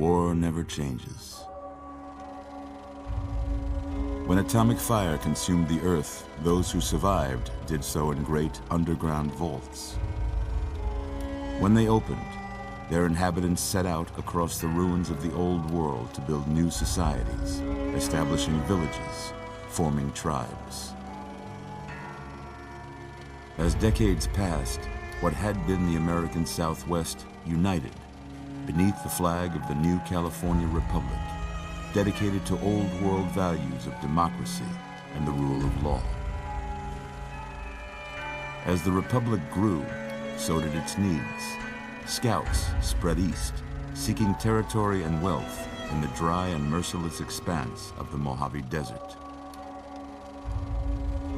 War never changes. When atomic fire consumed the Earth, those who survived did so in great underground vaults. When they opened, their inhabitants set out across the ruins of the old world to build new societies, establishing villages, forming tribes. As decades passed, what had been the American Southwest united beneath the flag of the new California Republic, dedicated to old world values of democracy and the rule of law. As the Republic grew, so did its needs. Scouts spread east, seeking territory and wealth in the dry and merciless expanse of the Mojave Desert.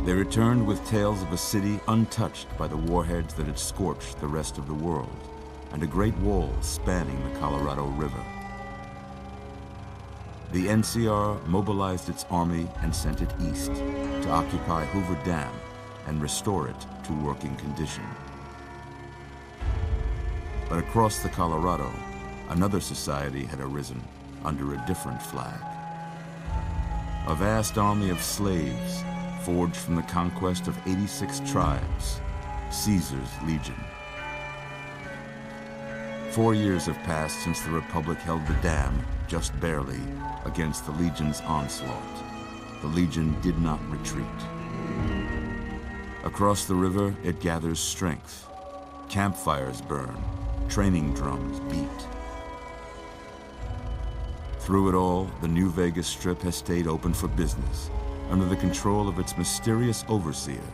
They returned with tales of a city untouched by the warheads that had scorched the rest of the world, and a great wall spanning the Colorado River. The NCR mobilized its army and sent it east to occupy Hoover Dam and restore it to working condition. But across the Colorado, another society had arisen under a different flag. A vast army of slaves forged from the conquest of 86 tribes, Caesar's Legion. 4 years have passed since the Republic held the dam, just barely, against the Legion's onslaught. The Legion did not retreat. Across the river, it gathers strength. Campfires burn, training drums beat. Through it all, the New Vegas Strip has stayed open for business, under the control of its mysterious overseer,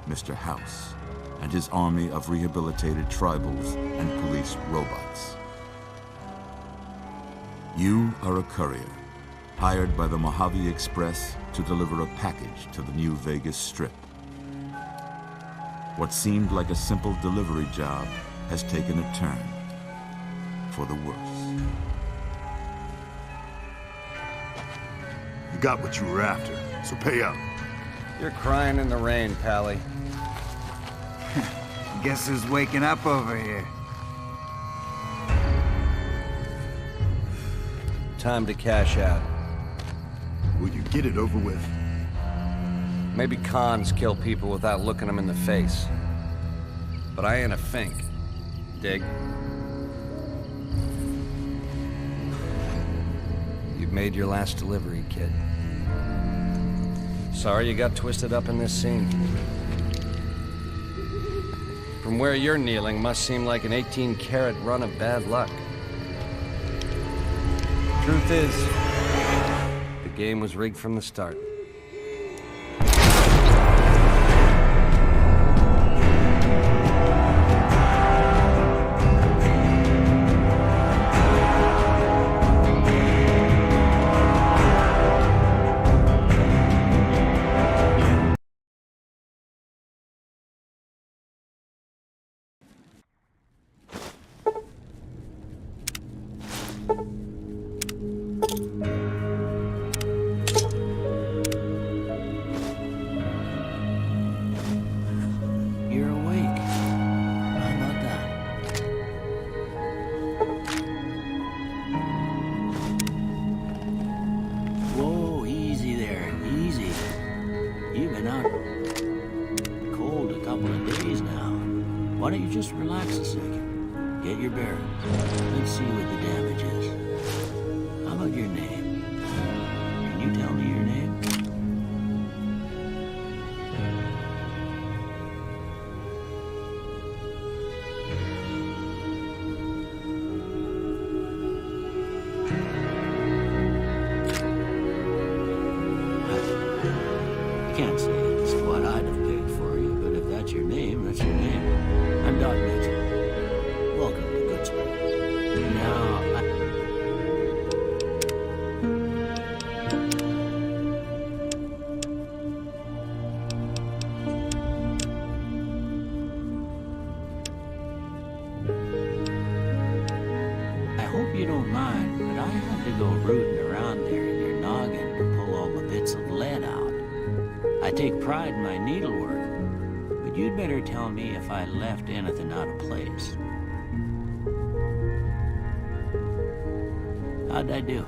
Mr. House, and his army of rehabilitated tribals and police robots. You are a courier, hired by the Mojave Express to deliver a package to the New Vegas Strip. What seemed like a simple delivery job has taken a turn for the worse. You got what you were after, so pay up. You're crying in the rain, Pally. Guess who's waking up over here? Time to cash out. Will you get it over with? Maybe cons kill people without looking them in the face. But I ain't a fink. Dig? You've made your last delivery, kid. Sorry you got twisted up in this scene. From where you're kneeling must seem like an 18-carat run of bad luck. Truth is, the game was rigged from the start. Why don't you just relax a second? Get your bearings. Let's see what the damage is. How about your name? Can you tell me your name? I can't say it's what I'd have picked for you, but if that's your name, that's your name. I'm Doc Mitchell. Welcome to Goodsprings. Now, I hope you don't mind, but I had to go rooting around there in your noggin to pull all the bits of lead out. I take pride in my needlework. But you'd better tell me if I left anything out of place. How'd I do?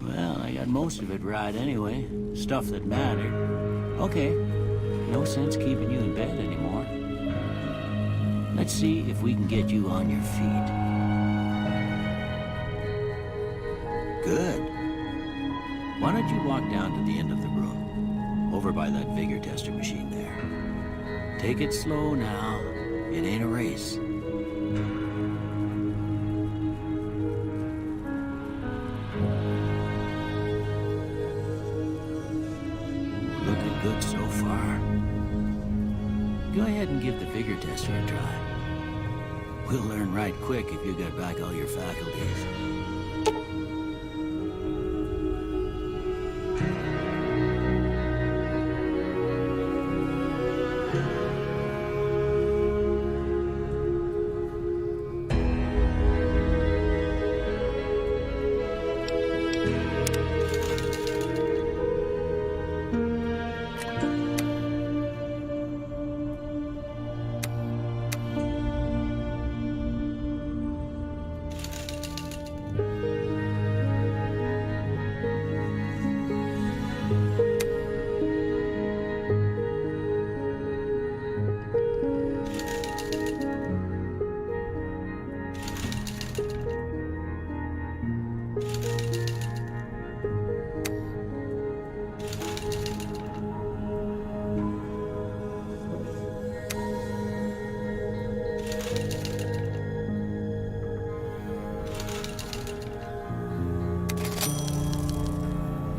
Well, I got most of it right anyway. Stuff that mattered. Okay, no sense keeping you in bed anymore. Let's see if we can get you on your feet. Good. Why don't you walk down to the end of the room, over by that vigor tester machine there. Take it slow now. It ain't a race. Looking good so far. Go ahead and give the vigor tester a try. We'll learn right quick if you got back all your faculties.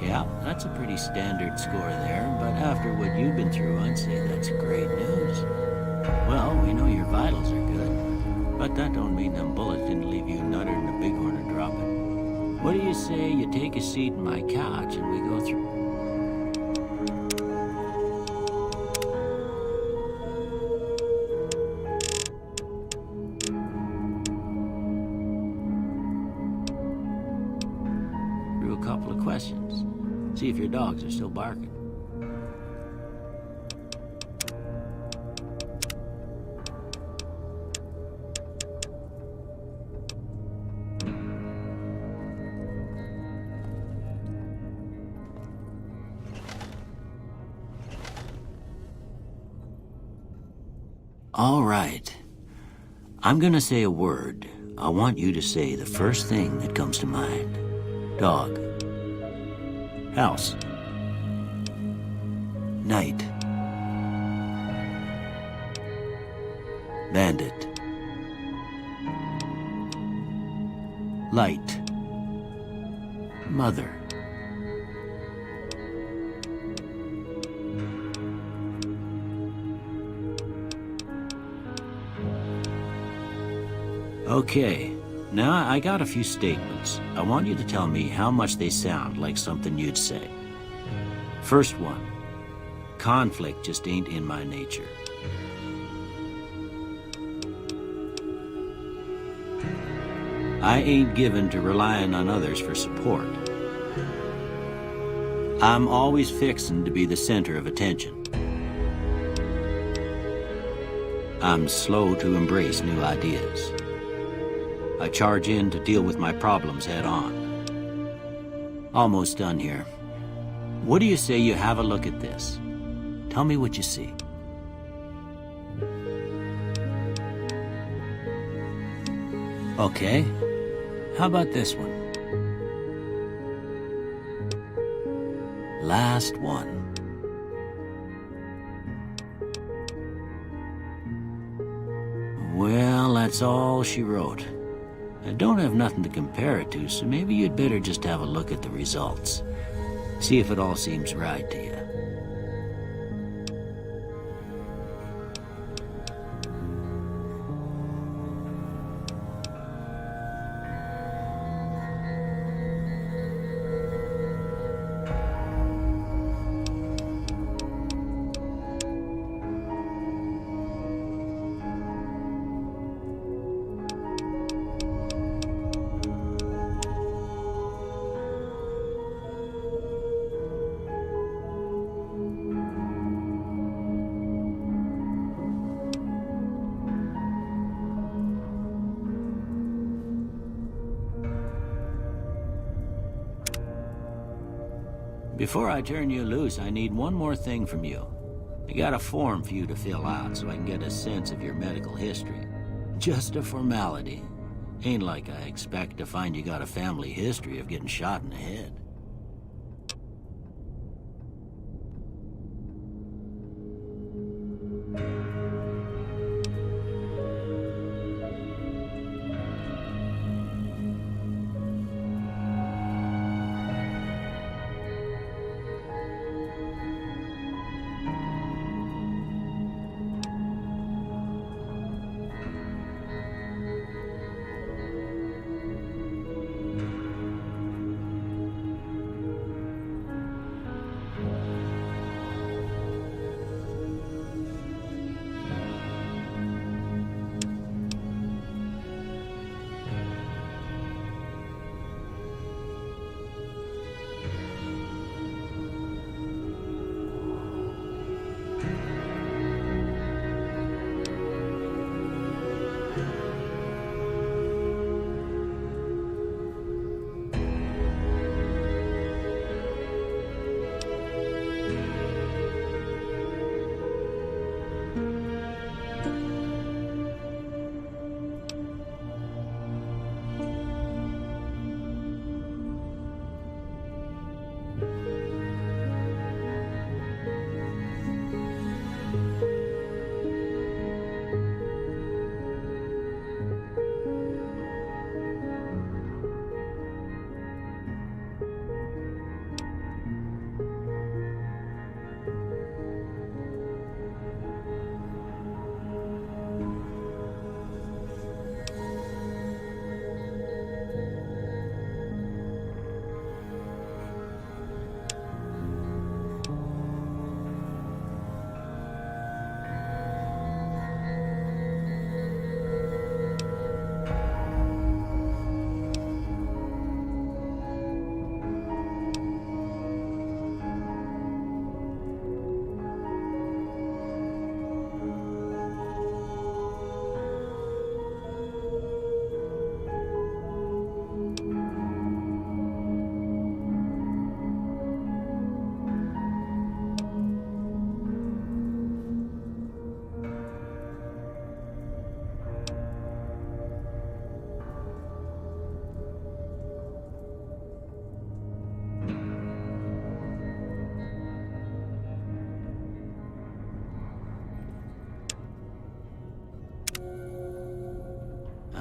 Yeah, that's a pretty standard score there, but after what you've been through, I'd say that's great news. Well, we know your vitals are good, but that don't mean them bullets didn't leave you nuttered in a bighorn and dropping. What do you say you take a seat in my couch and we go through... through a couple of questions. See if your dogs are still barking. All right. I'm gonna say a word. I want you to say the first thing that comes to mind. Dog. House. Night. Bandit. Light. Mother. Okay. Now, I got a few statements. I want you to tell me how much they sound like something you'd say. First one. Conflict just ain't in my nature. I ain't given to relying on others for support. I'm always fixin' to be the center of attention. I'm slow to embrace new ideas. I charge in to deal with my problems head on. Almost done here. What do you say you have a look at this? Tell me what you see. Okay. How about this one? Last one. Well, that's all she wrote. I don't have nothing to compare it to, so maybe you'd better just have a look at the results. See if it all seems right to you. Before I turn you loose, I need one more thing from you. I got a form for you to fill out so I can get a sense of your medical history. Just a formality. Ain't like I expect to find you got a family history of getting shot in the head.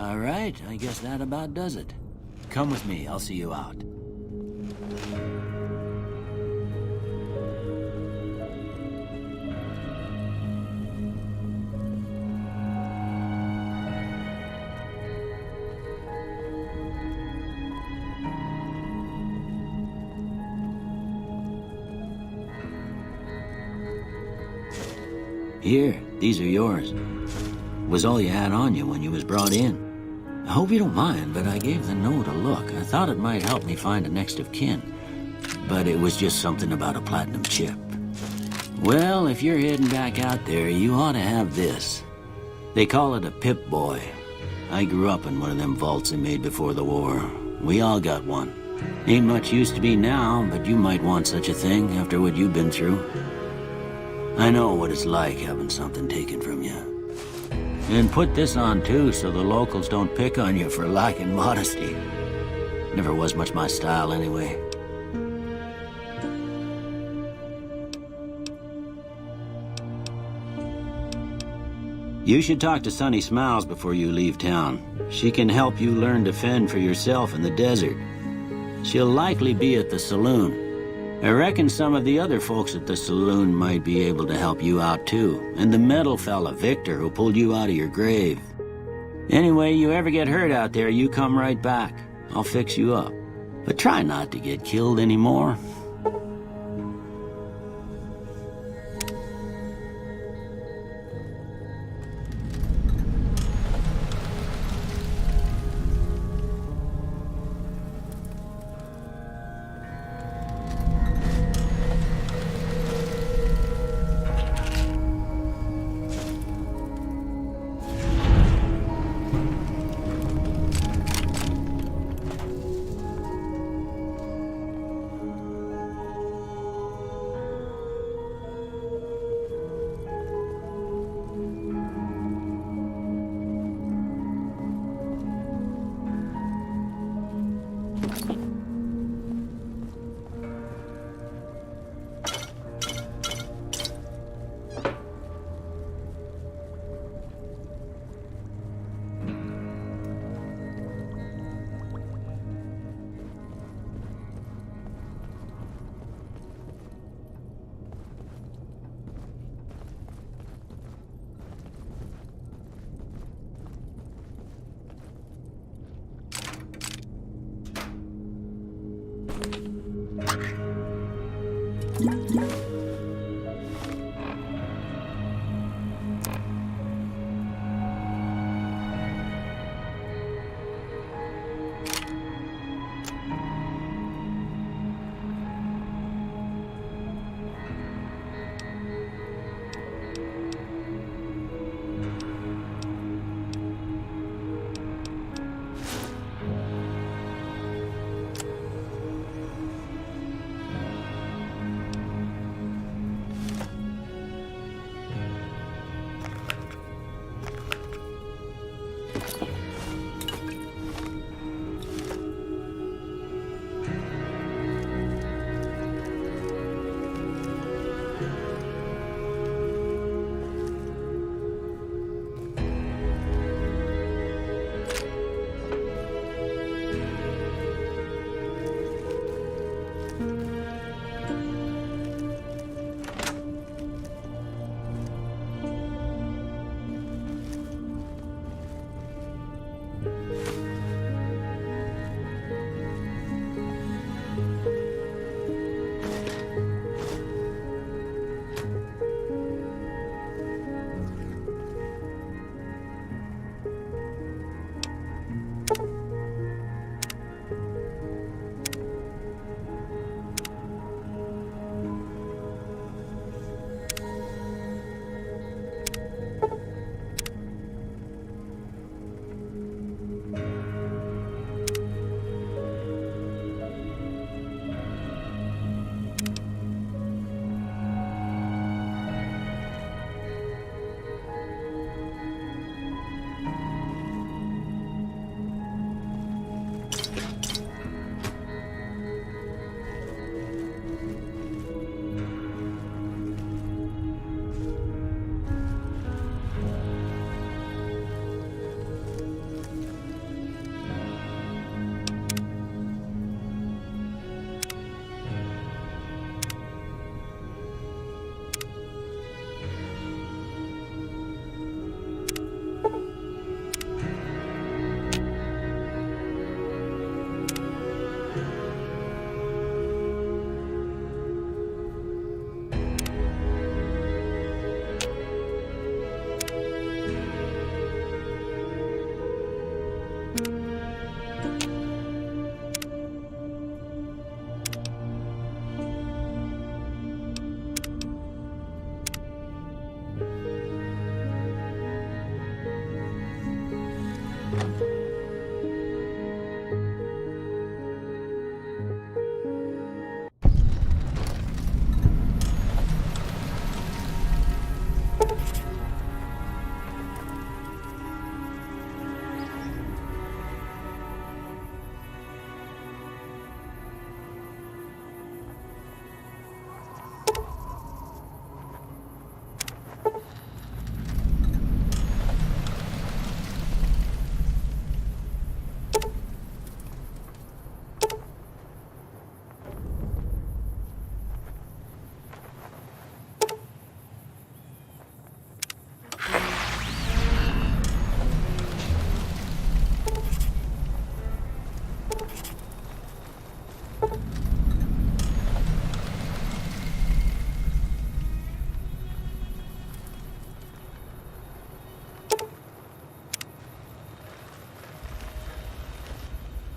All right, I guess that about does it. Come with me, I'll see you out. Here, these are yours. Was all you had on you when you was brought in. I hope you don't mind, but I gave the note a look. I thought it might help me find a next of kin. But it was just something about a platinum chip. Well, if you're heading back out there, you ought to have this. They call it a Pip-Boy. I grew up in one of them vaults they made before the war. We all got one. Ain't much use to me now, but you might want such a thing after what you've been through. I know what it's like having something taken from you. And put this on too, so the locals don't pick on you for lacking modesty. Never was much my style anyway. You should talk to Sunny Smiles before you leave town. She can help you learn to fend for yourself in the desert. She'll likely be at the saloon. I reckon some of the other folks at the saloon might be able to help you out too. And the metal fella, Victor, who pulled you out of your grave. Anyway, you ever get hurt out there, you come right back. I'll fix you up. But try not to get killed anymore.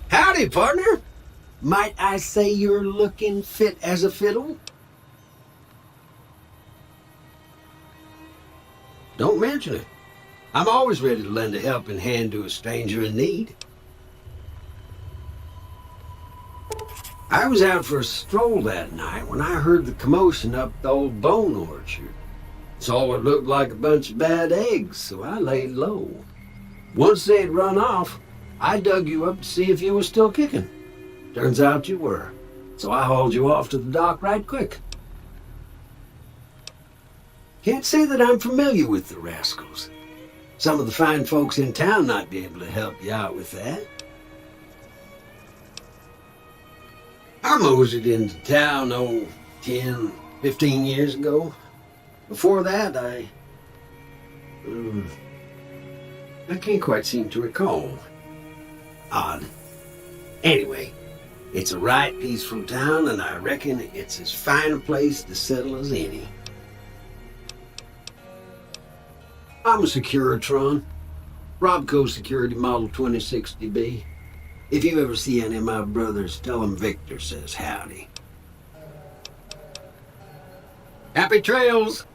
Howdy, partner. Might I say you're looking fit as a fiddle? Don't mention it. I'm always ready to lend a helping hand to a stranger in need. I was out for a stroll that night when I heard the commotion up the old bone orchard. Saw what looked like a bunch of bad eggs, so I laid low. Once they'd run off, I dug you up to see if you were still kicking. Turns out you were, so I hauled you off to the dock right quick. Can't say that I'm familiar with the rascals. Some of the fine folks in town might be able to help you out with that. I moseyed into town, 10, 15 years ago. Before that, I can't quite seem to recall. Odd. Anyway, it's a right peaceful town, and I reckon it's as fine a place to settle as any. I'm a Securitron. Robco Security Model 2060B. If you ever see any of my brothers, tell them Victor says howdy. Happy trails!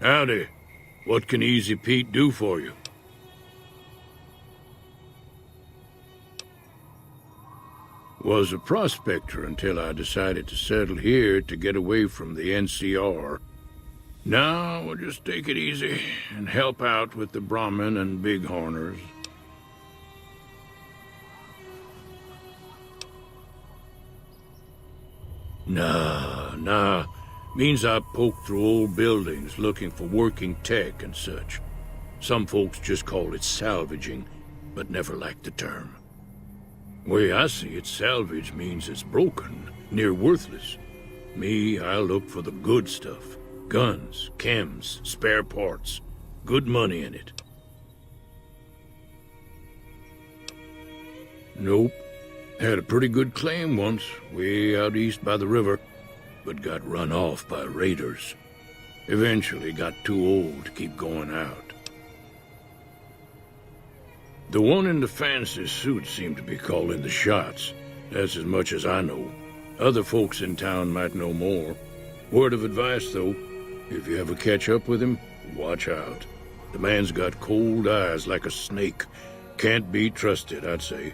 Howdy. What can Easy Pete do for you? Was a prospector until I decided to settle here to get away from the NCR. Now we'll just take it easy and help out with the Brahmin and Bighorners. Nah. Means I poke through old buildings looking for working tech and such. Some folks just call it salvaging, but never liked the term. Way I see it, salvage means it's broken, near worthless. Me, I look for the good stuff. Guns, chems, spare parts. Good money in it. Nope. Had a pretty good claim once, way out east by the river, but got run off by raiders. Eventually got too old to keep going out. The one in the fancy suit seemed to be calling the shots. That's as much as I know. Other folks in town might know more. Word of advice, though, if you ever catch up with him, watch out. The man's got cold eyes like a snake. Can't be trusted, I'd say.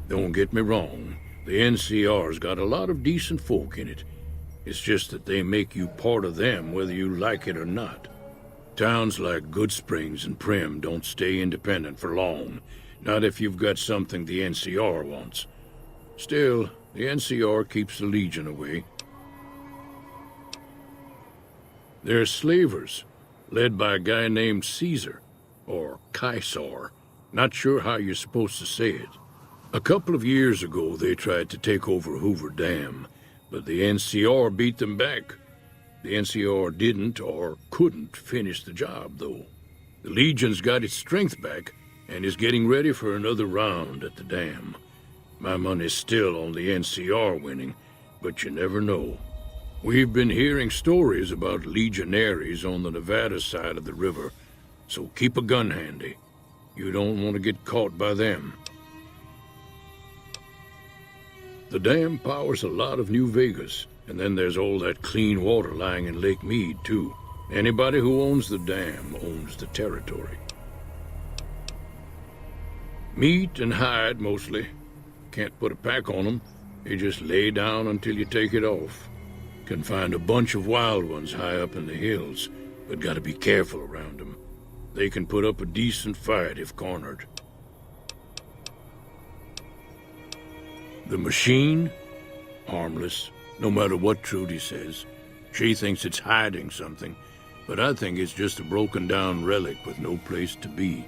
Don't get me wrong. The NCR's got a lot of decent folk in it. It's just that they make you part of them whether you like it or not. Towns like Good Springs and Prim don't stay independent for long. Not if you've got something the NCR wants. Still, the NCR keeps the Legion away. They're slavers, led by a guy named Caesar, or Caesar. Not sure how you're supposed to say it. A couple of years ago, they tried to take over Hoover Dam, but the NCR beat them back. The NCR didn't or couldn't finish the job, though. The Legion's got its strength back and is getting ready for another round at the dam. My money's still on the NCR winning, but you never know. We've been hearing stories about legionaries on the Nevada side of the river, so keep a gun handy. You don't want to get caught by them. The dam powers a lot of New Vegas, And then there's all that clean water lying in Lake Mead, too. Anybody who owns the dam owns the territory. Meat and hide, mostly. Can't put a pack on them. You just lay down until you take it off. Can find a bunch of wild ones high up in the hills, but gotta be careful around them. They can put up a decent fight if cornered. The machine? Harmless, no matter what Trudy says. She thinks it's hiding something, but I think it's just a broken-down relic with no place to be.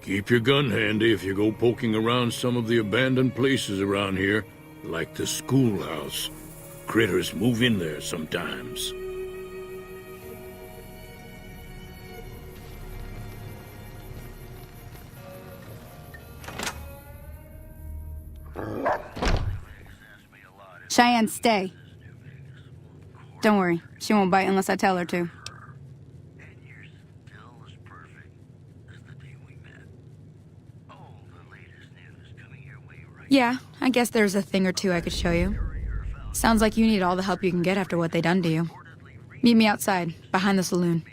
Keep your gun handy if you go poking around some of the abandoned places around here, like the schoolhouse. Critters move in there sometimes. Cheyenne, stay. Don't worry, she won't bite unless I tell her to. Yeah, I guess there's a thing or two I could show you. Sounds like you need all the help you can get after what they done to you. Meet me outside, behind the saloon.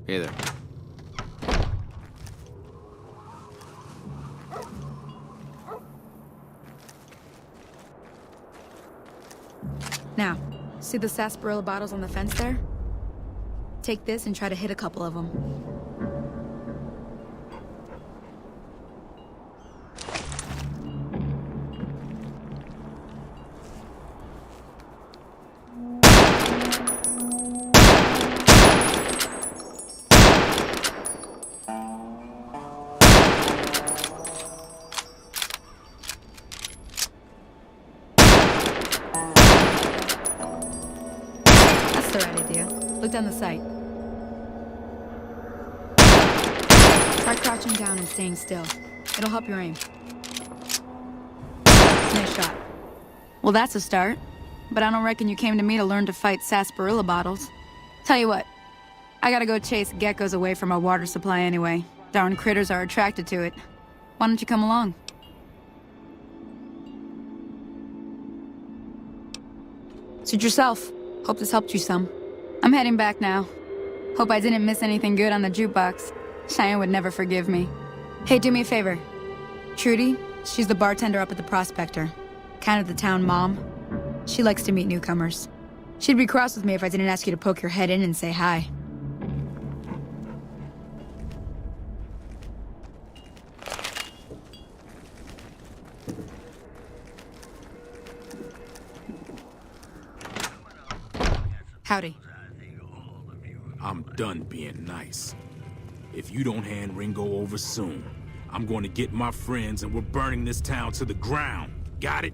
Hey there. Now, see the sarsaparilla bottles on the fence there? Take this and try to hit a couple of them. That's the right idea. Look down the sight. Try crouching down and staying still. It'll help your aim. Nice shot. Well, that's a start. But I don't reckon you came to me to learn to fight sarsaparilla bottles. Tell you what, I gotta go chase geckos away from our water supply anyway. Darn critters are attracted to it. Why don't you come along? Suit yourself. Hope this helped you some. I'm heading back now. Hope I didn't miss anything good on the jukebox. Cheyenne would never forgive me. Hey, do me a favor. Trudy, she's the bartender up at the Prospector. Kind of the town mom. She likes to meet newcomers. She'd be cross with me if I didn't ask you to poke your head in and say hi. Howdy. I'm done being nice. If you don't hand Ringo over soon, I'm going to get my friends and we're burning this town to the ground. Got it?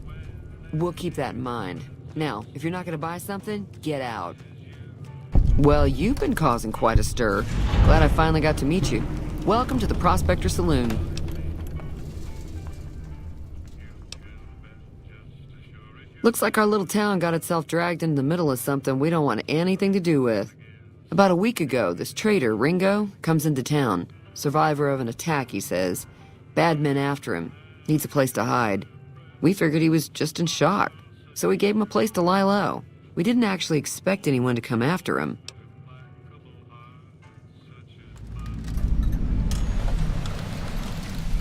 We'll keep that in mind. Now, if you're not gonna buy something, get out. Well, you've been causing quite a stir. Glad I finally got to meet you. Welcome to the Prospector Saloon. Looks like our little town got itself dragged into the middle of something we don't want anything to do with. About a week ago, this traitor, Ringo, comes into town. Survivor of an attack, he says. Bad men after him. Needs a place to hide. We figured he was just in shock, so we gave him a place to lie low. We didn't actually expect anyone to come after him.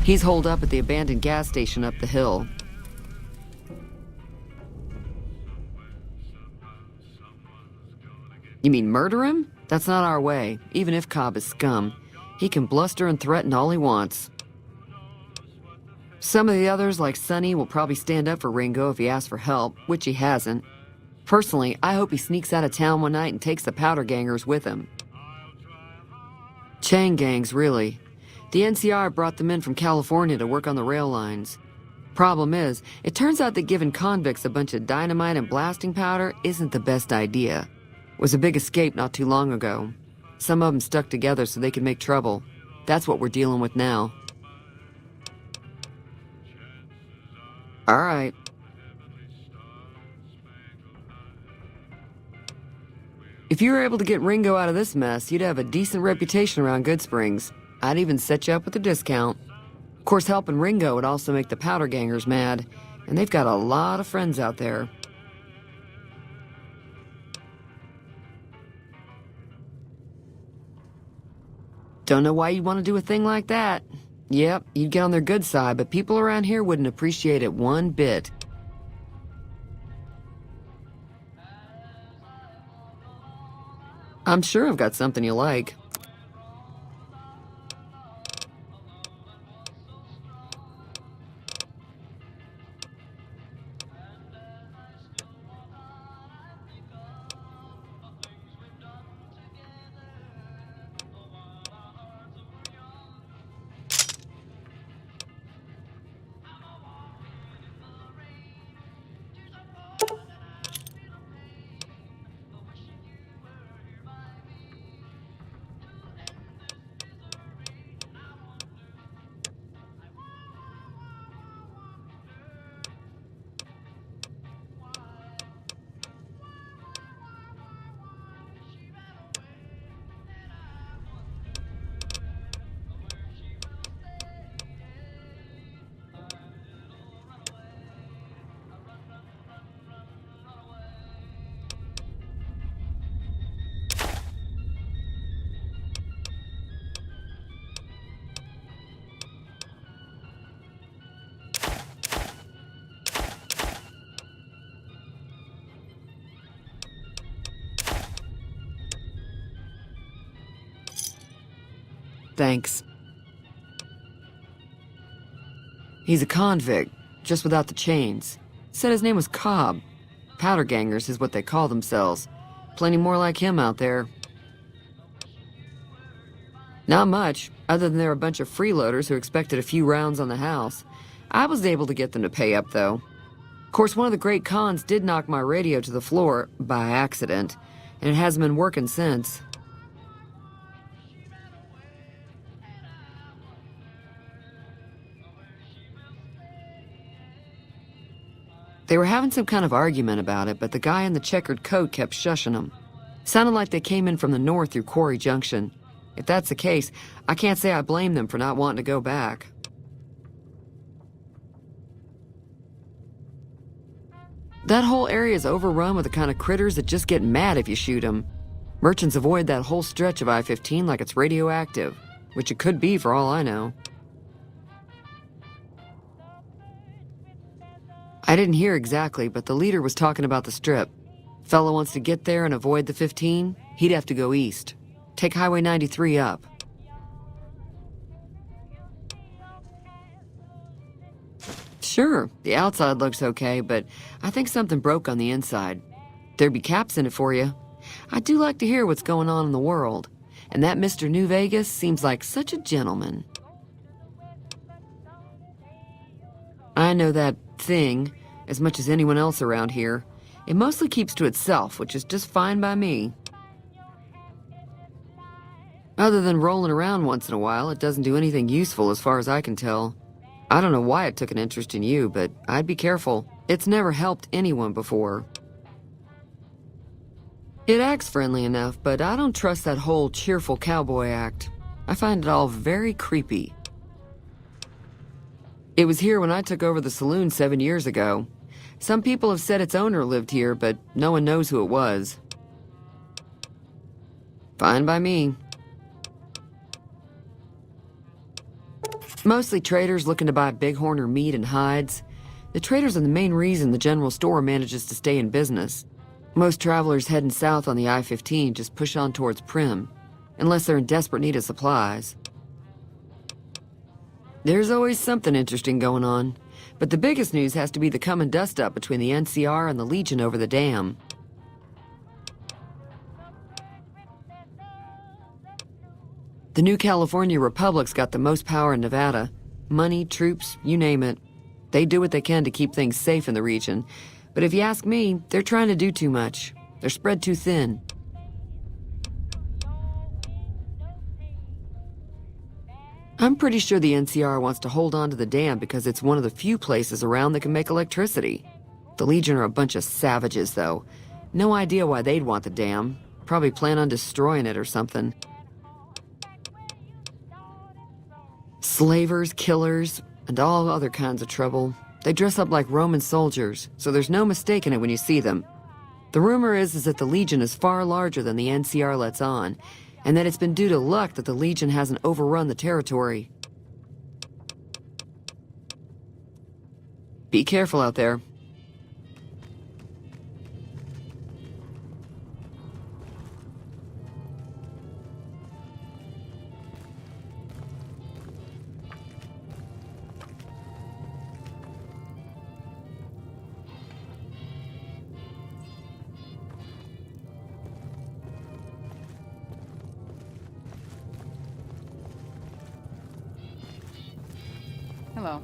He's holed up at the abandoned gas station up the hill. You mean murder him? That's not our way, even if Cobb is scum. He can bluster and threaten all he wants. Some of the others, like Sonny, will probably stand up for Ringo if he asks for help, which he hasn't. Personally, I hope he sneaks out of town one night and takes the powder gangers with him. Chain gangs, really. The NCR brought them in from California to work on the rail lines. Problem is, it turns out that giving convicts a bunch of dynamite and blasting powder isn't the best idea. It was a big escape not too long ago. Some of them stuck together so they could make trouble. That's what we're dealing with now. All right. If you were able to get Ringo out of this mess, you'd have a decent reputation around Goodsprings. I'd even set you up with a discount. Of course, helping Ringo would also make the powder gangers mad, and they've got a lot of friends out there. Don't know why you'd want to do a thing like that. Yep, you'd get on their good side, but people around here wouldn't appreciate it one bit. I'm sure I've got something you like. Thanks. He's a convict, just without the chains. Said his name was Cobb. Powder gangers is what they call themselves. Plenty more like him out there. Not much, other than they're a bunch of freeloaders who expected a few rounds on the house. I was able to get them to pay up, though. Of course, one of the great cons did knock my radio to the floor, by accident, and it hasn't been working since. They were having some kind of argument about it, but the guy in the checkered coat kept shushing them. Sounded like they came in from the north through Quarry Junction. If that's the case, I can't say I blame them for not wanting to go back. That whole area is overrun with the kind of critters that just get mad if you shoot them. Merchants avoid that whole stretch of I-15 like it's radioactive, which it could be for all I know. I didn't hear exactly, but the leader was talking about the strip. Fella wants to get there and avoid the 15, he'd have to go east. Take Highway 93 up. Sure, the outside looks okay, but I think something broke on the inside. There'd be caps in it for you. I do like to hear what's going on in the world, and that Mr. New Vegas seems like such a gentleman. I know that thing as much as anyone else around here. It mostly keeps to itself, which is just fine by me. Other than rolling around once in a while, it doesn't do anything useful as far as I can tell. I don't know why it took an interest in you, but I'd be careful. It's never helped anyone before. It acts friendly enough, but I don't trust that whole cheerful cowboy act. I find it all very creepy. It was here when I took over the saloon 7 years ago. Some people have said its owner lived here, but no one knows who it was. Fine by me. Mostly traders looking to buy bighorn or meat and hides. The traders are the main reason the general store manages to stay in business. Most travelers heading south on the I-15 just push on towards Prim, unless they're in desperate need of supplies. There's always something interesting going on, but the biggest news has to be the coming dust-up between the NCR and the Legion over the dam. The new California Republic's got the most power in Nevada. Money, troops, you name it. They do what they can to keep things safe in the region. But if you ask me, they're trying to do too much. They're spread too thin. I'm pretty sure the NCR wants to hold on to the dam because it's one of the few places around that can make electricity. The Legion are a bunch of savages, though. No idea why they'd want the dam. Probably plan on destroying it or something. Slavers, killers, and all other kinds of trouble. They dress up like Roman soldiers, so there's no mistaking it when you see them. The rumor is that the Legion is far larger than the NCR lets on, and that it's been due to luck that the Legion hasn't overrun the territory. Be careful out there. Hello.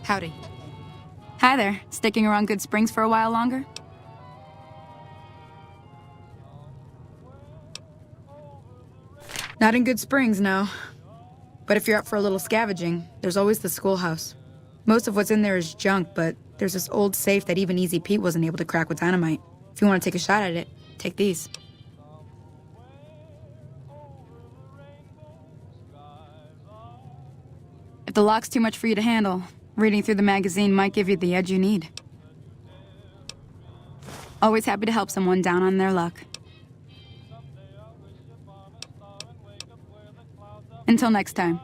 Howdy. Hi there. Sticking around Good Springs for a while longer? Not in Good Springs, no. But if you're up for a little scavenging, there's always the schoolhouse. Most of what's in there is junk, but there's this old safe that even Easy Pete wasn't able to crack with dynamite. If you want to take a shot at it, take these. If the lock's too much for you to handle, reading through the magazine might give you the edge you need. Always happy to help someone down on their luck. Until next time.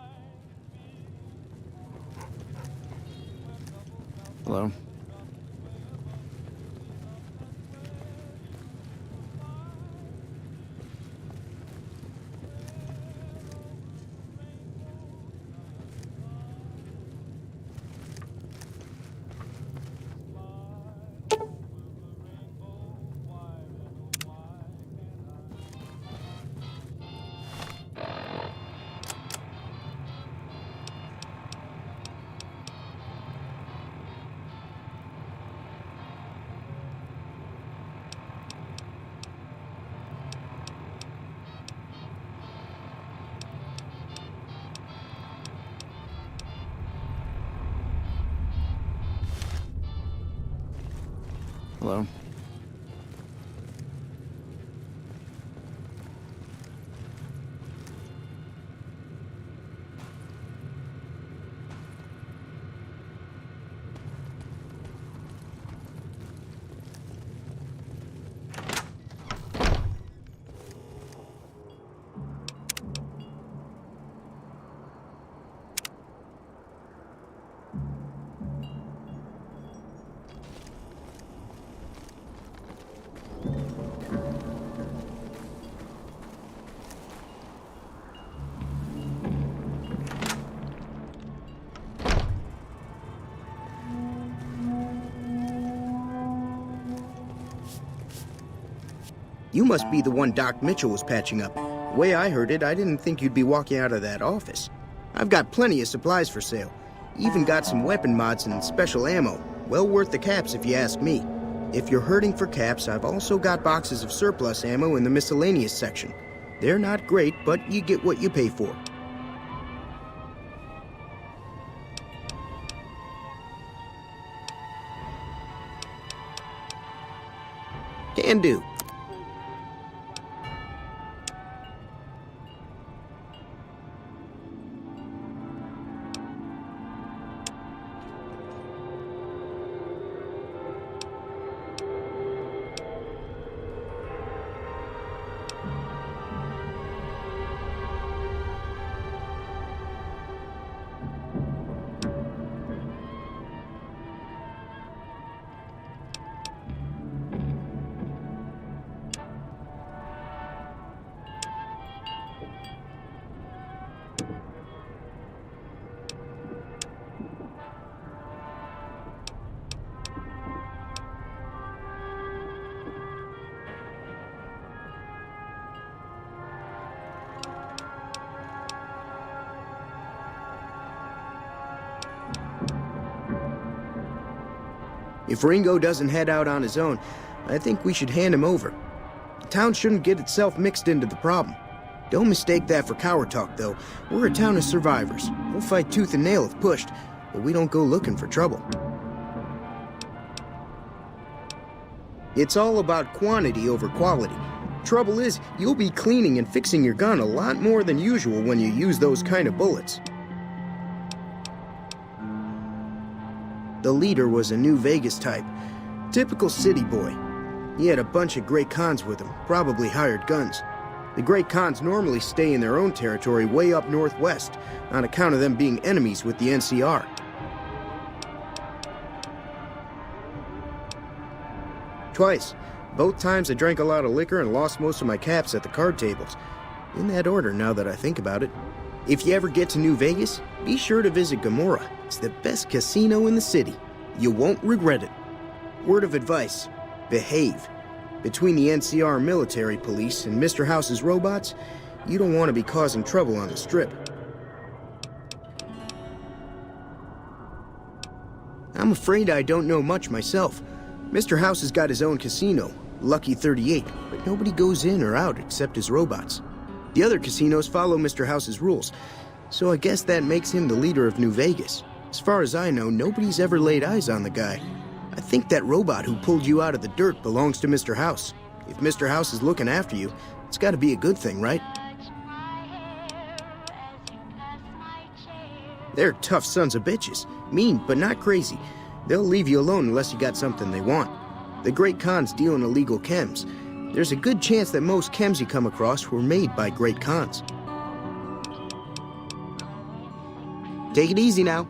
Hello? Hello? You must be the one Doc Mitchell was patching up. The way I heard it, I didn't think you'd be walking out of that office. I've got plenty of supplies for sale. Even got some weapon mods and special ammo. Well worth the caps if you ask me. If you're hurting for caps, I've also got boxes of surplus ammo in the miscellaneous section. They're not great, but you get what you pay for. Can do. If Ringo doesn't head out on his own, I think we should hand him over. The town shouldn't get itself mixed into the problem. Don't mistake that for coward talk, though. We're a town of survivors. We'll fight tooth and nail if pushed, but we don't go looking for trouble. It's all about quantity over quality. Trouble is, you'll be cleaning and fixing your gun a lot more than usual when you use those kind of bullets. The leader was a New Vegas type. Typical city boy. He had a bunch of Great Khans with him, probably hired guns. The Great Khans normally stay in their own territory way up northwest, on account of them being enemies with the NCR. Twice. Both times I drank a lot of liquor and lost most of my caps at the card tables. In that order, now that I think about it. If you ever get to New Vegas, be sure to visit Gomorrah. It's the best casino in the city. You won't regret it. Word of advice, behave. Between the NCR military police and Mr. House's robots, you don't want to be causing trouble on the Strip. I'm afraid I don't know much myself. Mr. House has got his own casino, Lucky 38, but nobody goes in or out except his robots. The other casinos follow Mr. House's rules, so I guess that makes him the leader of New Vegas. As far as I know, nobody's ever laid eyes on the guy. I think that robot who pulled you out of the dirt belongs to Mr. House. If Mr. House is looking after you, it's gotta be a good thing, right? They're tough sons of bitches. Mean, but not crazy. They'll leave you alone unless you got something they want. The Great Khans deal in illegal chems. There's a good chance that most chems you come across were made by Great Khans. Take it easy now.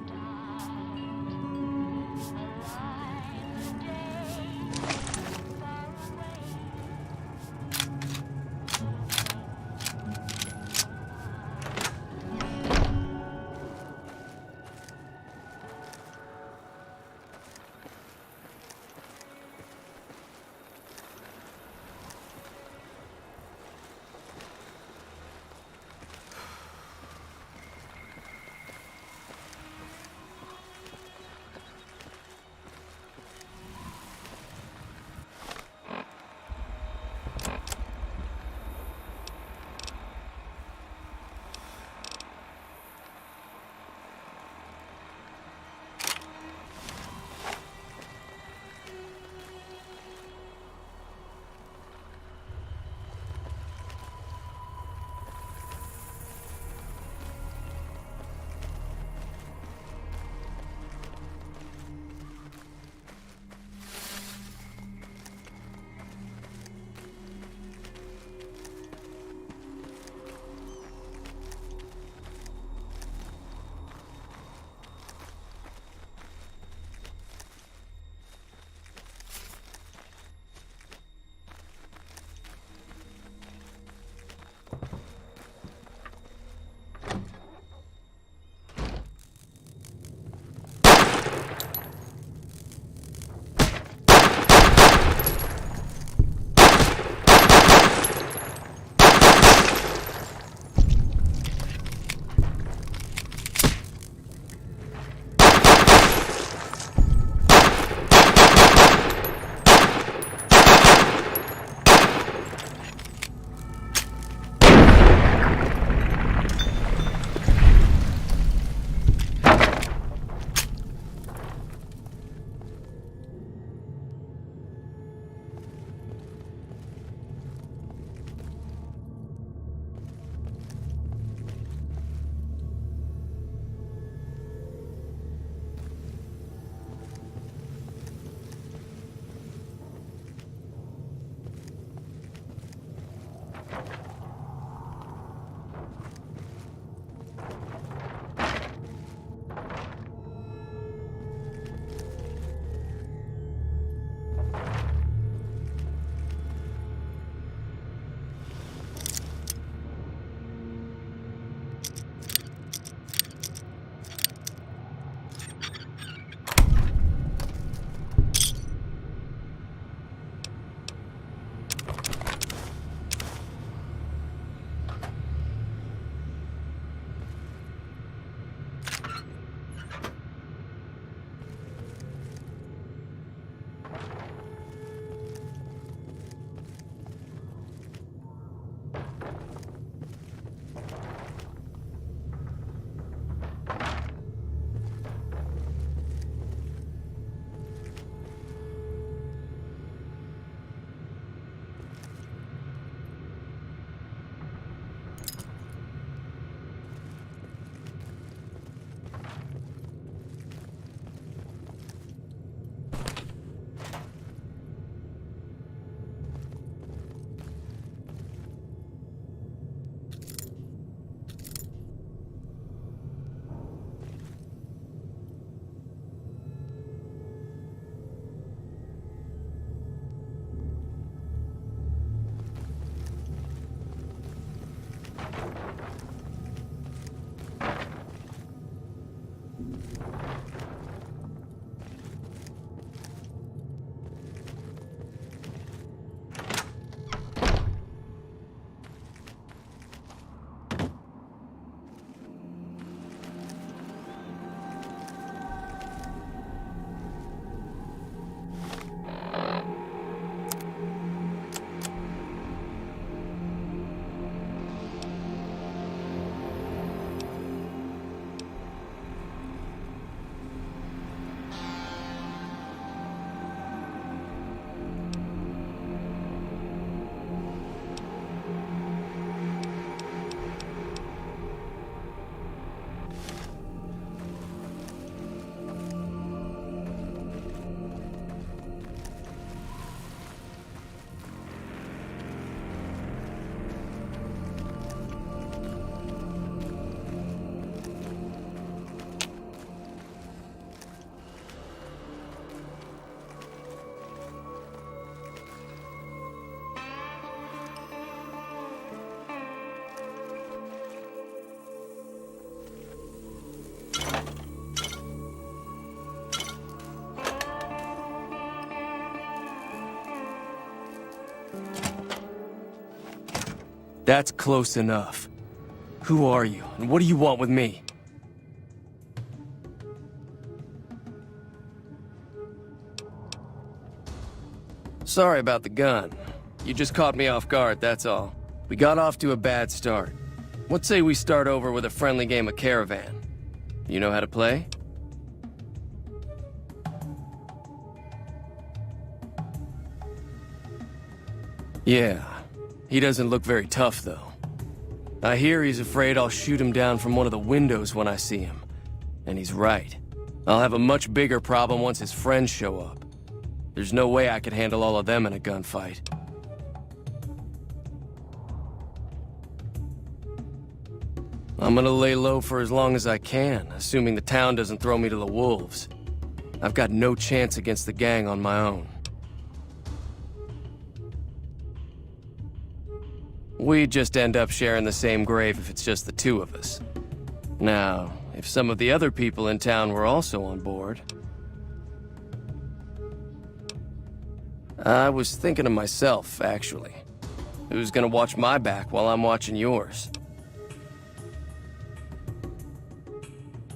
That's close enough. Who are you, and what do you want with me? Sorry about the gun. You just caught me off guard, that's all. We got off to a bad start. What say we start over with a friendly game of Caravan? You know how to play? Yeah. He doesn't look very tough, though. I hear he's afraid I'll shoot him down from one of the windows when I see him. And he's right. I'll have a much bigger problem once his friends show up. There's no way I could handle all of them in a gunfight. I'm gonna lay low for as long as I can, assuming the town doesn't throw me to the wolves. I've got no chance against the gang on my own. We'd just end up sharing the same grave if it's just the two of us. Now, if some of the other people in town were also on board... I was thinking of myself, actually. Who's gonna watch my back while I'm watching yours?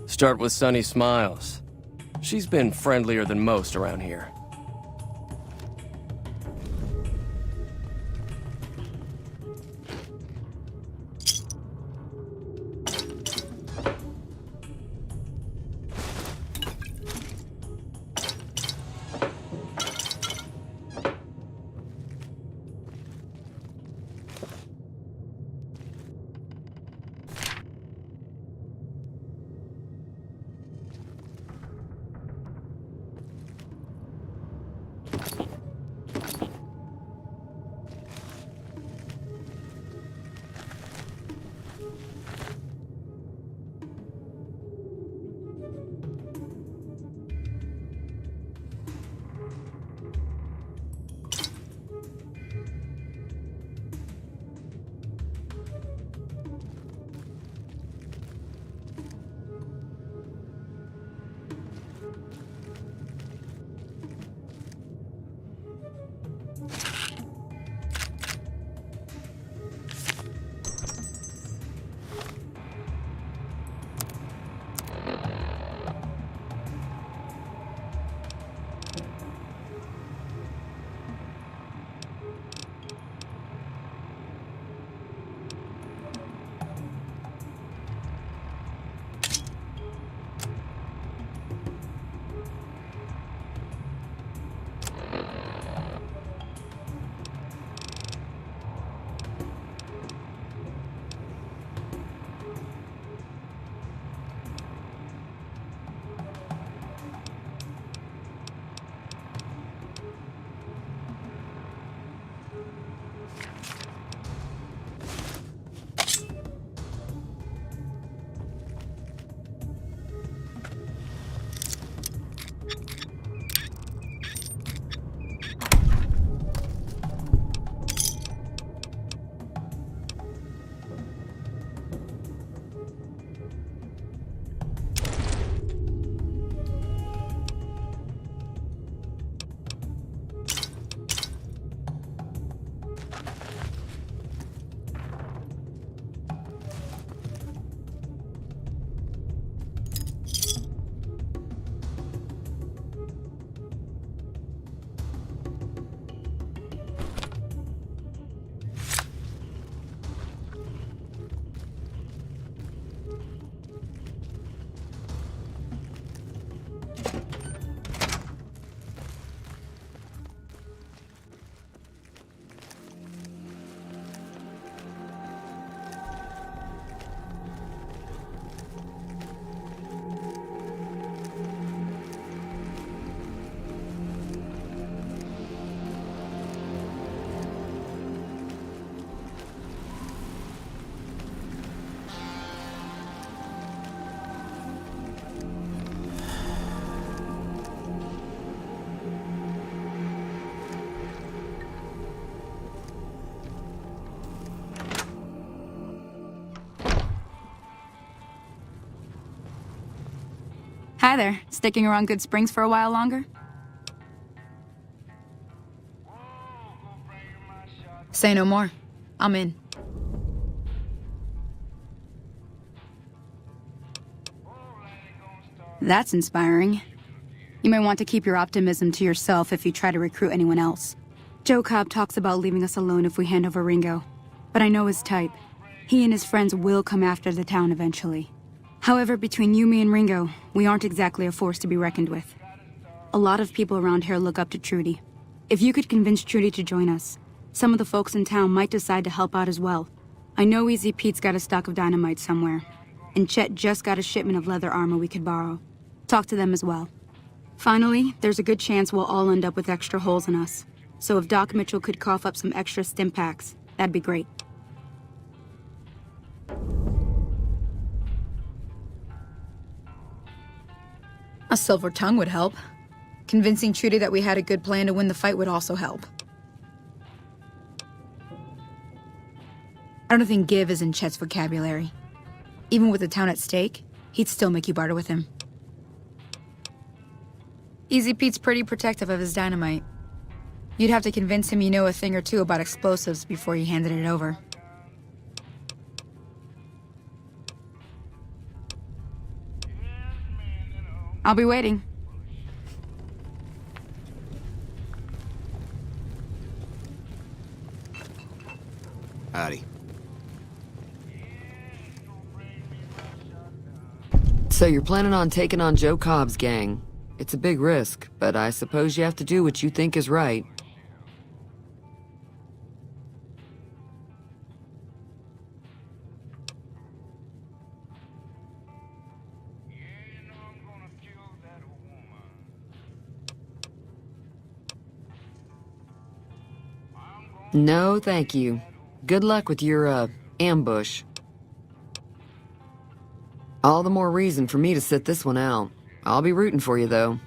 Start with Sunny Smiles. She's been friendlier than most around here. Hi there. Sticking around Good Springs for a while longer? Say no more. I'm in. That's inspiring. You may want to keep your optimism to yourself if you try to recruit anyone else. Joe Cobb talks about leaving us alone if we hand over Ringo. But I know his type. He and his friends will come after the town eventually. However, between you, me, and Ringo, we aren't exactly a force to be reckoned with. A lot of people around here look up to Trudy. If you could convince Trudy to join us, some of the folks in town might decide to help out as well. I know Easy Pete's got a stock of dynamite somewhere, and Chet just got a shipment of leather armor we could borrow. Talk to them as well. Finally, there's a good chance we'll all end up with extra holes in us. So if Doc Mitchell could cough up some extra stim packs, that'd be great. A silver tongue would help. Convincing Trudy that we had a good plan to win the fight would also help. I don't think give is in Chet's vocabulary. Even with the town at stake, he'd still make you barter with him. Easy Pete's pretty protective of his dynamite. You'd have to convince him you know a thing or two about explosives before you handed it over. I'll be waiting. Howdy. So you're planning on taking on Joe Cobb's gang. It's a big risk, but I suppose you have to do what you think is right. No, thank you. Good luck with your, ambush. All the more reason for me to sit this one out. I'll be rooting for you, though.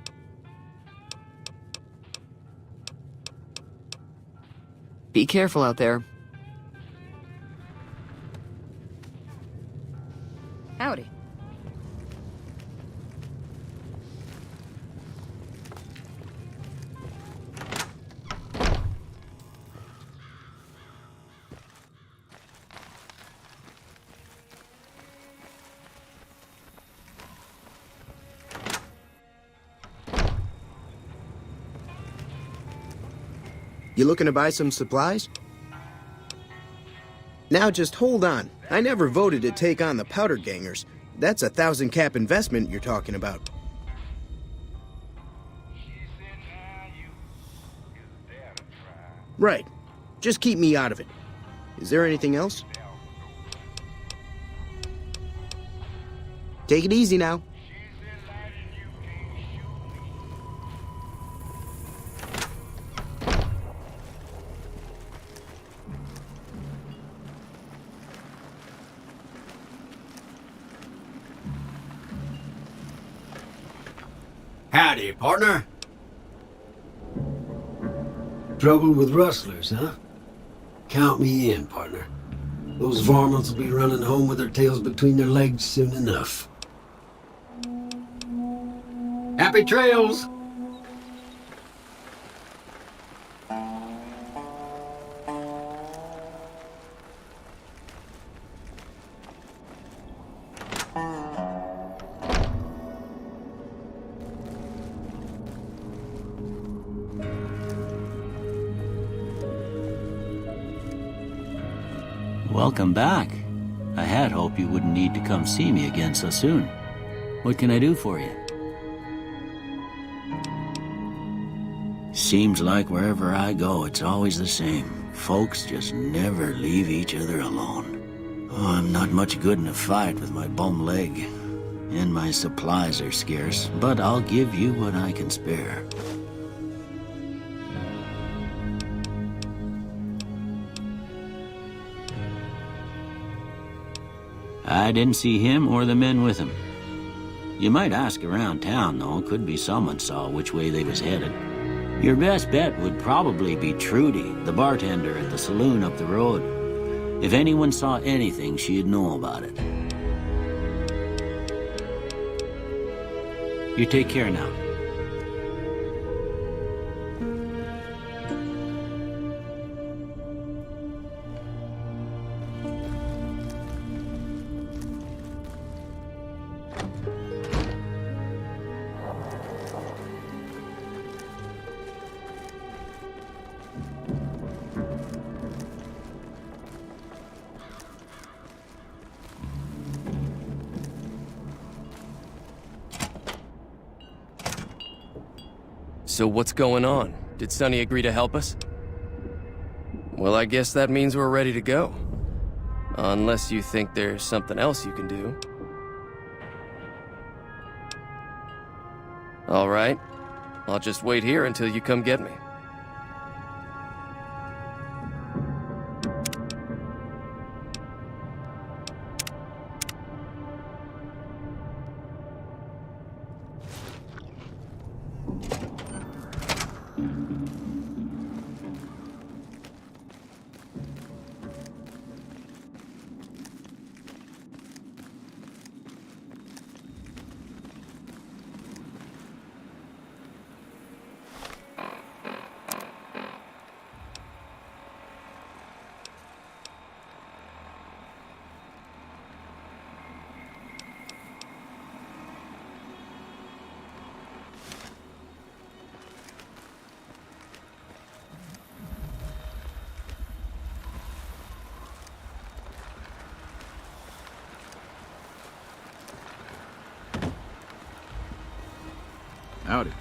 Be careful out there. Howdy. You looking to buy some supplies? Now just hold on. I never voted to take on the powder gangers. That's a 1,000 cap investment you're talking about. Right. Just keep me out of it. Is there anything else? Take it easy now. Howdy, partner. Trouble with rustlers, huh? Count me in, partner. Those varmints will be running home with their tails between their legs soon enough. Happy trails! Welcome back. I had hoped you wouldn't need to come see me again so soon. What can I do for you? Seems like wherever I go, it's always the same. Folks just never leave each other alone. Oh, I'm not much good in a fight with my bum leg. And my supplies are scarce, but I'll give you what I can spare. I didn't see him or the men with him. You might ask around town, though. Could be someone saw which way they was headed. Your best bet would probably be Trudy, the bartender at the saloon up the road. If anyone saw anything, she'd know about it. You take care now. So what's going on? Did Sonny agree to help us? Well, I guess that means we're ready to go. Unless you think there's something else you can do. All right. I'll just wait here until you come get me. Howdy.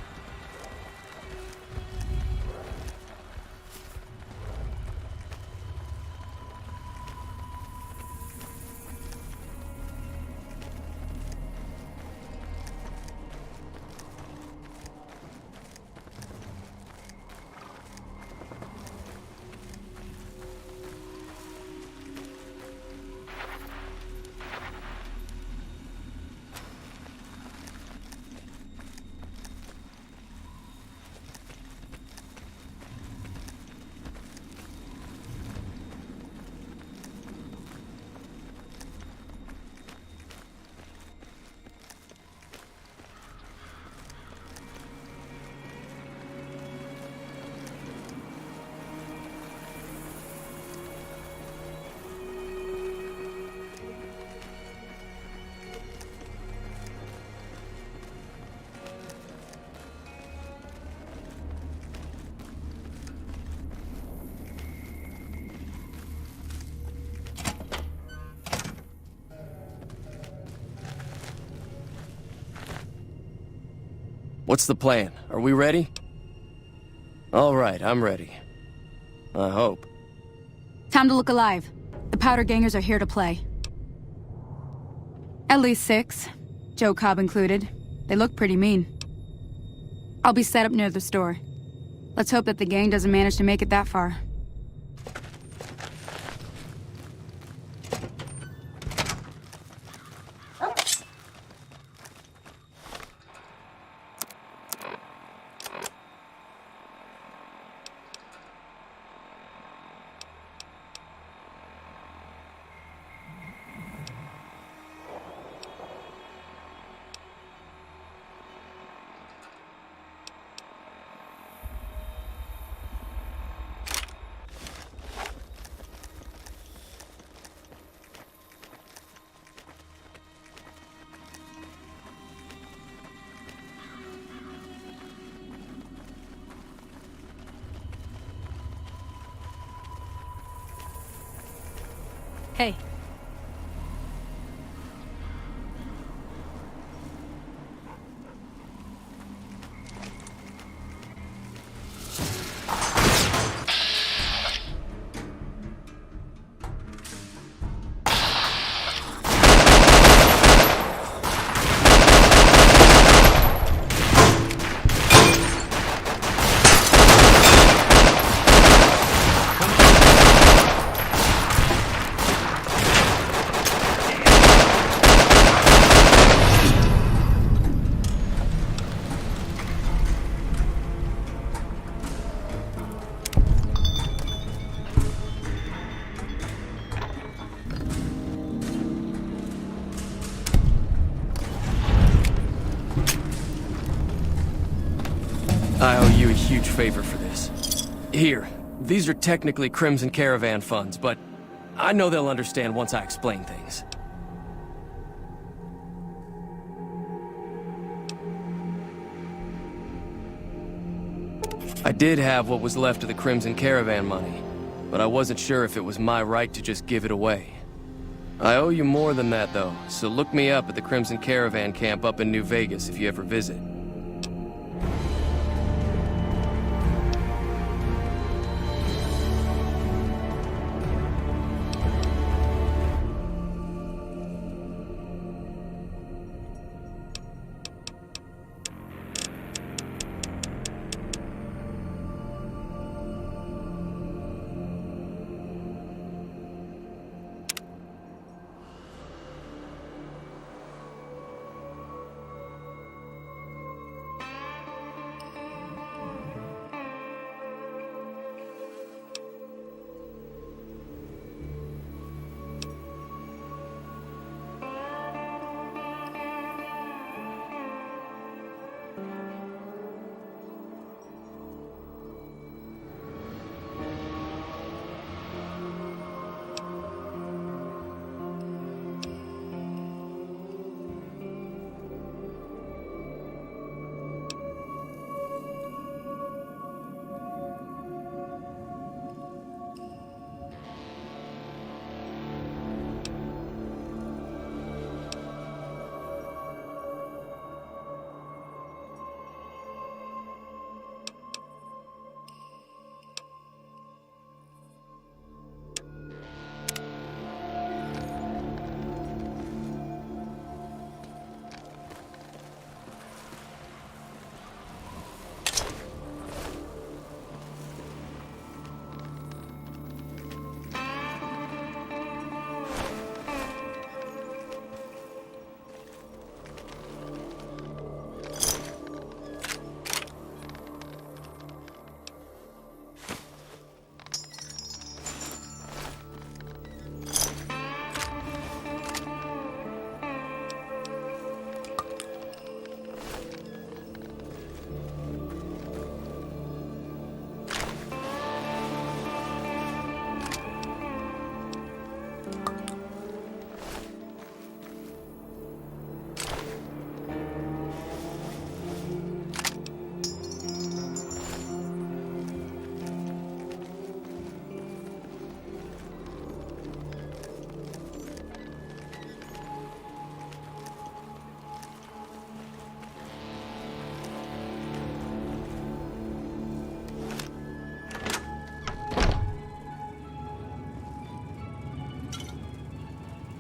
What's the plan? Are we ready? All right, I'm ready. I hope. Time to look alive. The powder gangers are here to play. At least 6, Joe Cobb included. They look pretty mean. I'll be set up near the store. Let's hope that the gang doesn't manage to make it that far. Hey. I owe you a huge favor for this. Here, these are technically Crimson Caravan funds, but I know they'll understand once I explain things. I did have what was left of the Crimson Caravan money, but I wasn't sure if it was my right to just give it away. I owe you more than that, though, so look me up at the Crimson Caravan camp up in New Vegas if you ever visit.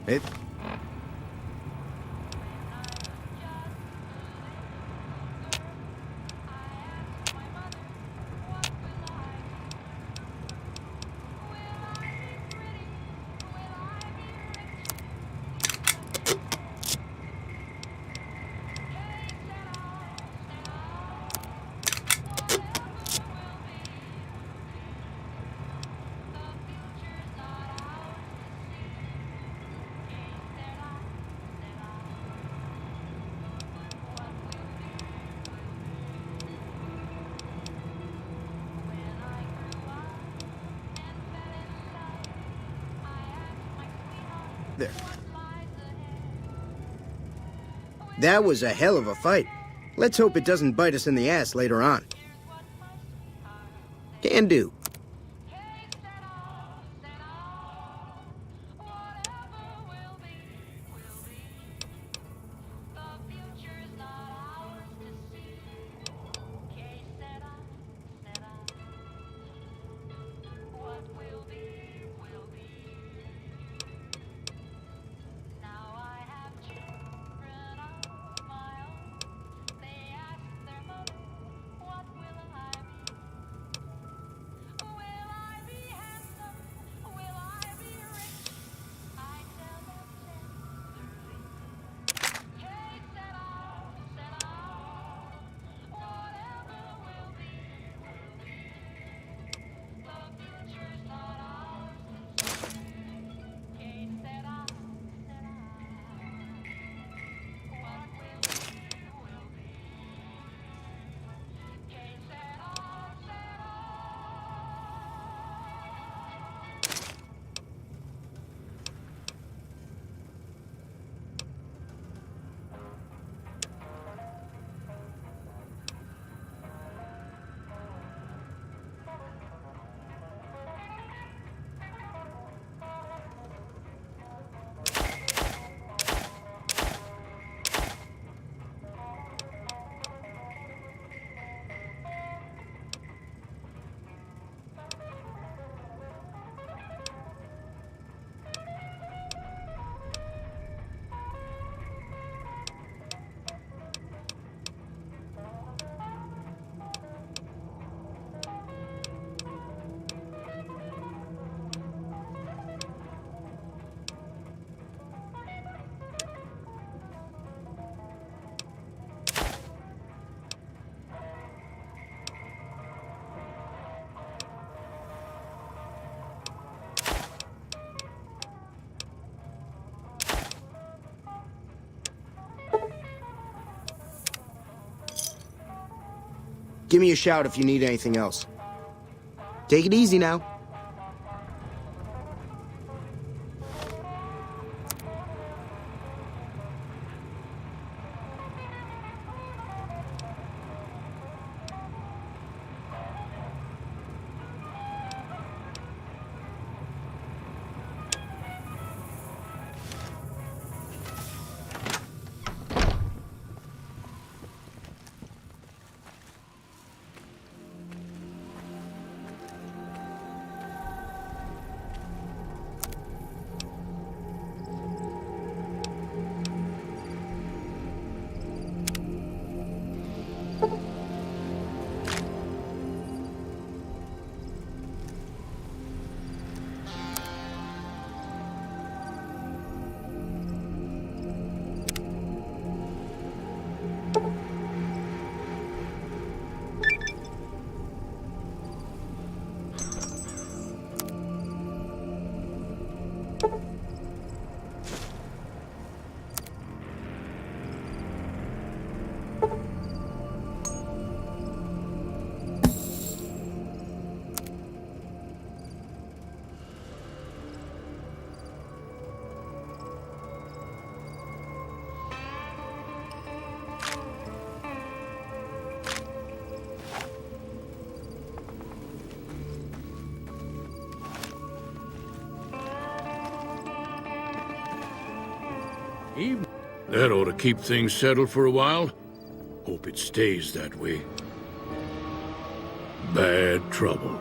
It... There. That was a hell of a fight. Let's hope it doesn't bite us in the ass later on. Can do. Give me a shout if you need anything else. Take it easy now. That ought to keep things settled for a while. Hope it stays that way. Bad trouble.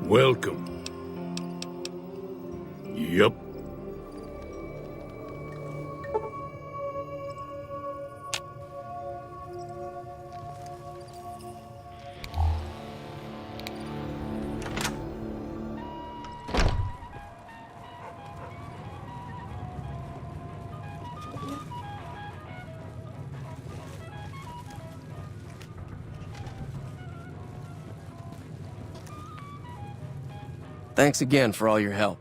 Welcome. Yup. Thanks again for all your help.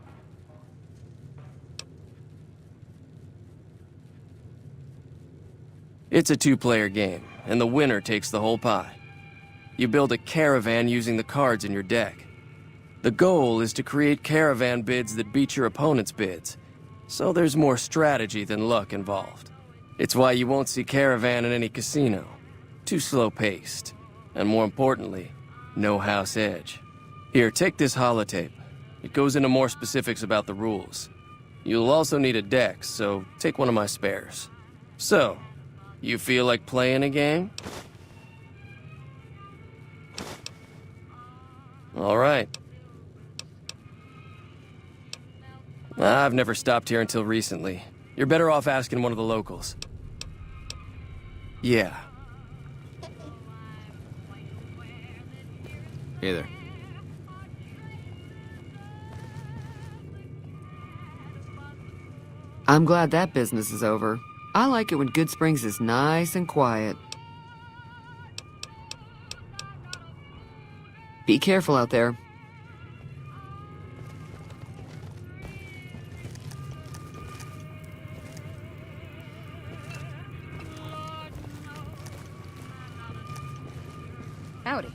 It's a two-player game, and the winner takes the whole pie. You build a caravan using the cards in your deck. The goal is to create caravan bids that beat your opponent's bids, so there's more strategy than luck involved. It's why you won't see caravan in any casino. Too slow-paced, and more importantly, no house edge. Here, take this holotape. It goes into more specifics about the rules. You'll also need a deck, so take one of my spares. So, you feel like playing a game? All right. I've never stopped here until recently. You're better off asking one of the locals. Yeah. Hey there. I'm glad that business is over. I like it when Good Springs is nice and quiet. Be careful out there. Howdy.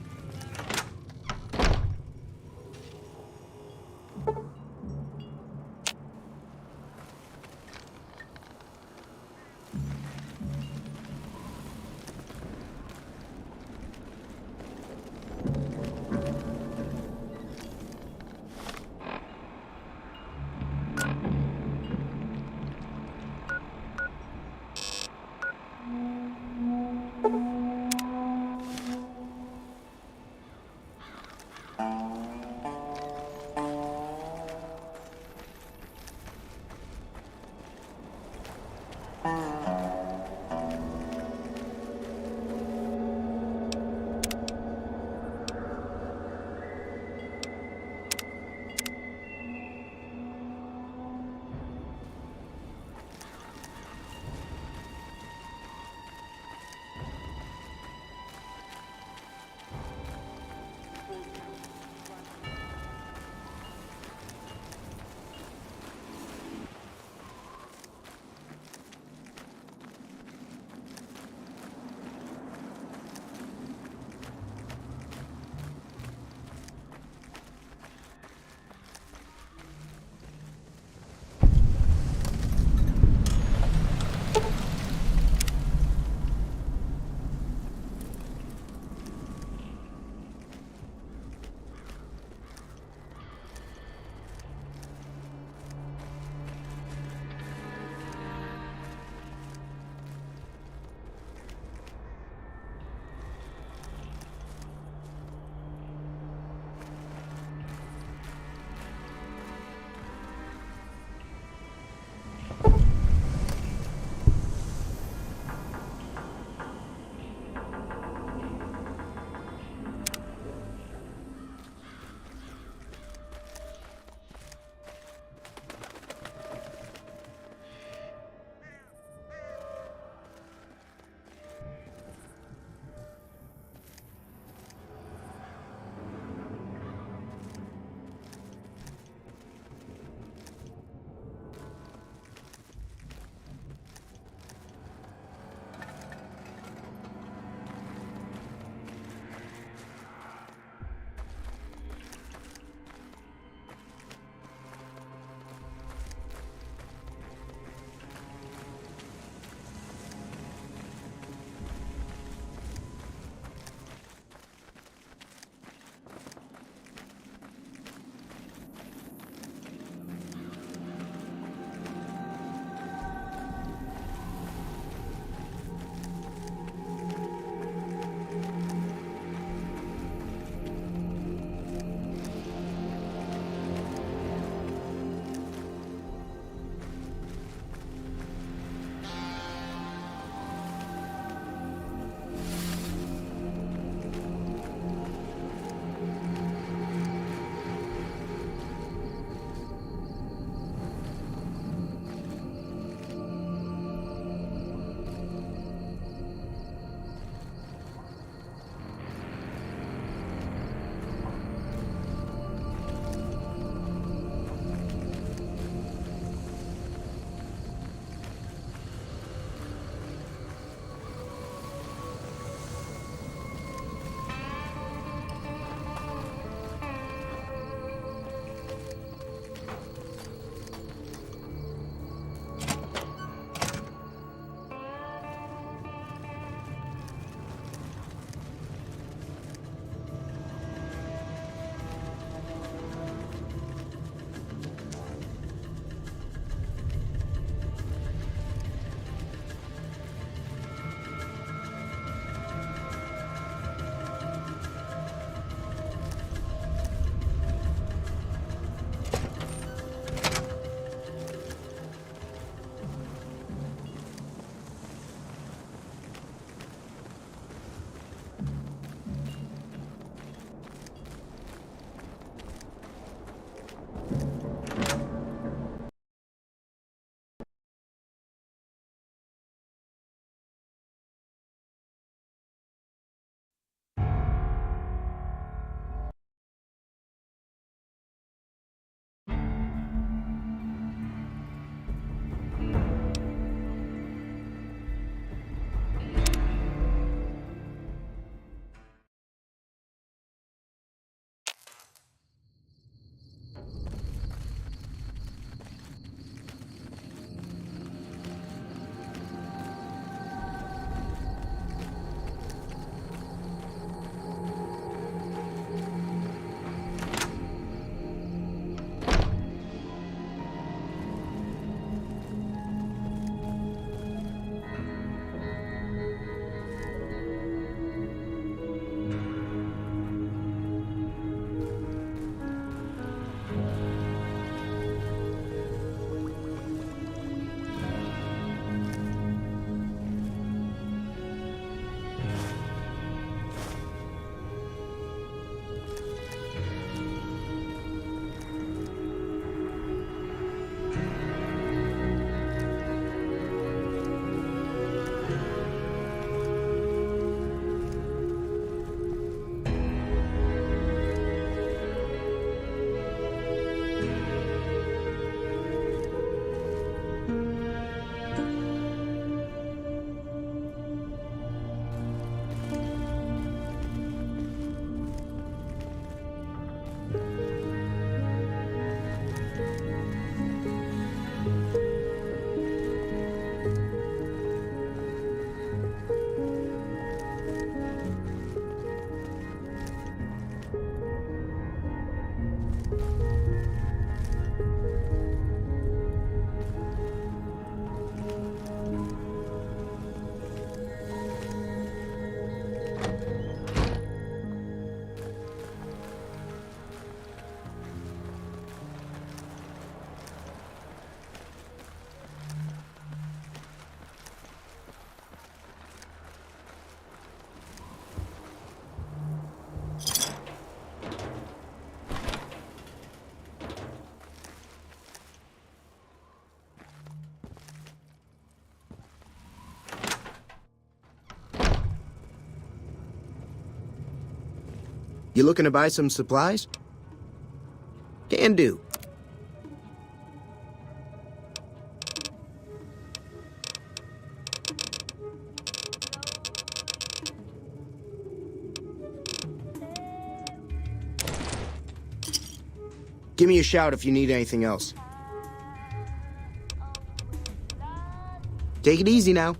You looking to buy some supplies? Can do. Give me a shout if you need anything else. Take it easy now.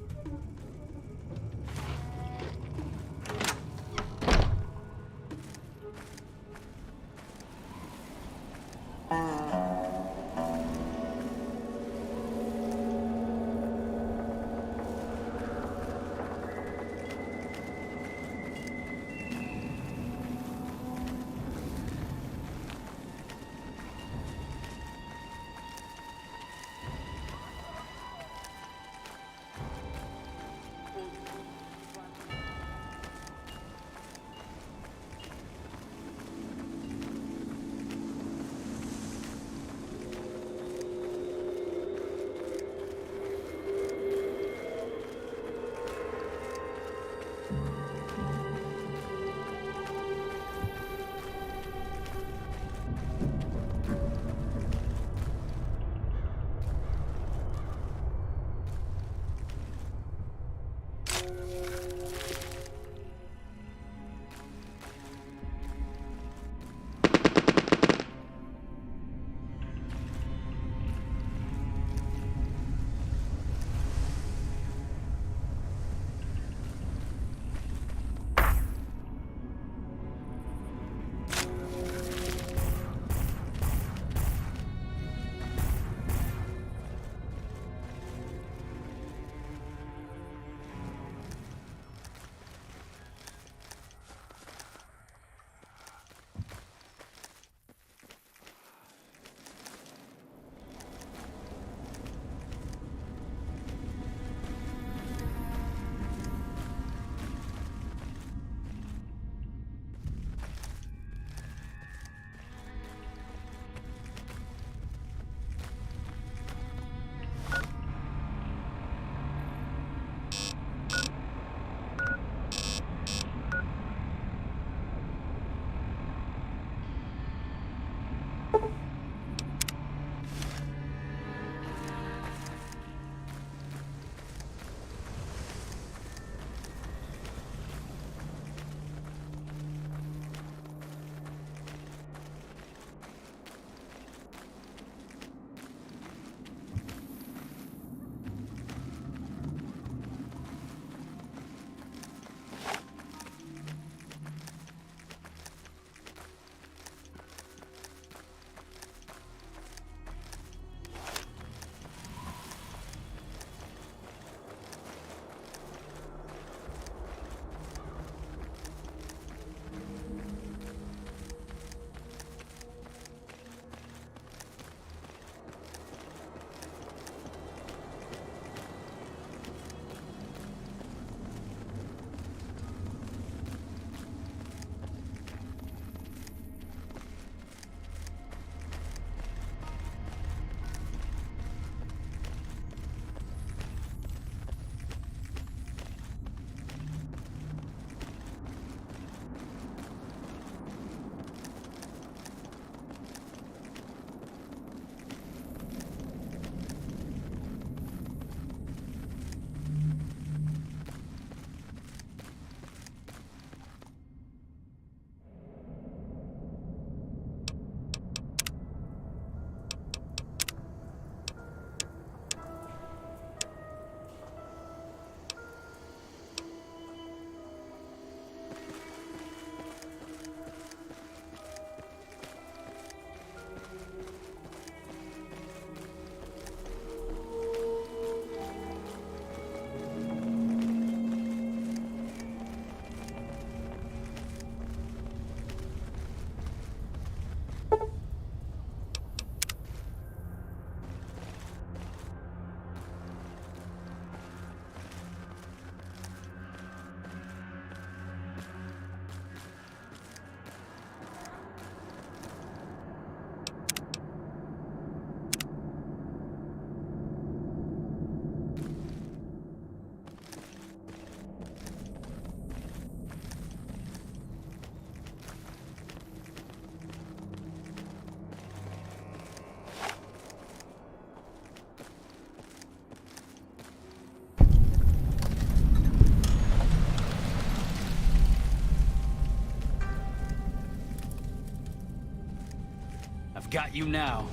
I've got you now.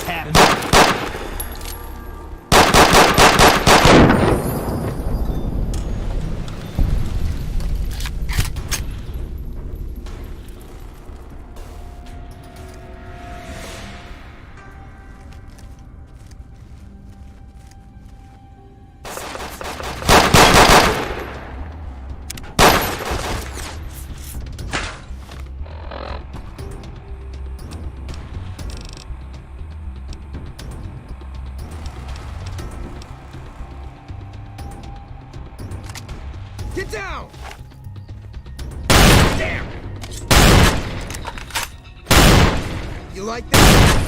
Had enough. Get down! Damn! You like that?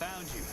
found you.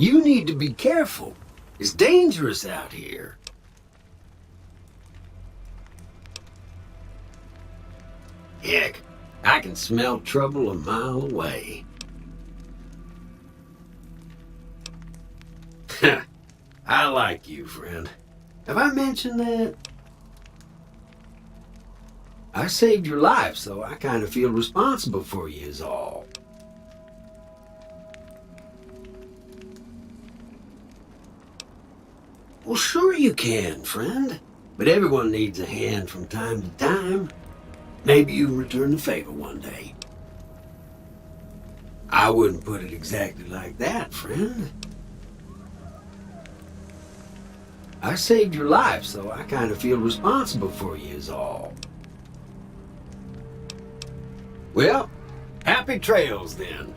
You need to be careful. It's dangerous out here. Heck, I can smell trouble a mile away. I like you, friend. Have I mentioned that? I saved your life, so I kind of feel responsible for you is all. Well, sure you can, friend. But everyone needs a hand from time to time. Maybe you can return the favor one day. I wouldn't put it exactly like that, friend. I saved your life, so I kind of feel responsible for you is all. Well, happy trails then.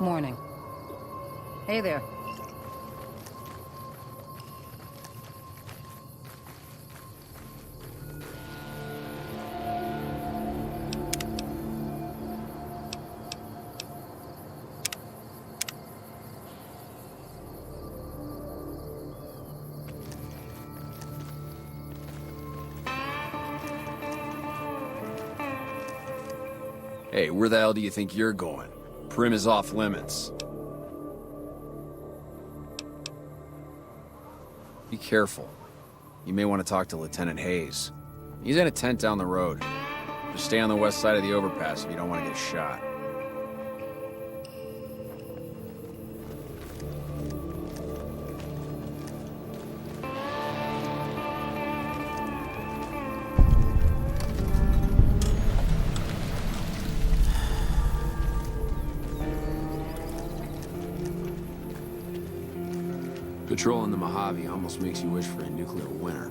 Morning. Hey there. Hey, where the hell do you think you're going? Prim is off limits. Be careful. You may want to talk to Lieutenant Hayes. He's in a tent down the road. Just stay on the west side of the overpass if you don't want to get shot. Patrolling the Mojave almost makes you wish for a nuclear winter.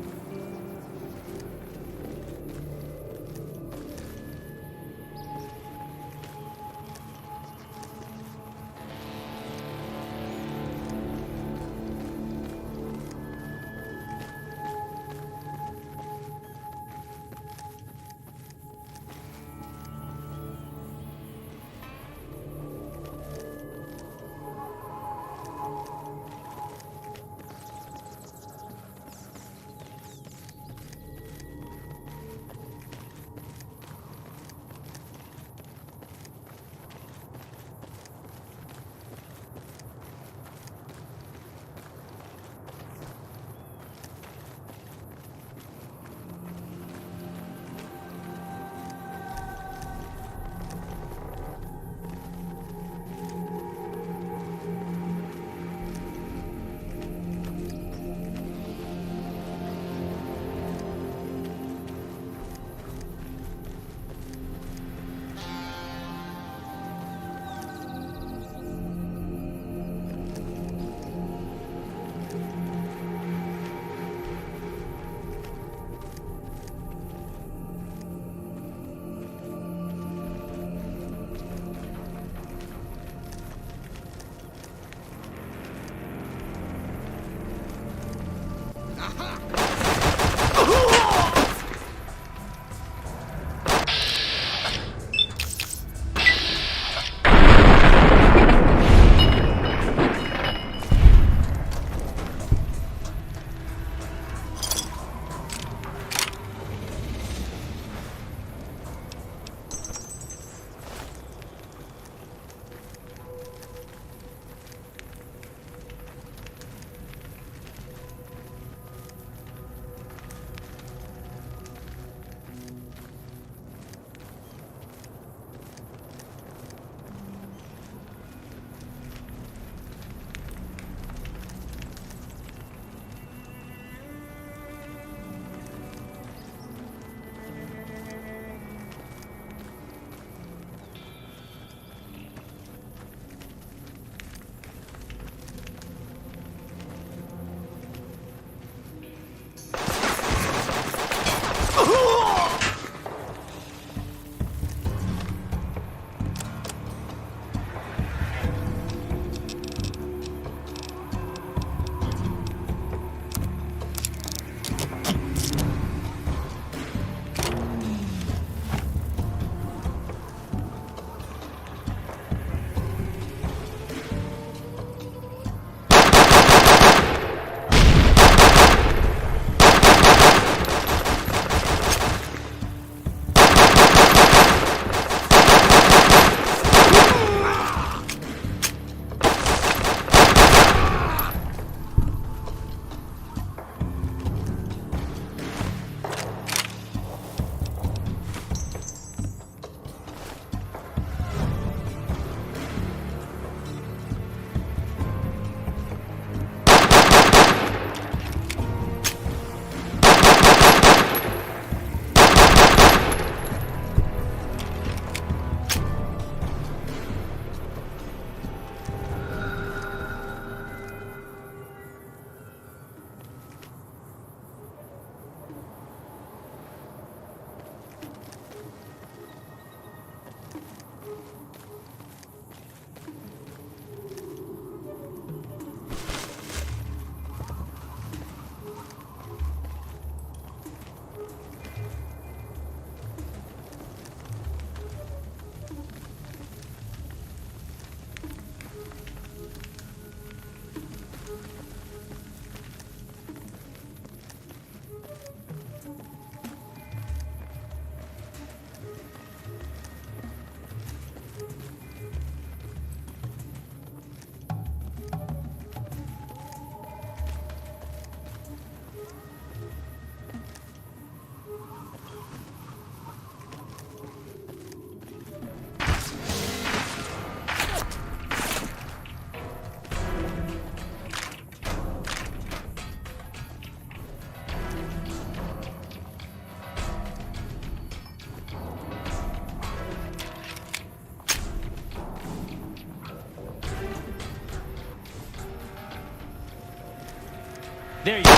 There you go.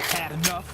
Had enough.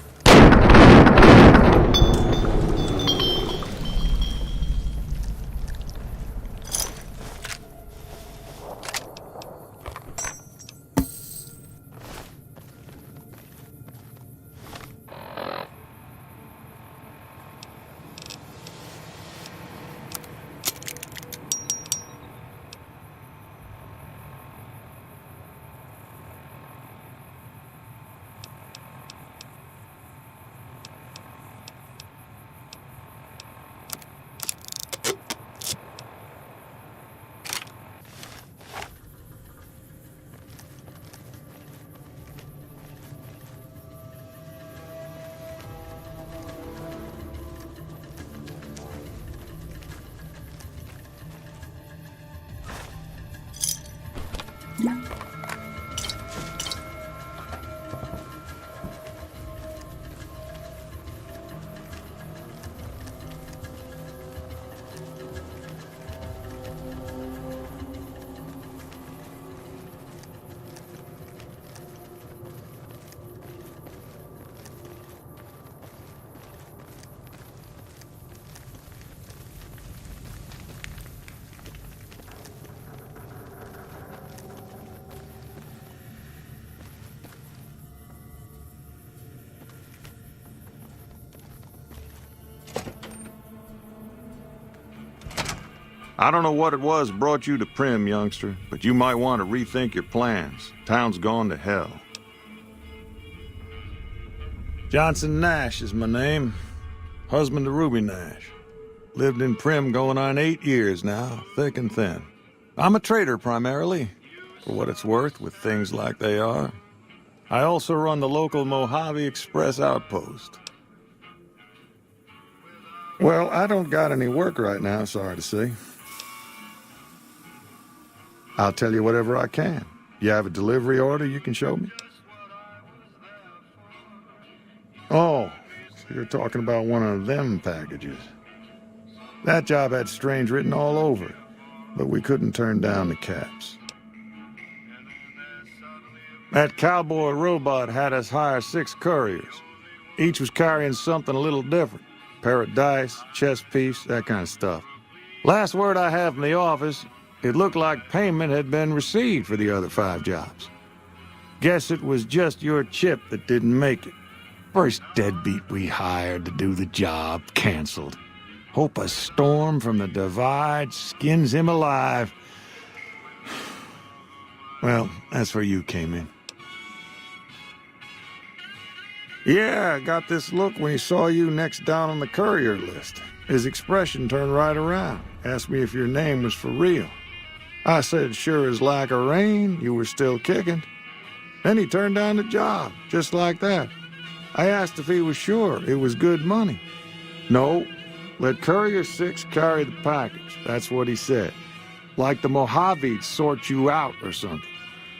I don't know what it was brought you to Prim, youngster, but you might want to rethink your plans. Town's gone to hell. Johnson Nash is my name. Husband to Ruby Nash. Lived in Prim going on 8 years now, thick and thin. I'm a trader primarily, for what it's worth with things like they are. I also run the local Mojave Express outpost. Well, I don't got any work right now, sorry to say. I'll tell you whatever I can. You have a delivery order you can show me? Oh, You're talking about one of them packages. That job had strange written all over it, but we couldn't turn down the caps. That cowboy robot had us hire 6 couriers. Each was carrying something a little different. Pair of dice, chess piece, that kind of stuff. Last word I have from the office, it looked like payment had been received for the other 5 jobs. Guess it was just your chip that didn't make it. First deadbeat we hired to do the job canceled. Hope a storm from the divide skins him alive. Well, that's where you came in. Yeah, I got this look when he saw you next down on the courier list. His expression turned right around, asked me if your name was for real. I said, sure as lack of rain, you were still kicking. Then he turned down the job, just like that. I asked if he was sure it was good money. No, let Courier 6 carry the package, that's what he said. Like the Mojaves sort you out or something.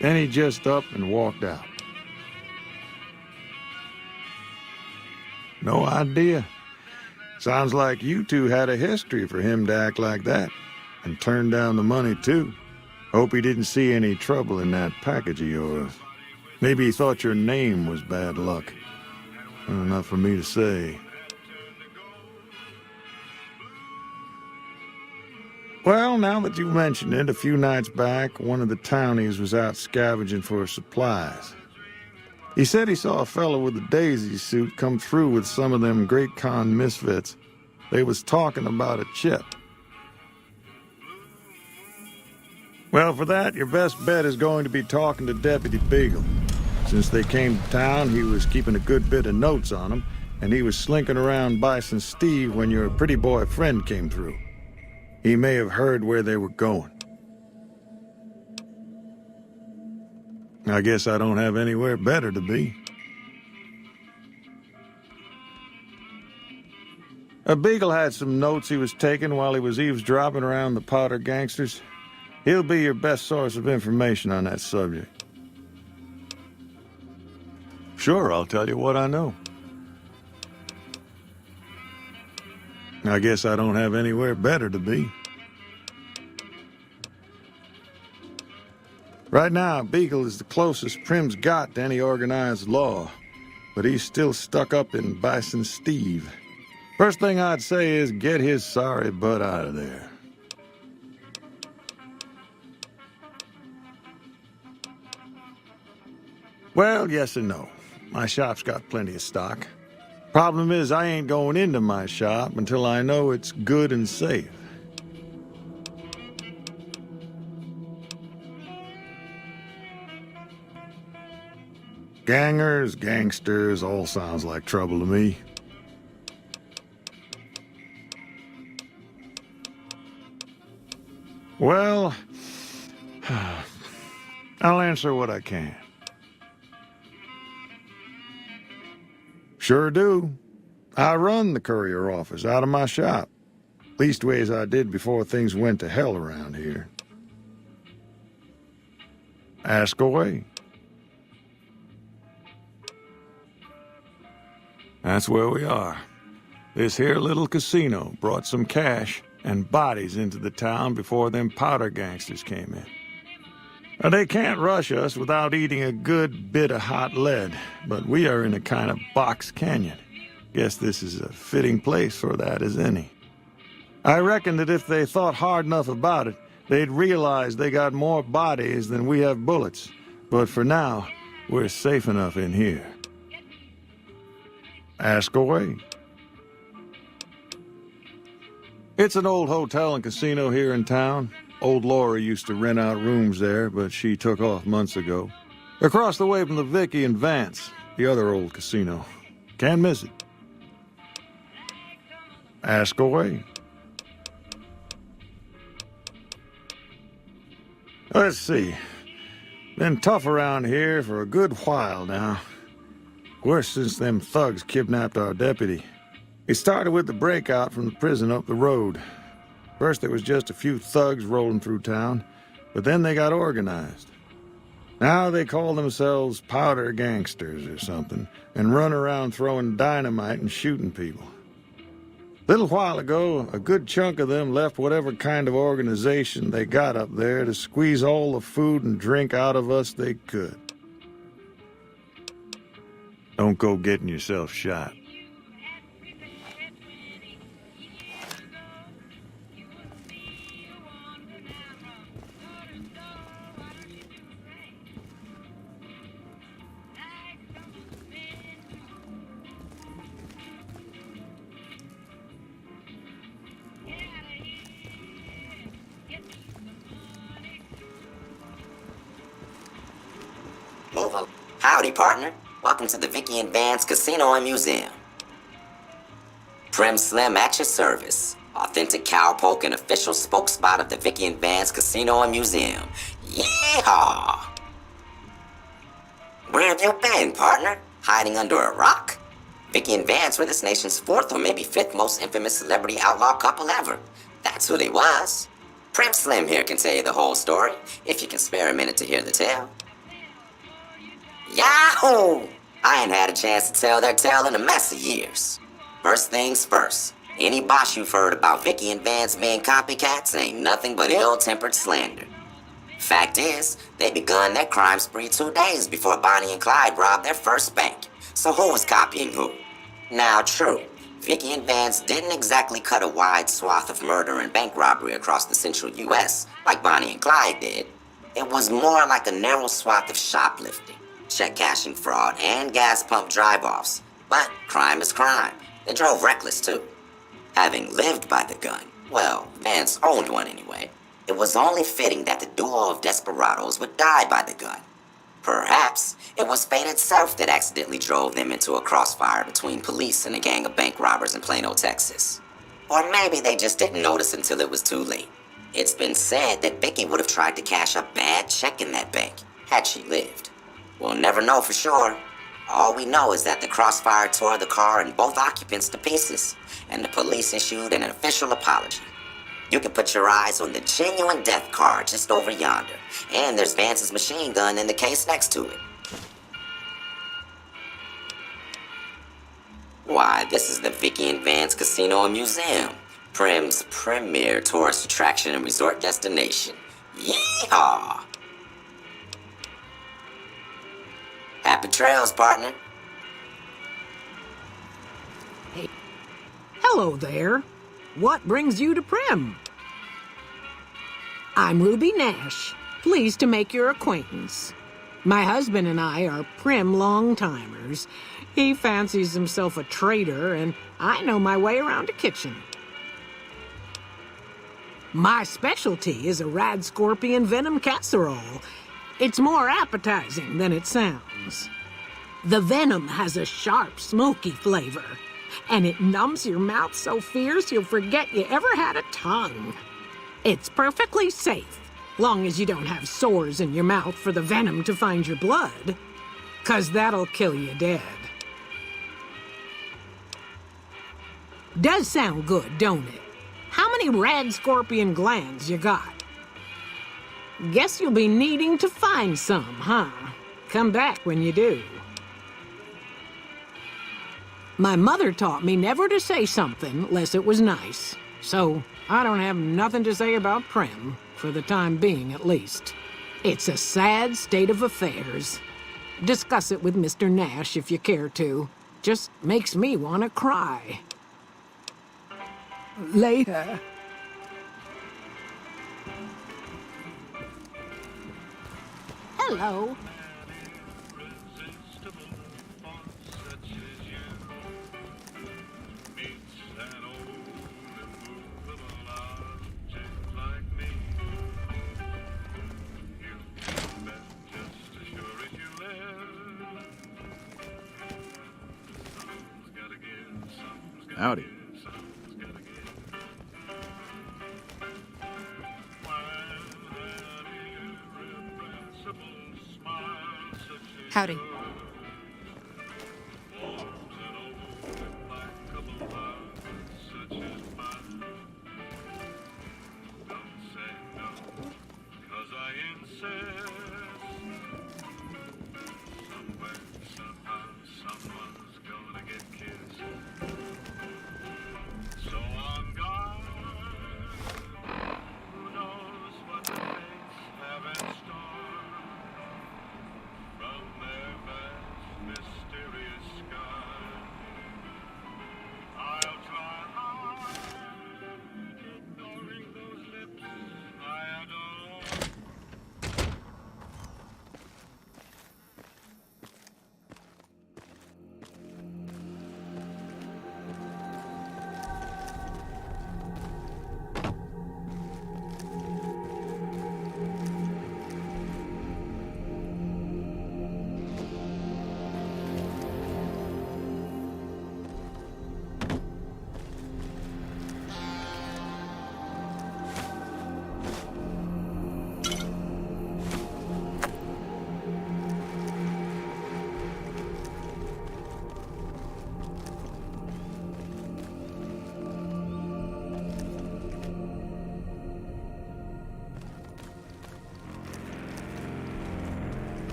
Then he just up and walked out. No idea. Sounds like you two had a history for him to act like that. And turn down the money, too. Hope he didn't see any trouble in that package of yours. Maybe he thought your name was bad luck. Enough for me to say. Well, now that you mention it, a few nights back, one of the townies was out scavenging for supplies. He said he saw a fellow with a daisy suit come through with some of them Great Con misfits. They was talking about a chip. Well, for that, your best bet is going to be talking to Deputy Beagle. Since they came to town, he was keeping a good bit of notes on them, and he was slinking around Bison Steve when your pretty boy friend came through. He may have heard where they were going. I guess I don't have anywhere better to be. Beagle had some notes he was taking while he was eavesdropping around the Powder gangsters. He'll be your best source of information on that subject. Sure, I'll tell you what I know. I guess I don't have anywhere better to be. Right now, Beagle is the closest Prim's got to any organized law, but he's still stuck up in Bison Steve. First thing I'd say is get his sorry butt out of there. Well, yes and no. My shop's got plenty of stock. Problem is, I ain't going into my shop until I know it's good and safe. Gangers, gangsters, all sounds like trouble to me. Well, I'll answer what I can. Sure do. I run the courier office out of my shop. Leastways I did before things went to hell around here. Ask away. That's where we are. This here little casino brought some cash and bodies into the town before them powder gangsters came in. Now, they can't rush us without eating a good bit of hot lead, but we are in a kind of box canyon. Guess this is a fitting place for that as any. I reckon that if they thought hard enough about it, they'd realize they got more bodies than we have bullets. But for now, we're safe enough in here. Ask away. It's an old hotel and casino here in town. Old Laura used to rent out rooms there, but she took off months ago. Across the way from the Vicky and Vance, the other old casino. Can't miss it. Ask away. Let's see. Been tough around here for a good while now. Worse since them thugs kidnapped our deputy. It started with the breakout from the prison up the road. First there was just a few thugs rolling through town, but then they got organized. Now they call themselves powder gangsters or something, and run around throwing dynamite and shooting people. Little while ago, a good chunk of them left whatever kind of organization they got up there to squeeze all the food and drink out of us they could. Don't go getting yourself shot. Howdy, partner. Welcome to the Vicky and Vance Casino and Museum. Prim Slim at your service. Authentic cowpoke and official spokespot of the Vicky and Vance Casino and Museum. Yeehaw! Where have you been, partner? Hiding under a rock? Vicky and Vance were this nation's fourth or maybe fifth most infamous celebrity outlaw couple ever. That's who they was. Prim Slim here can tell you the whole story, if you can spare a minute to hear the tale. Yahoo! I ain't had a chance to tell their tale in a mess of years. First things first, any bosh you've heard about Vicky and Vance being copycats ain't nothing but ill-tempered slander. Fact is, they begun their crime spree 2 days before Bonnie and Clyde robbed their first bank. So who was copying who? Now true, Vicky and Vance didn't exactly cut a wide swath of murder and bank robbery across the central US like Bonnie and Clyde did. It was more like a narrow swath of shoplifting, check cashing fraud, and gas pump drive-offs. But crime is crime. They drove reckless too. Having lived by the gun, well, Vance owned one anyway, it was only fitting that the duo of desperados would die by the gun. Perhaps it was fate itself that accidentally drove them into a crossfire between police and a gang of bank robbers in Plano, Texas. Or maybe they just didn't notice until it was too late. It's been said that Vicky would have tried to cash a bad check in that bank had she lived. We'll never know for sure. All we know is that the crossfire tore the car and both occupants to pieces, and the police issued an official apology. You can put your eyes on the genuine death car just over yonder, and there's Vance's machine gun in the case next to it. Why, this is the Vicky and Vance Casino and Museum, Prim's premier tourist attraction and resort destination. Yeehaw! Happy trails, partner. Hey. Hello there. What brings you to Prim? I'm Ruby Nash. Pleased to make your acquaintance. My husband and I are Prim long-timers. He fancies himself a trader, and I know my way around a kitchen. My specialty is a rad scorpion venom casserole. It's more appetizing than it sounds. The venom has a sharp, smoky flavor, and it numbs your mouth so fierce you'll forget you ever had a tongue. It's perfectly safe, long as you don't have sores in your mouth for the venom to find your blood, 'cause that'll kill you dead. Does sound good, don't it? How many rad scorpion glands you got? Guess you'll be needing to find some, huh? Come back when you do. My mother taught me never to say something unless it was nice, so I don't have nothing to say about Prim, for the time being at least. It's a sad state of affairs. Discuss it with Mr. Nash if you care to. Just makes me want to cry. Later. Hello. Howdy. Howdy.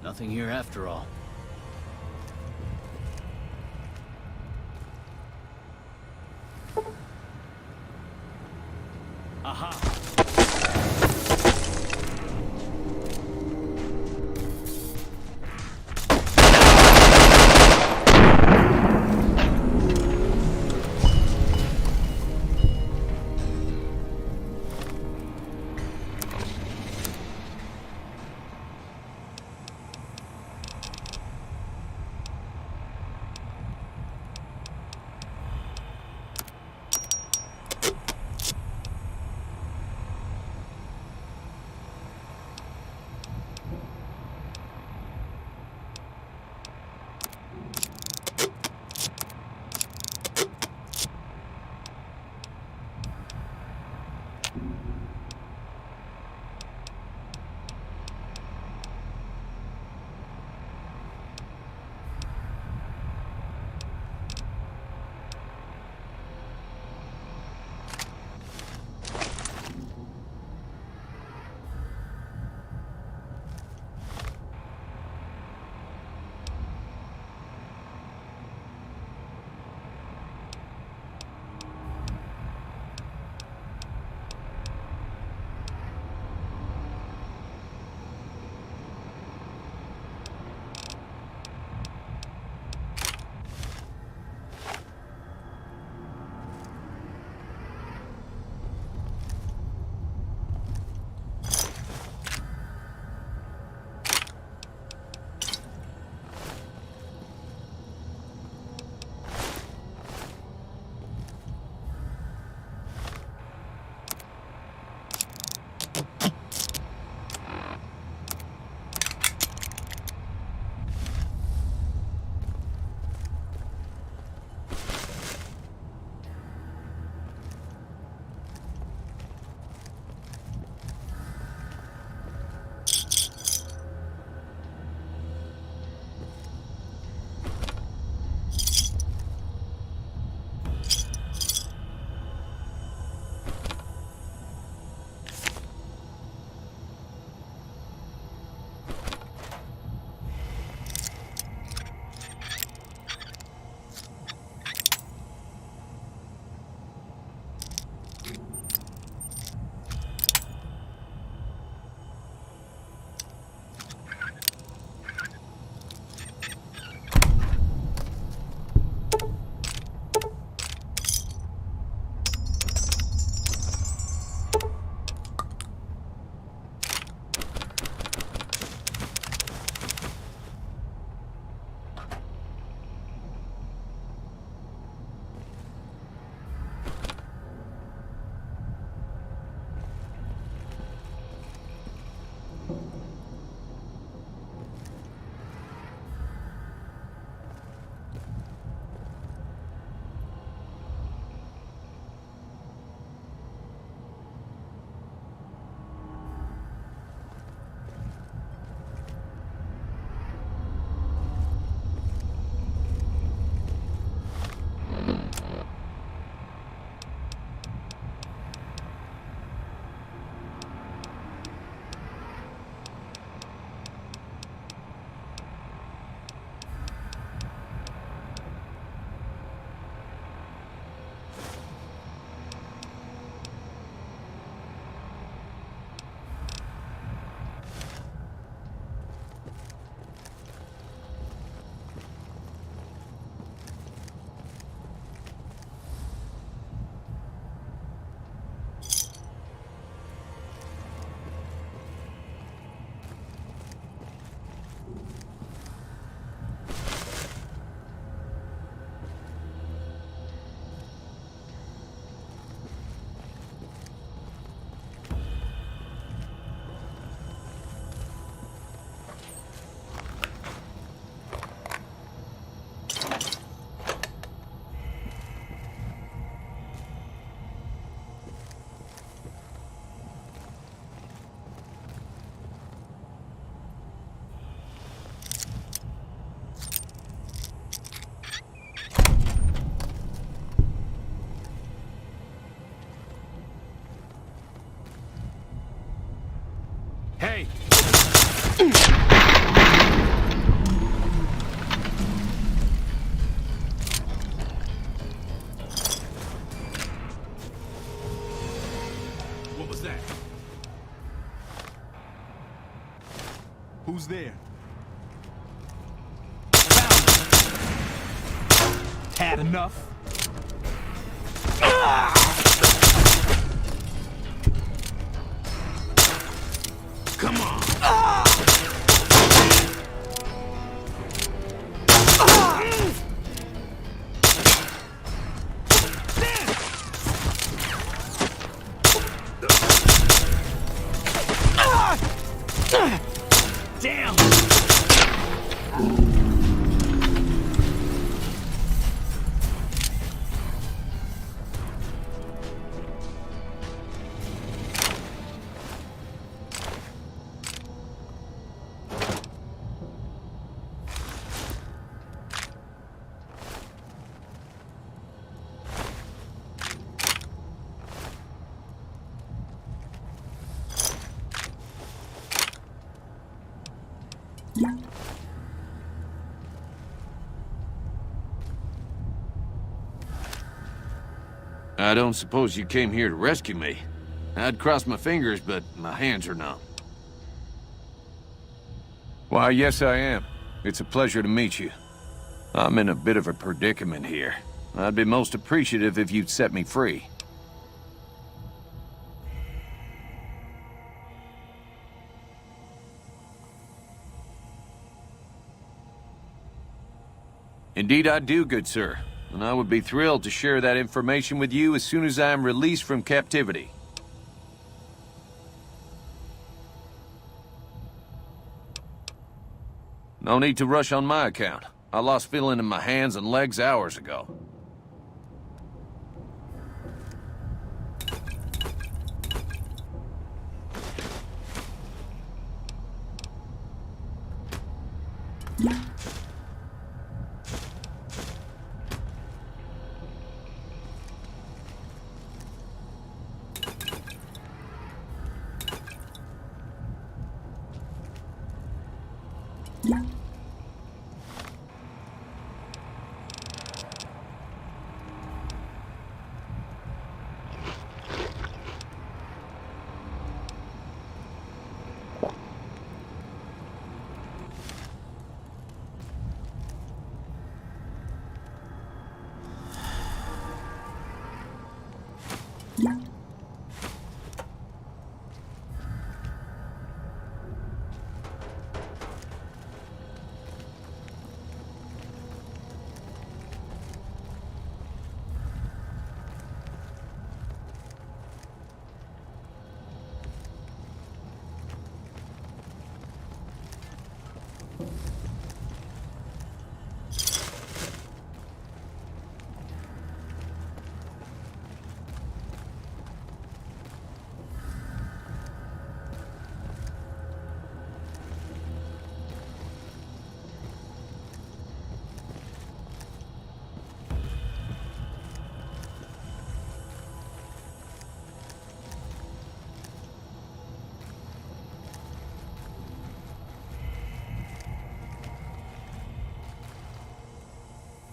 Nothing here after all. Aha! Hey! Who's there? Had enough? Come on! Damn! I don't suppose you came here to rescue me. I'd cross my fingers, but my hands are numb. Why, yes I am. It's a pleasure to meet you. I'm in a bit of a predicament here. I'd be most appreciative if you'd set me free. Indeed I do, good sir. And I would be thrilled to share that information with you as soon as I am released from captivity. No need to rush on my account. I lost feeling in my hands and legs hours ago.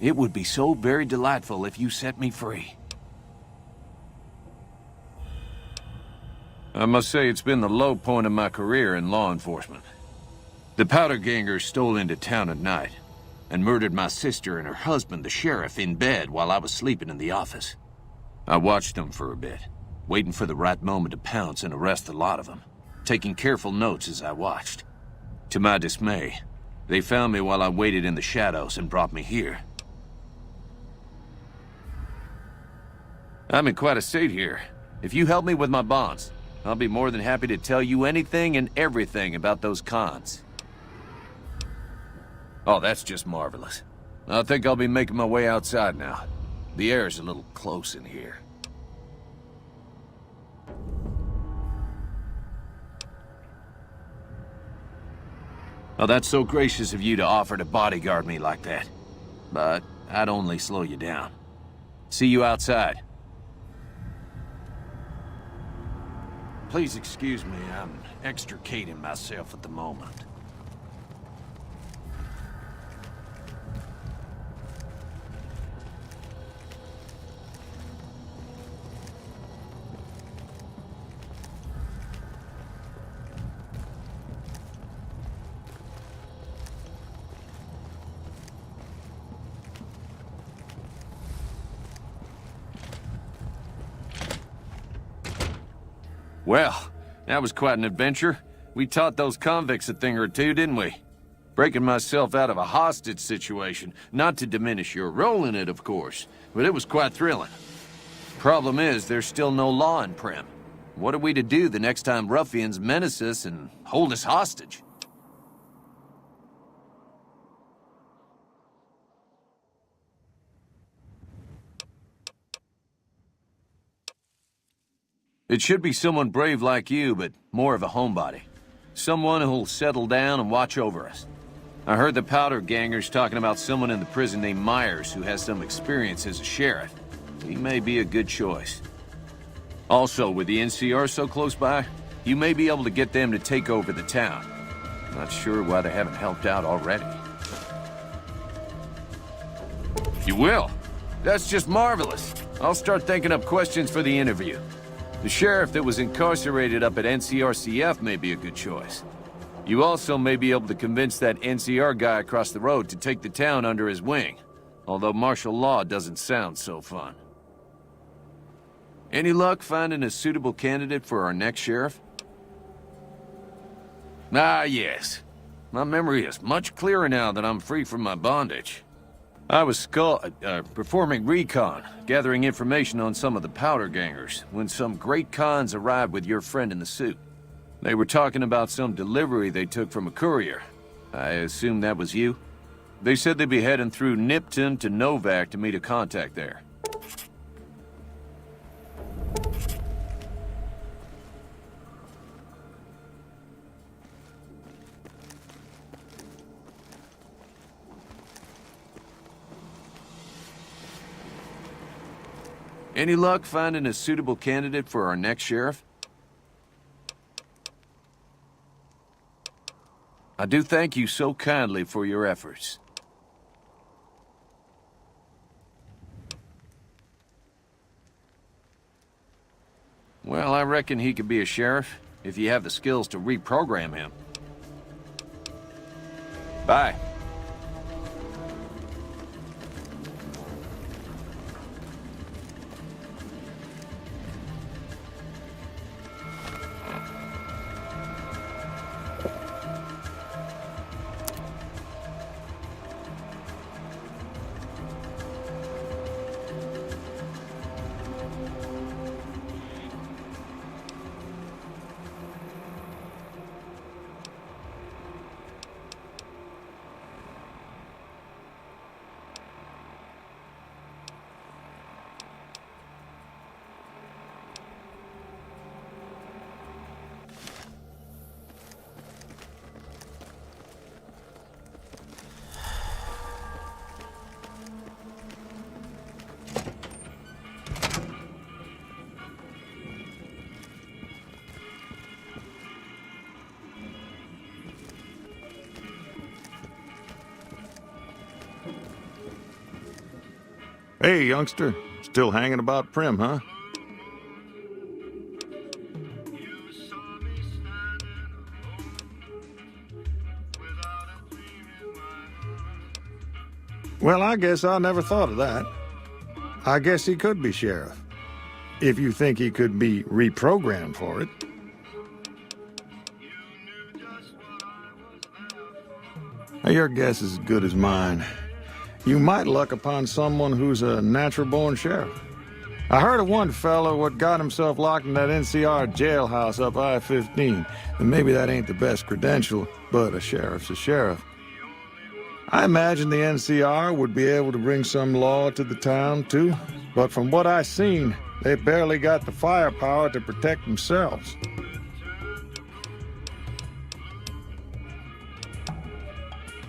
It would be so very delightful if you set me free. I must say it's been the low point of my career in law enforcement. The powder gangers stole into town at night and murdered my sister and her husband, the sheriff, in bed while I was sleeping in the office. I watched them for a bit, waiting for the right moment to pounce and arrest the lot of them, taking careful notes as I watched. To my dismay, they found me while I waited in the shadows and brought me here. I'm in quite a state here. If you help me with my bonds, I'll be more than happy to tell you anything and everything about those cons. Oh, that's just marvelous. I think I'll be making my way outside now. The air's a little close in here. Oh, that's so gracious of you to offer to bodyguard me like that. But I'd only slow you down. See you outside. Please excuse me, I'm extricating myself at the moment. Well, that was quite an adventure. We taught those convicts a thing or two, didn't we? Breaking myself out of a hostage situation, not to diminish your role in it, of course, but it was quite thrilling. Problem is, there's still no law in Prim. What are we to do the next time ruffians menace us and hold us hostage? It should be someone brave like you, but more of a homebody. Someone who'll settle down and watch over us. I heard the powder gangers talking about someone in the prison named Myers who has some experience as a sheriff. He may be a good choice. Also, with the NCR so close by, you may be able to get them to take over the town. Not sure why they haven't helped out already. You will? That's just marvelous. I'll start thinking up questions for the interview. The sheriff that was incarcerated up at NCRCF may be a good choice. You also may be able to convince that NCR guy across the road to take the town under his wing, although martial law doesn't sound so fun. Any luck finding a suitable candidate for our next sheriff? Ah, yes. My memory is much clearer now that I'm free from my bondage. I was performing recon, gathering information on some of the powder gangers, when some great cons arrived with your friend in the suit. They were talking about some delivery they took from a courier. I assume that was you? They said they'd be heading through Nipton to Novak to meet a contact there. Any luck finding a suitable candidate for our next sheriff? I do thank you so kindly for your efforts. Well, I reckon he could be a sheriff, if you have the skills to reprogram him. Bye. Hey, youngster. Still hanging about Prim, huh? Well, I guess I never thought of that. I guess he could be sheriff. If you think he could be reprogrammed for it. Now, your guess is as good as mine. You might luck upon someone who's a natural-born sheriff. I heard of one fellow what got himself locked in that NCR jailhouse up I-15, and maybe that ain't the best credential, but a sheriff's a sheriff. I imagine the NCR would be able to bring some law to the town, too, but from what I seen, they barely got the firepower to protect themselves.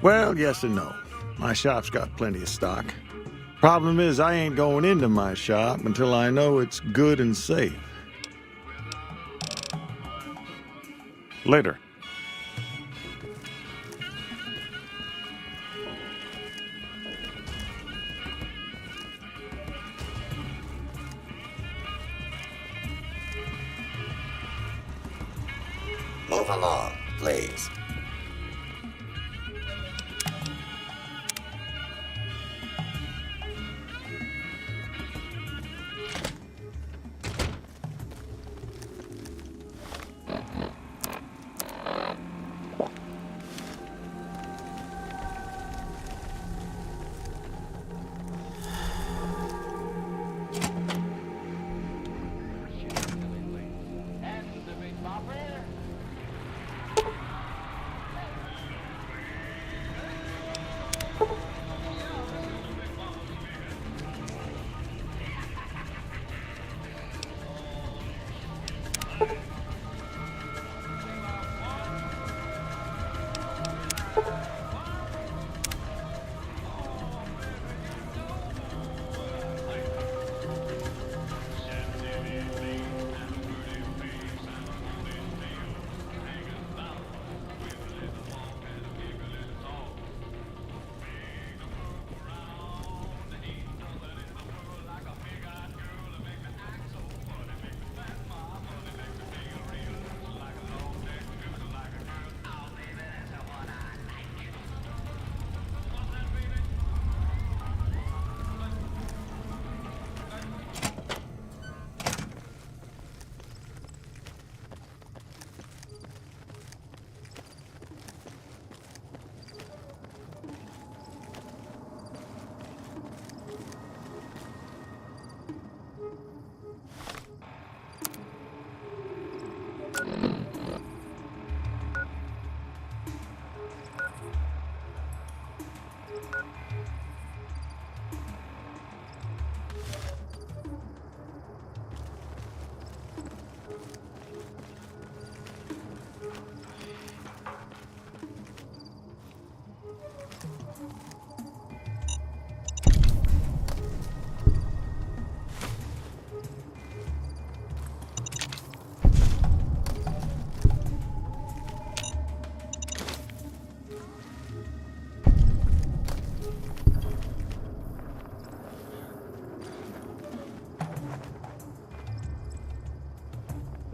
Well, yes and no. My shop's got plenty of stock. Problem is, I ain't going into my shop until I know it's good and safe. Later. Move along, please.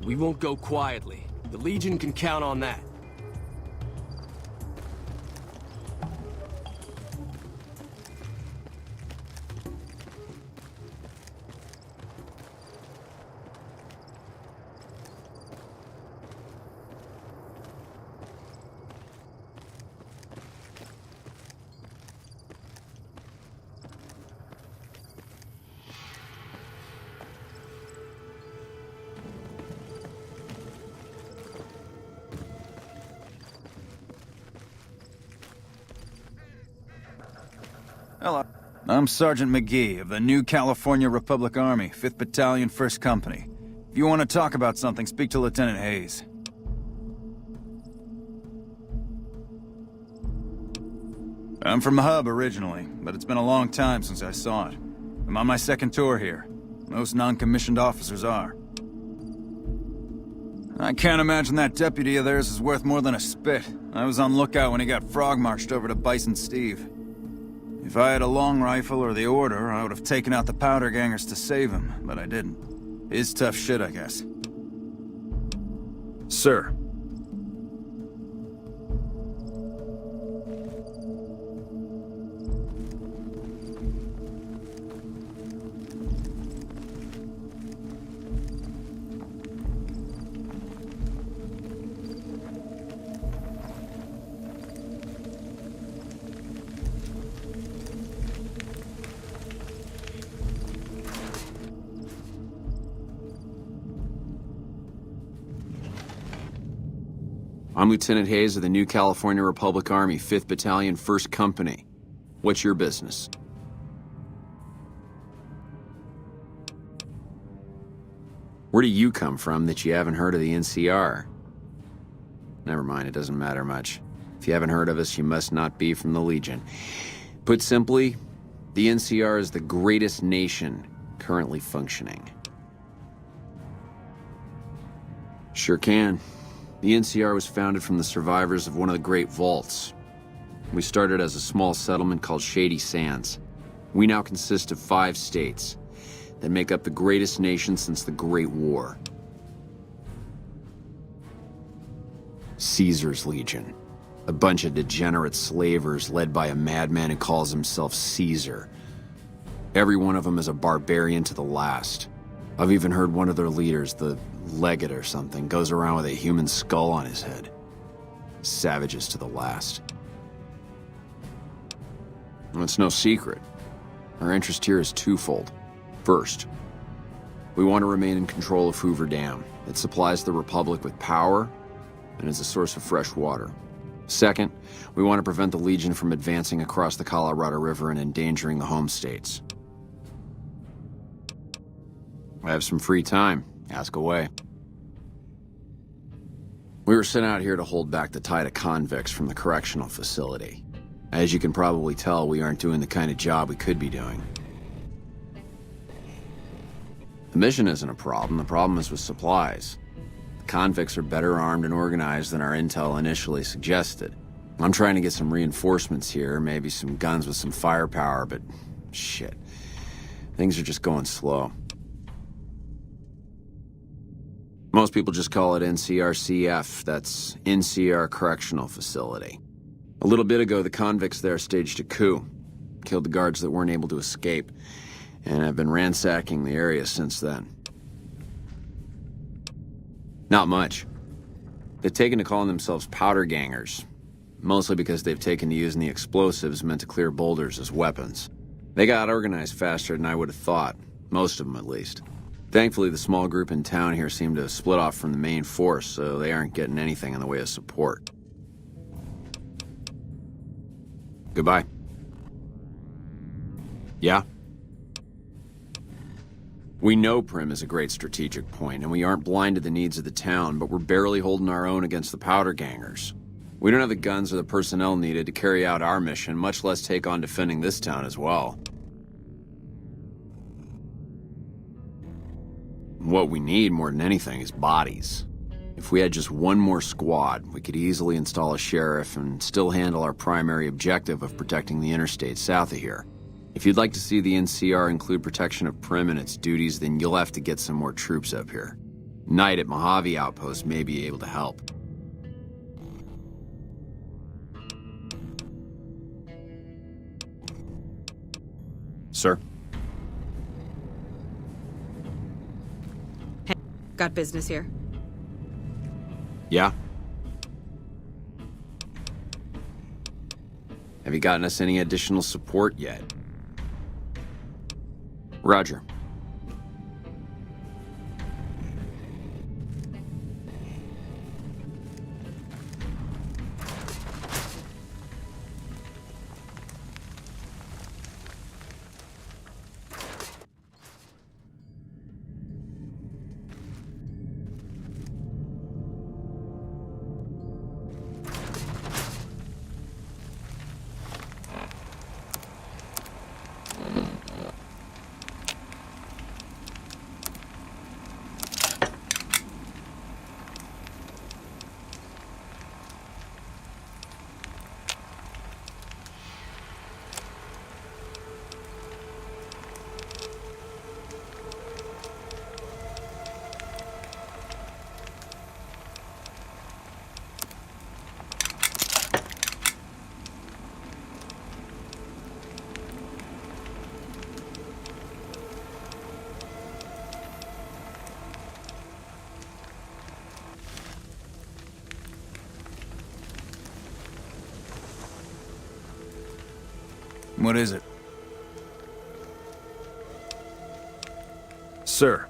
We won't go quietly. The Legion can count on that. Hello. I'm Sergeant McGee of the New California Republic Army, 5th Battalion, 1st Company. If you want to talk about something, speak to Lieutenant Hayes. I'm from the hub originally, but it's been a long time since I saw it. I'm on my second tour here. Most non-commissioned officers are. I can't imagine that deputy of theirs is worth more than a spit. I was on lookout when he got frog-marched over to Bison Steve. If I had a long rifle or the order, I would have taken out the powder gangers to save him, but I didn't. It's tough shit, I guess. Sir. I'm Lieutenant Hayes of the New California Republic Army, 5th Battalion, 1st Company. What's your business? Where do you come from that you haven't heard of the NCR? Never mind, it doesn't matter much. If you haven't heard of us, you must not be from the Legion. Put simply, the NCR is the greatest nation currently functioning. Sure can. The NCR was founded from the survivors of one of the Great Vaults. We started as a small settlement called Shady Sands. We now consist of 5 states that make up the greatest nation since the Great War. Caesar's Legion. A bunch of degenerate slavers led by a madman who calls himself Caesar. Every one of them is a barbarian to the last. I've even heard one of their leaders, the Legate or something, goes around with a human skull on his head. Savages to the last. Well, it's no secret. Our interest here is twofold. First, we want to remain in control of Hoover Dam. It supplies the Republic with power and is a source of fresh water. Second, we want to prevent the Legion from advancing across the Colorado River and endangering the home states. I have some free time. Ask away. We were sent out here to hold back the tide of convicts from the correctional facility. As you can probably tell, we aren't doing the kind of job we could be doing. The mission isn't a problem. The problem is with supplies. The convicts are better armed and organized than our intel initially suggested. I'm trying to get some reinforcements here, maybe some guns with some firepower, but shit. Things are just going slow. Most people just call it NCRCF, that's NCR Correctional Facility. A little bit ago, the convicts there staged a coup, killed the guards that weren't able to escape, and have been ransacking the area since then. Not much. They've taken to calling themselves powder gangers, mostly because they've taken to using the explosives meant to clear boulders as weapons. They got organized faster than I would have thought, most of them at least. Thankfully, the small group in town here seem to have split off from the main force, so they aren't getting anything in the way of support. Goodbye. Yeah? We know Prim is a great strategic point, and we aren't blind to the needs of the town, but we're barely holding our own against the powder gangers. We don't have the guns or the personnel needed to carry out our mission, much less take on defending this town as well. What we need more than anything is bodies. If we had just one more squad, we could easily install a sheriff and still handle our primary objective of protecting the interstate south of here. If you'd like to see the NCR include protection of Prim and its duties, then you'll have to get some more troops up here. Knight at Mojave Outpost may be able to help. Sir? Hey, got business here? Yeah? Have you gotten us any additional support yet? Roger. What is it? Sir.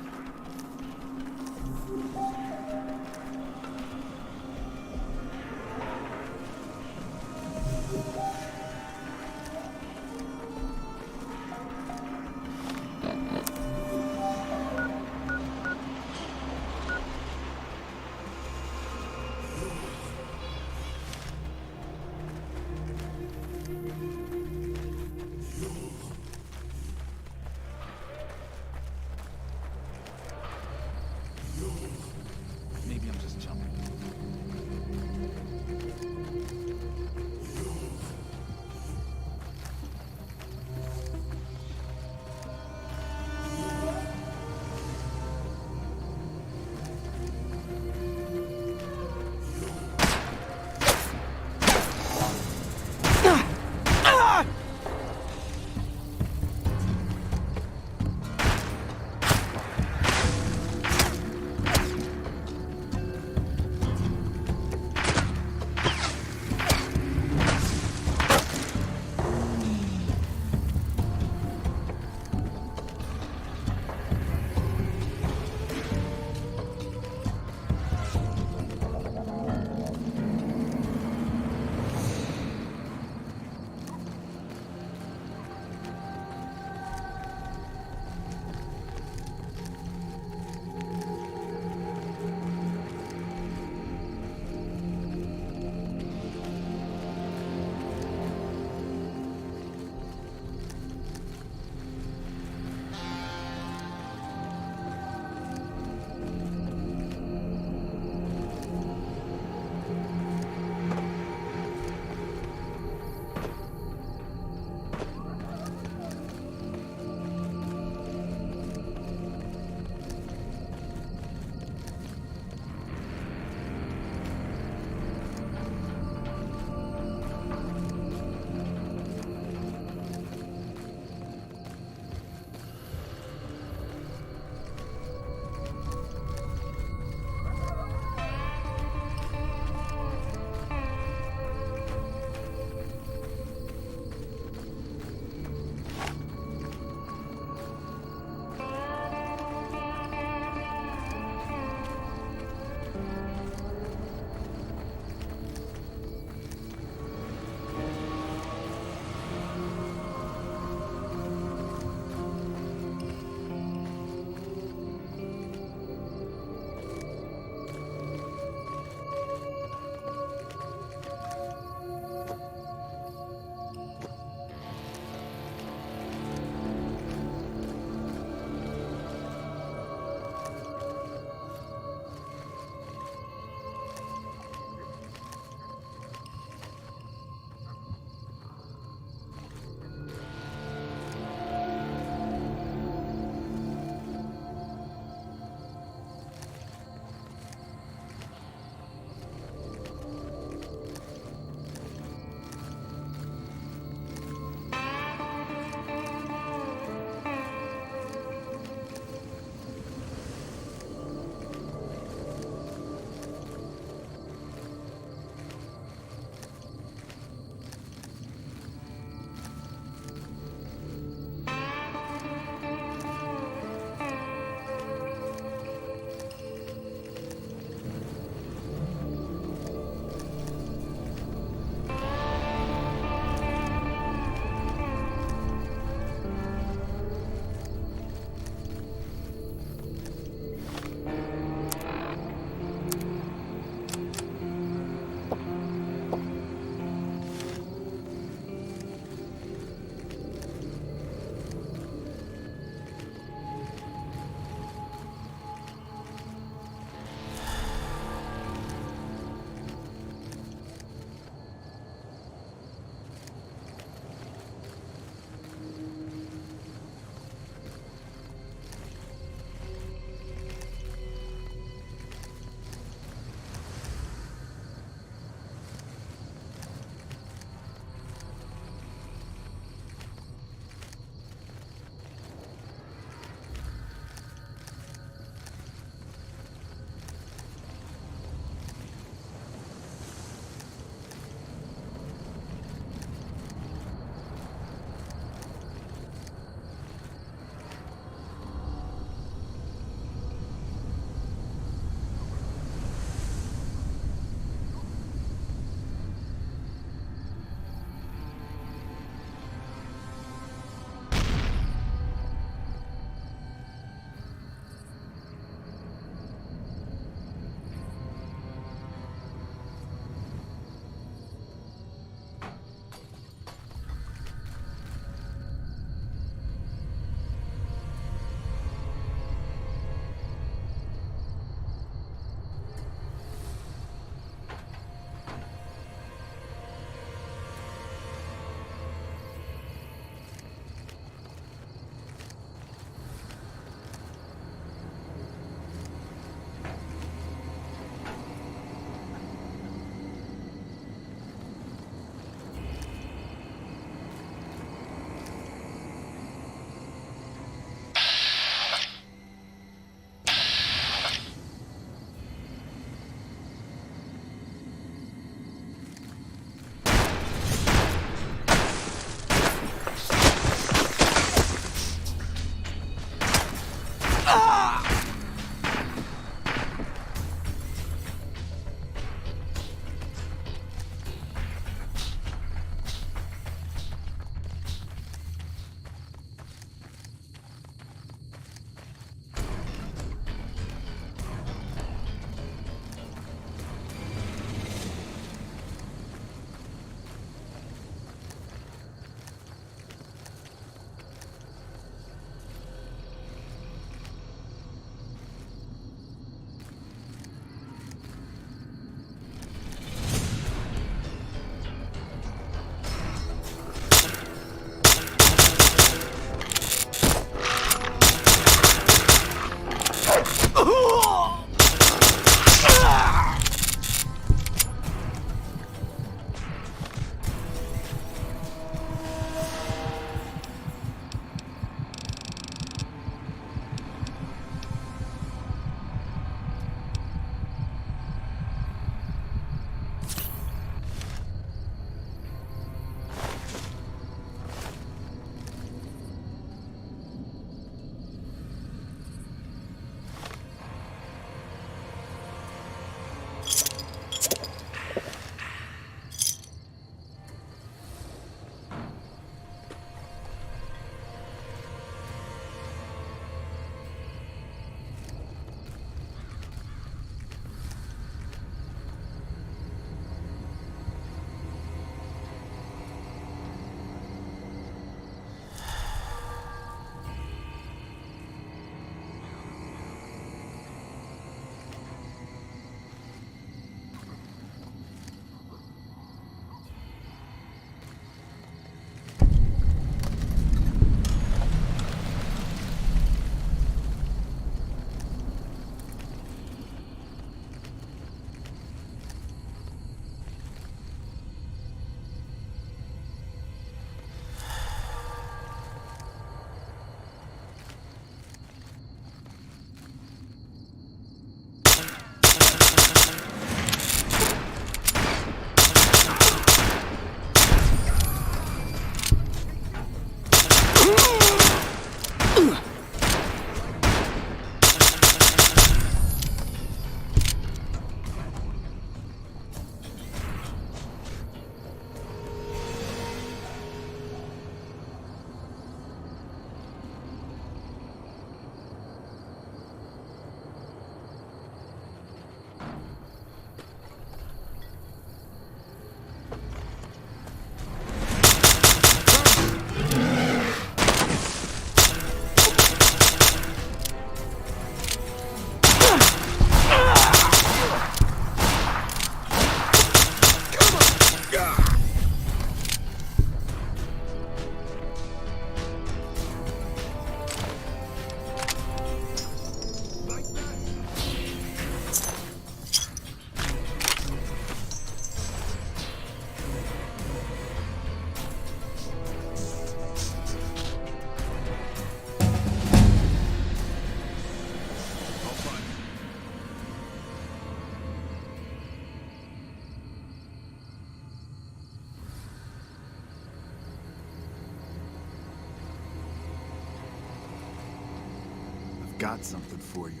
got something for you.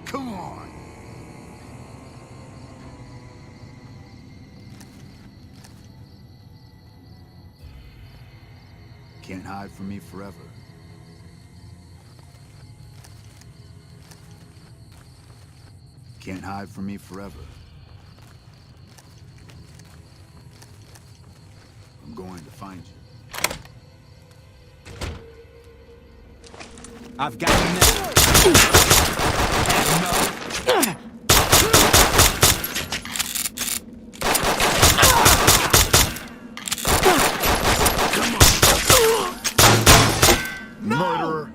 Come on! Can't hide from me forever. Can't hide from me forever. I'm going to find you. I've got you now. Murderer!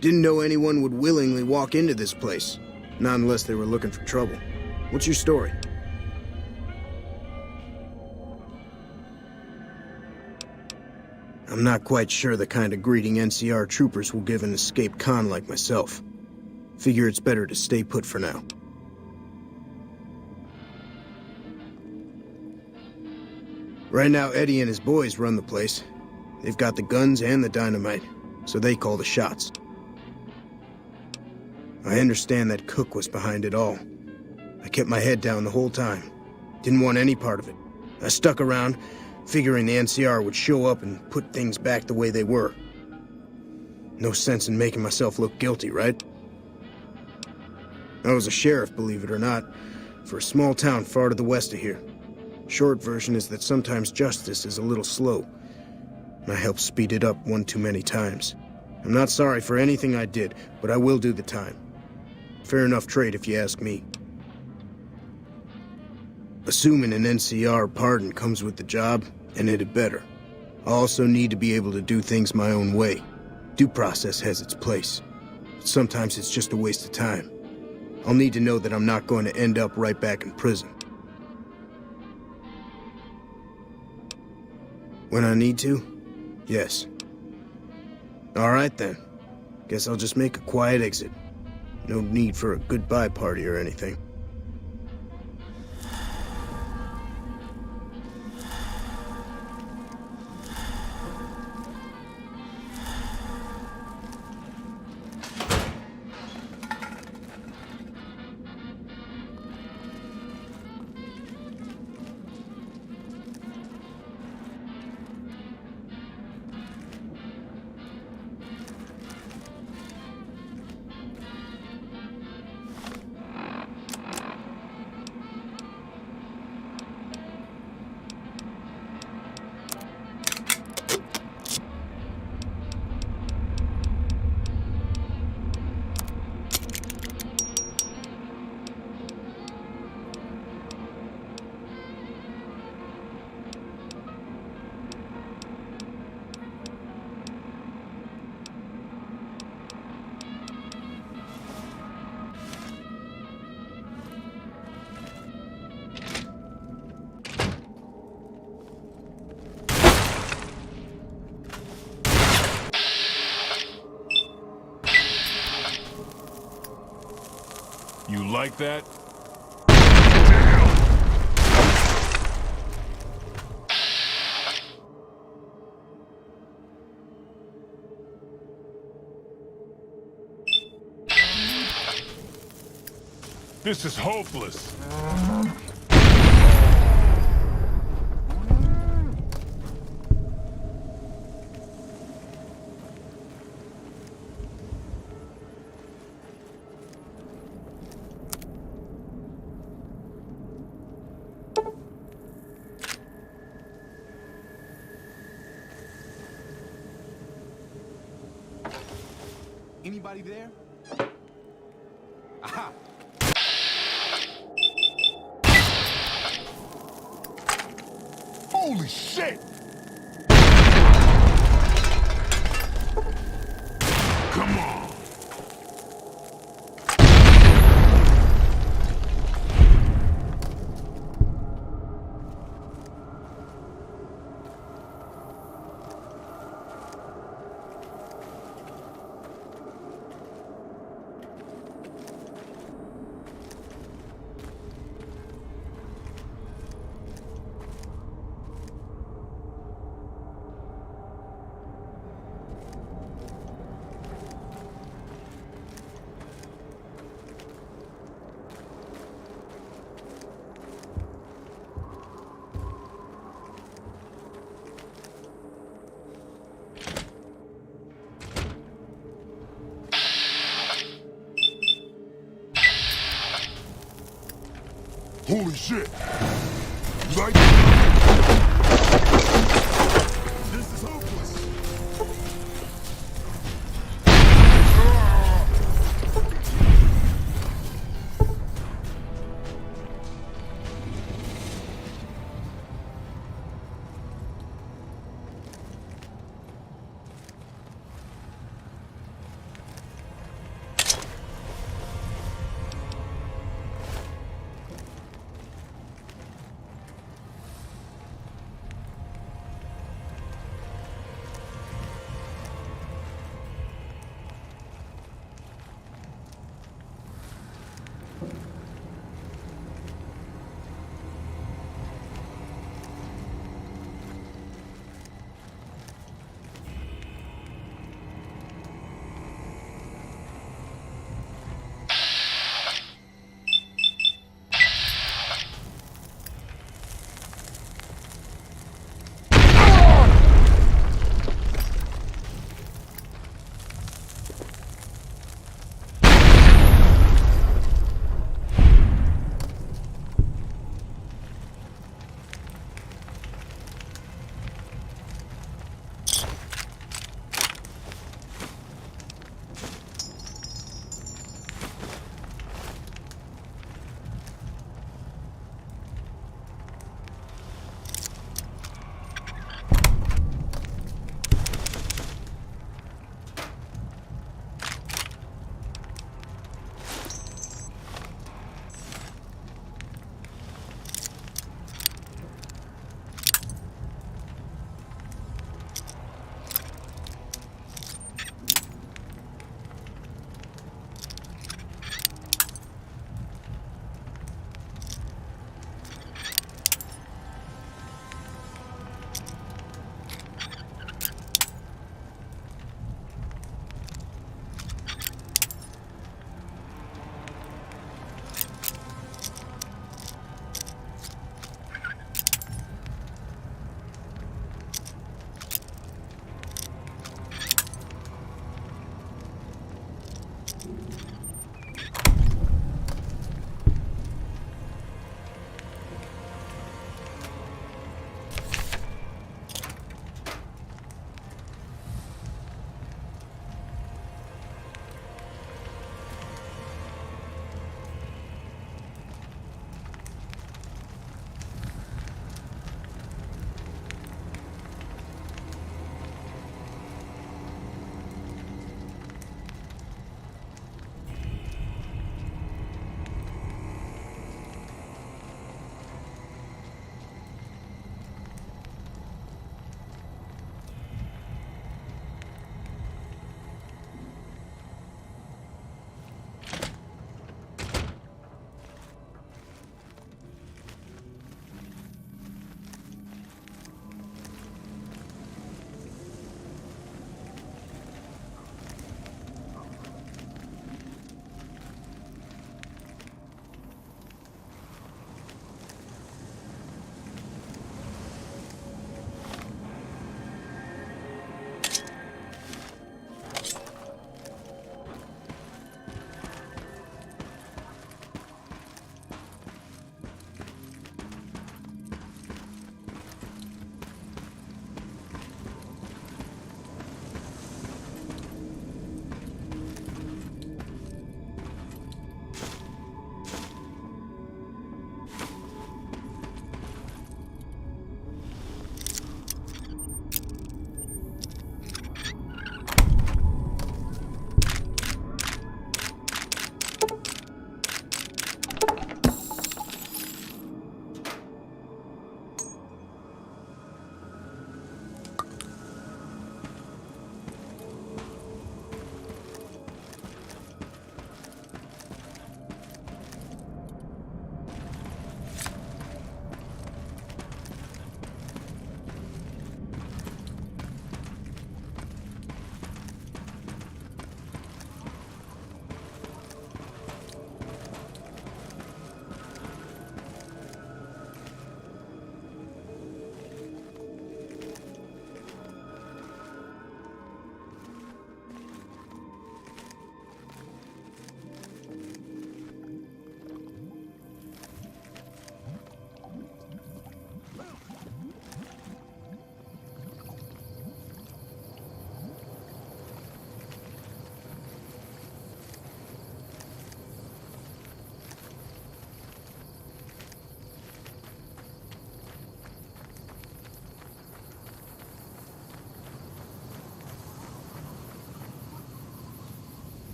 Didn't know anyone would willingly walk into this place. Not unless they were looking for trouble. What's your story? I'm not quite sure the kind of greeting NCR troopers will give an escaped con like myself. Figure it's better to stay put for now. Right now, Eddie and his boys run the place. They've got the guns and the dynamite, so they call the shots. I understand that Cook was behind it all. I kept my head down the whole time. Didn't want any part of it. I stuck around, figuring the NCR would show up and put things back the way they were. No sense in making myself look guilty, right? I was a sheriff, believe it or not, for a small town far to the west of here. Short version is that sometimes justice is a little slow. I helped speed it up one too many times. I'm not sorry for anything I did, but I will do the time. Fair enough trade if you ask me. Assuming an NCR pardon comes with the job, and it had better. I also need to be able to do things my own way. Due process has its place. But sometimes it's just a waste of time. I'll need to know that I'm not going to end up right back in prison. When I need to? Yes. All right then. Guess I'll just make a quiet exit. No need for a goodbye party or anything. You like that? This is hopeless. Anybody there? Aha! Holy shit! Come on! Holy shit! You like this is hopeless!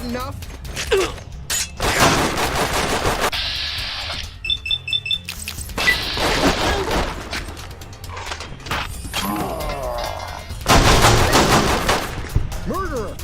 enough? Murderer!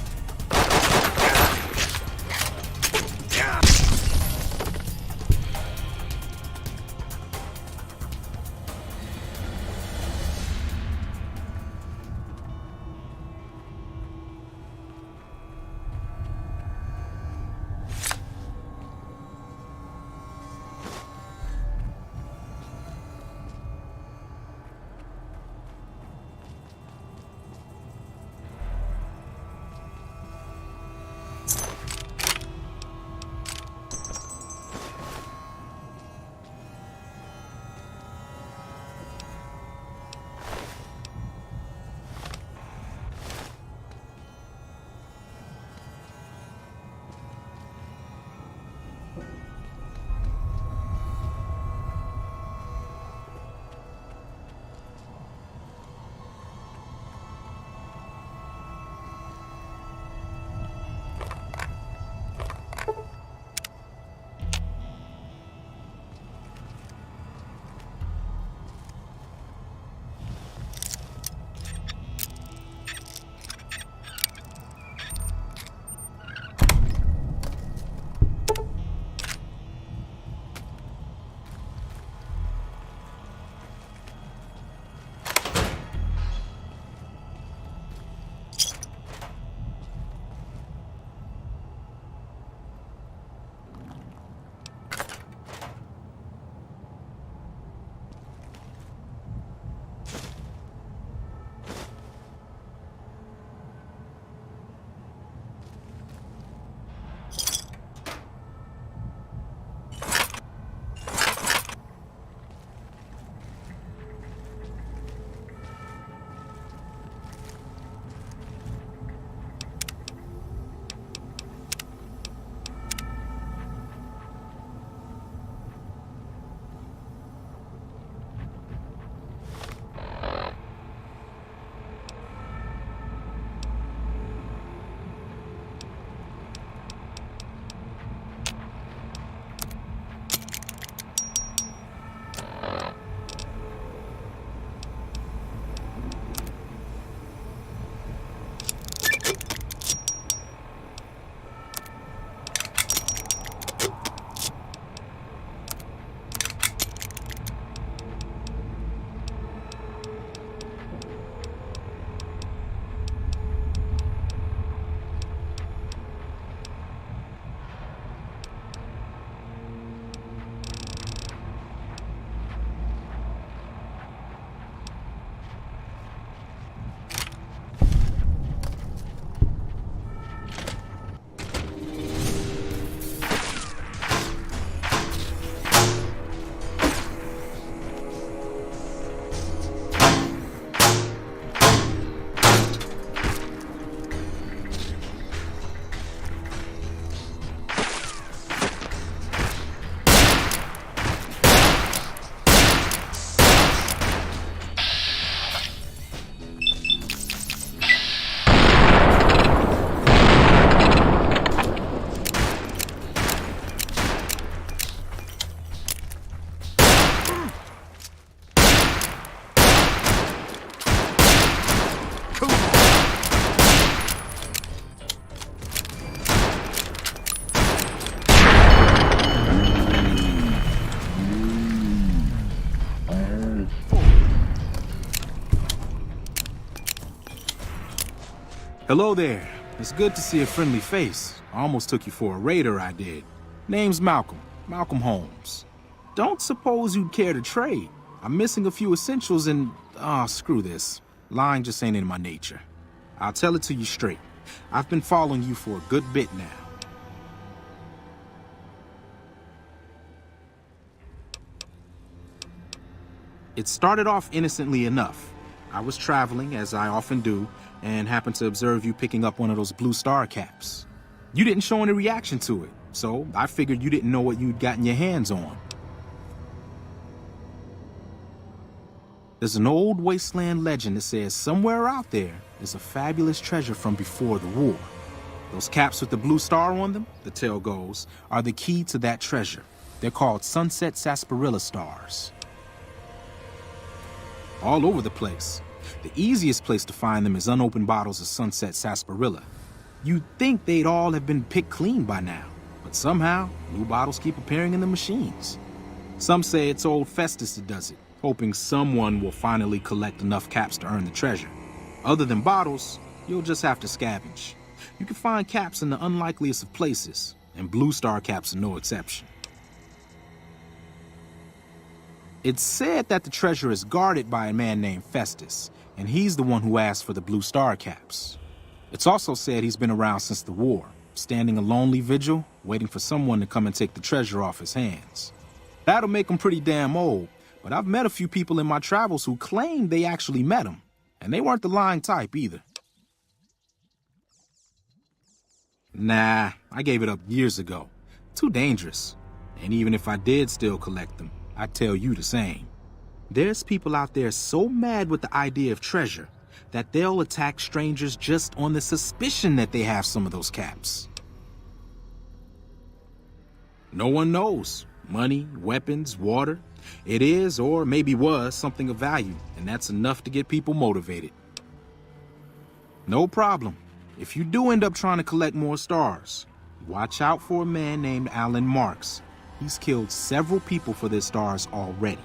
Hello there. It's good to see a friendly face. I almost took you for a raider, I did. Name's Malcolm. Malcolm Holmes. Don't suppose you'd care to trade. I'm missing a few essentials and... screw this. Lying just ain't in my nature. I'll tell it to you straight. I've been following you for a good bit now. It started off innocently enough. I was traveling, as I often do, and happened to observe you picking up one of those blue star caps. You didn't show any reaction to it, so I figured you didn't know what you'd gotten your hands on. There's an old wasteland legend that says somewhere out there is a fabulous treasure from before the war. Those caps with the blue star on them, the tale goes, are the key to that treasure. They're called sunset sarsaparilla stars. All over the place. The easiest place to find them is unopened bottles of sunset sarsaparilla. You'd think they'd all have been picked clean by now, but somehow, new bottles keep appearing in the machines. Some say it's old Festus that does it, hoping someone will finally collect enough caps to earn the treasure. Other than bottles, you'll just have to scavenge. You can find caps in the unlikeliest of places, and blue star caps are no exception. It's said that the treasure is guarded by a man named Festus, and he's the one who asked for the blue star caps. It's also said he's been around since the war, standing a lonely vigil, waiting for someone to come and take the treasure off his hands. That'll make him pretty damn old, but I've met a few people in my travels who claim they actually met him, and they weren't the lying type either. Nah, I gave it up years ago. Too dangerous. And even if I did still collect them, I'd tell you the same. There's people out there so mad with the idea of treasure that they'll attack strangers just on the suspicion that they have some of those caps. No one knows. Money, weapons, water. It is, or maybe was, something of value, and that's enough to get people motivated. No problem. If you do end up trying to collect more stars, watch out for a man named Alan Marks. He's killed several people for their stars already.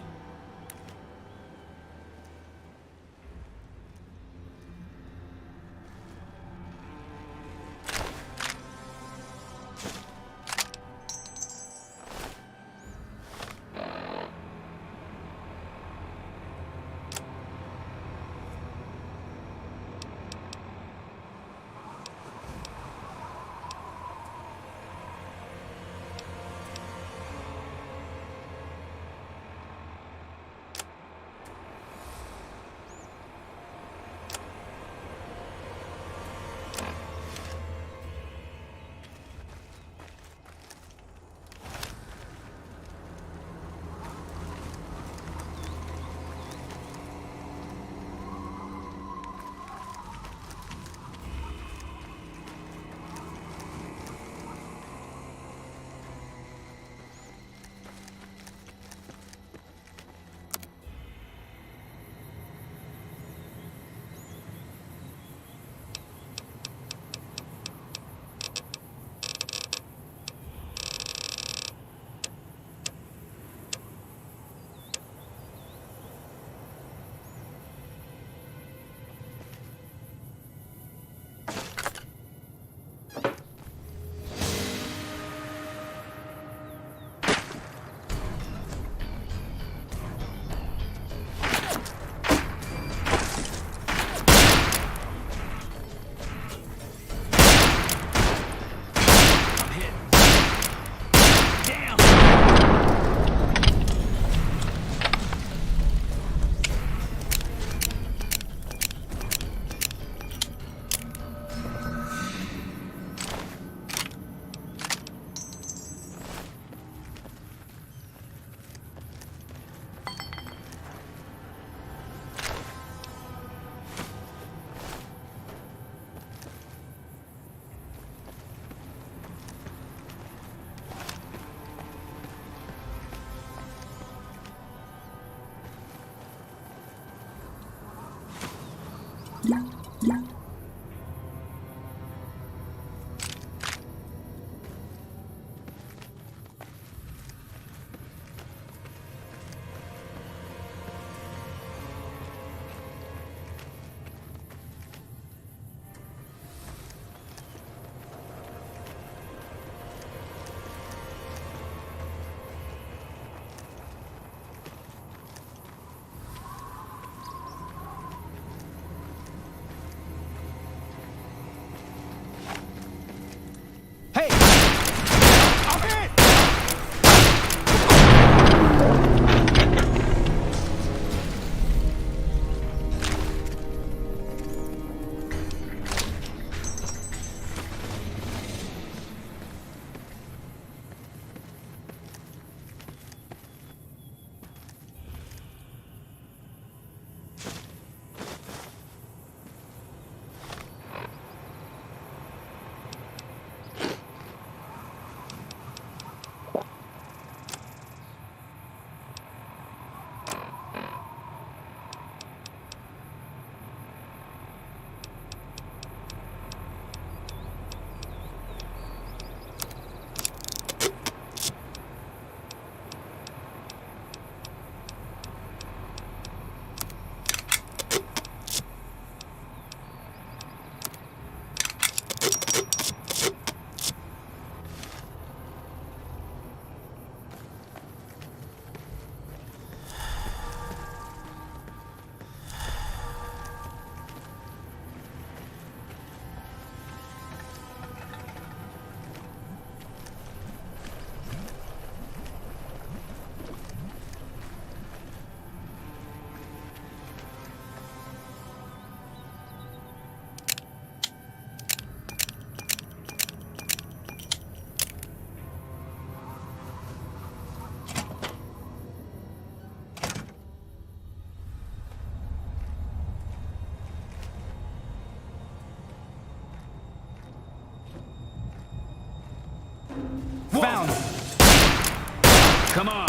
Come on.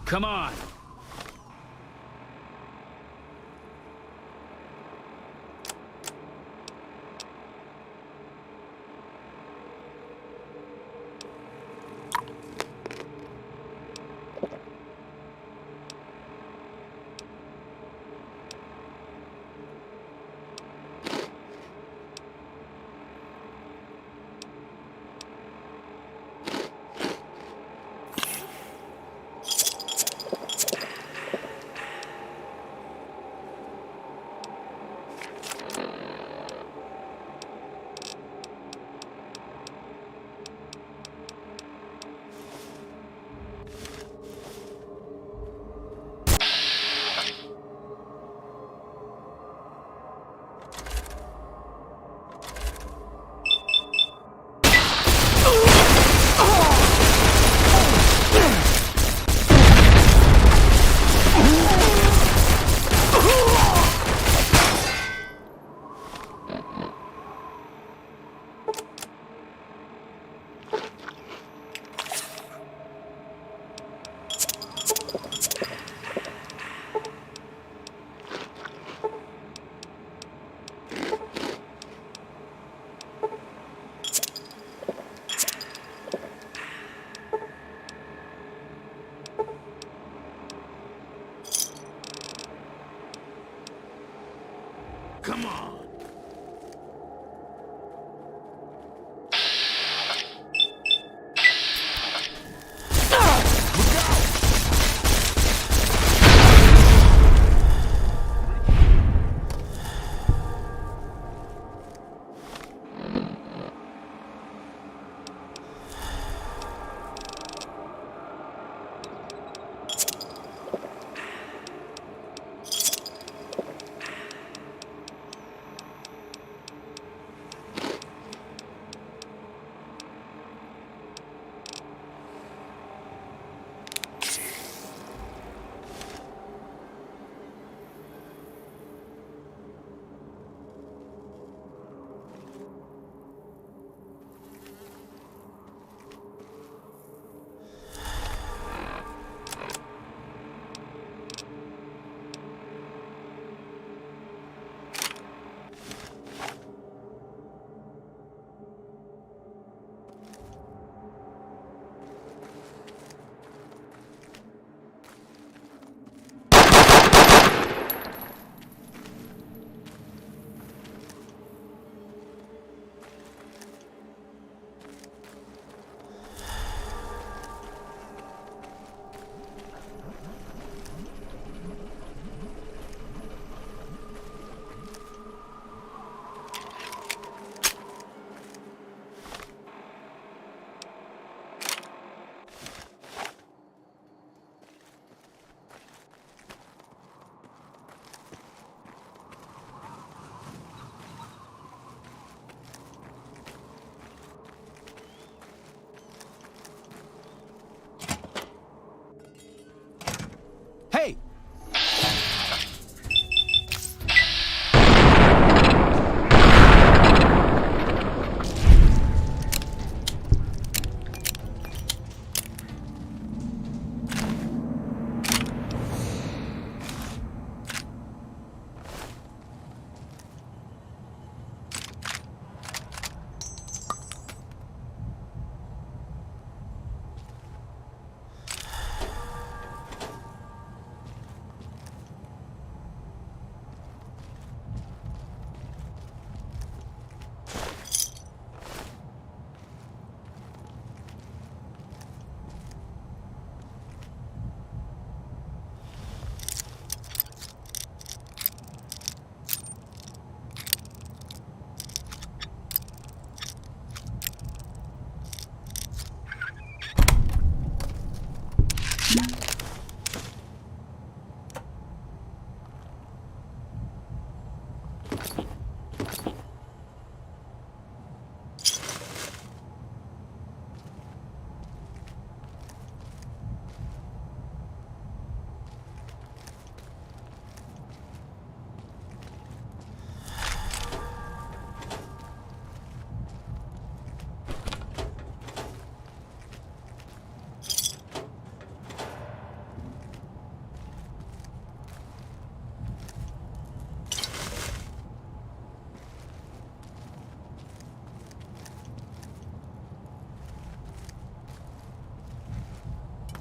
Come on.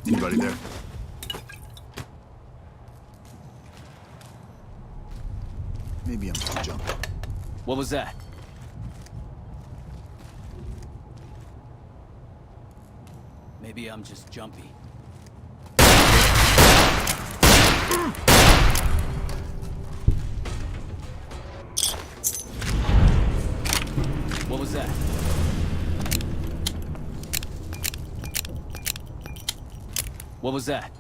Anybody there? Maybe I'm just jumping. What was that? Maybe I'm just jumpy. What was that? What was that?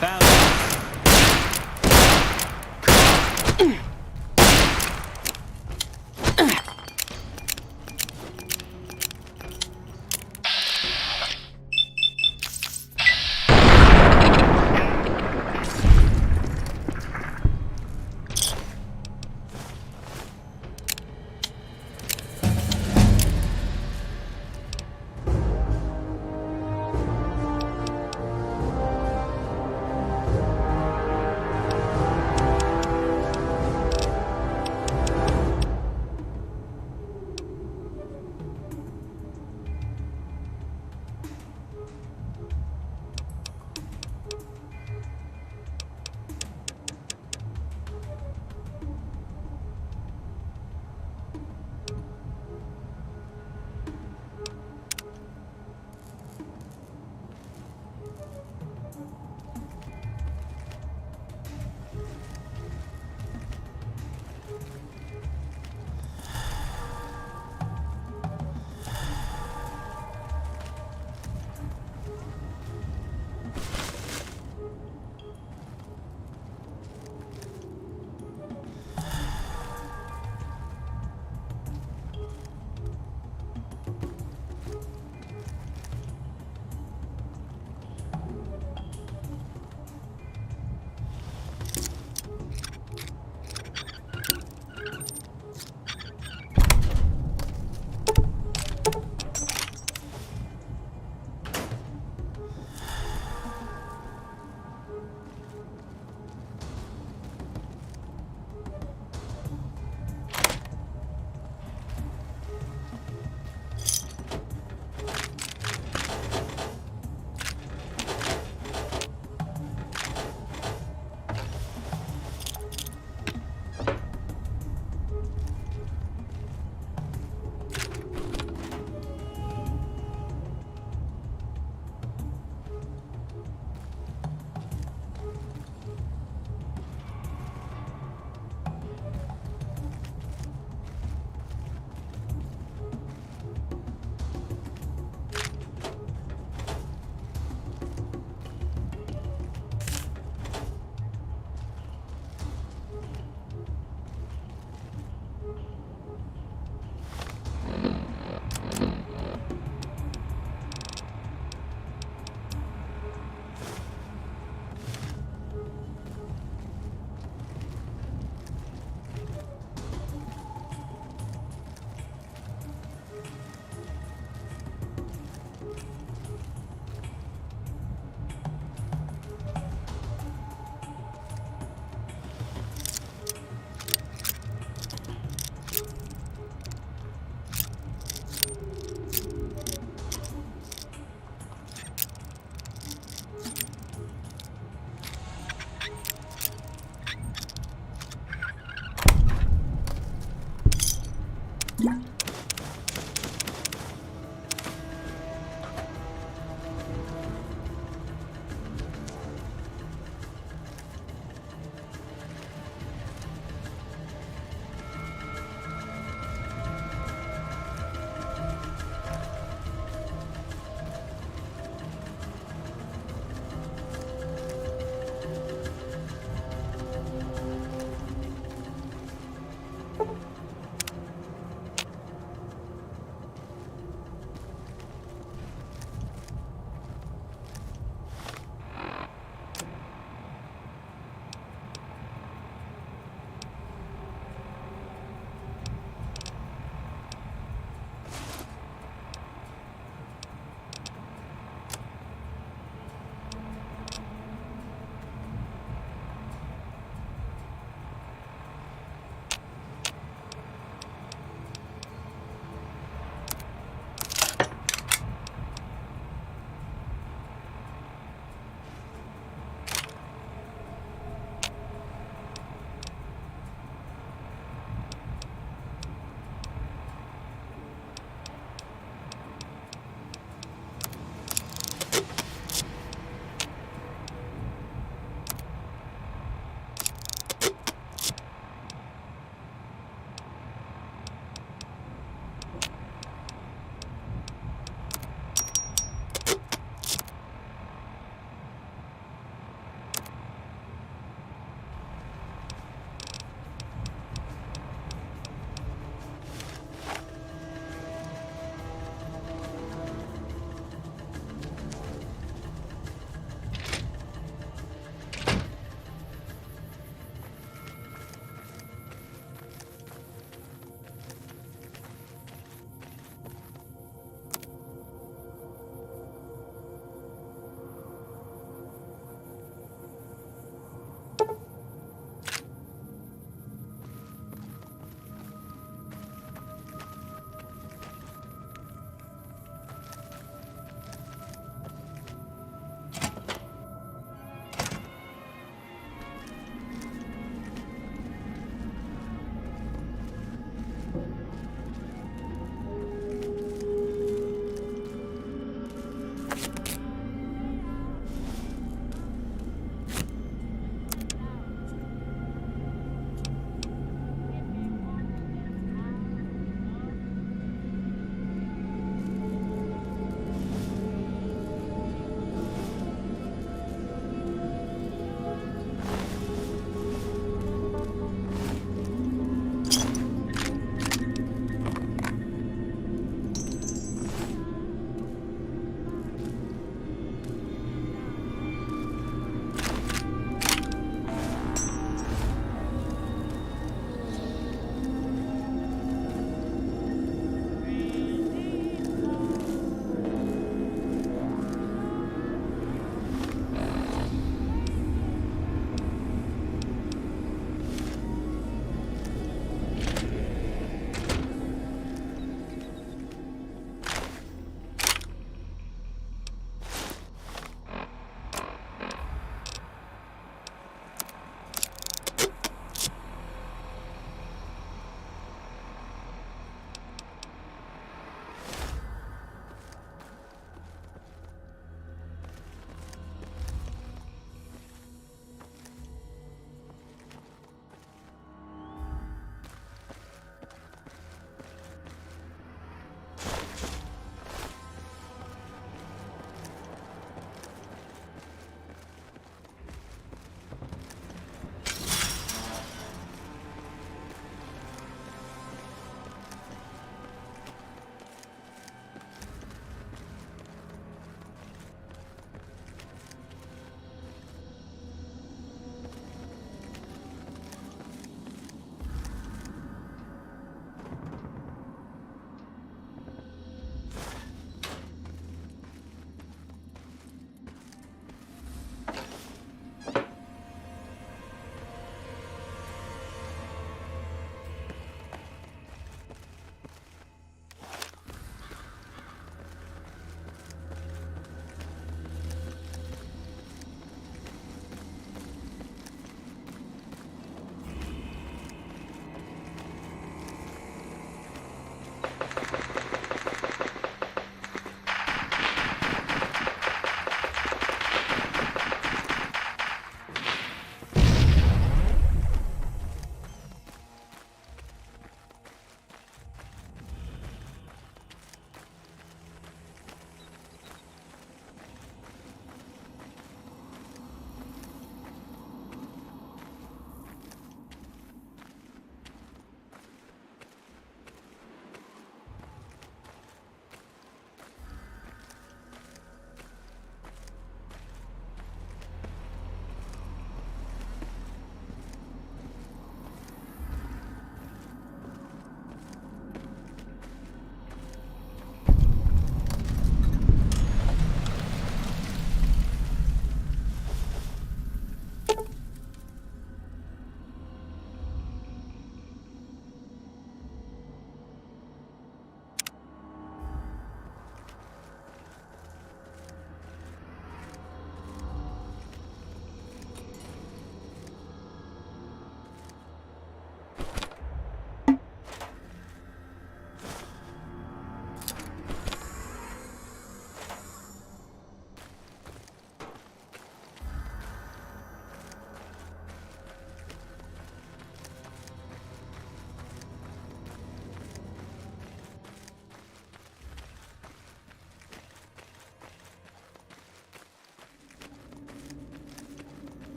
Found it.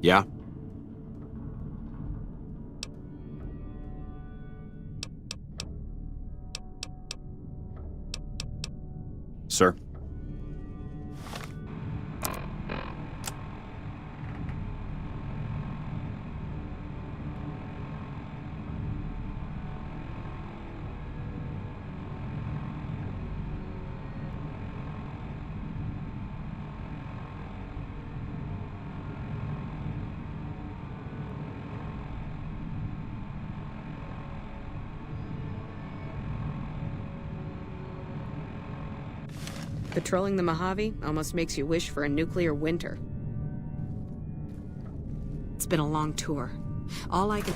Yeah? Sir? Patrolling the Mojave almost makes you wish for a nuclear winter. It's been a long tour. All I can...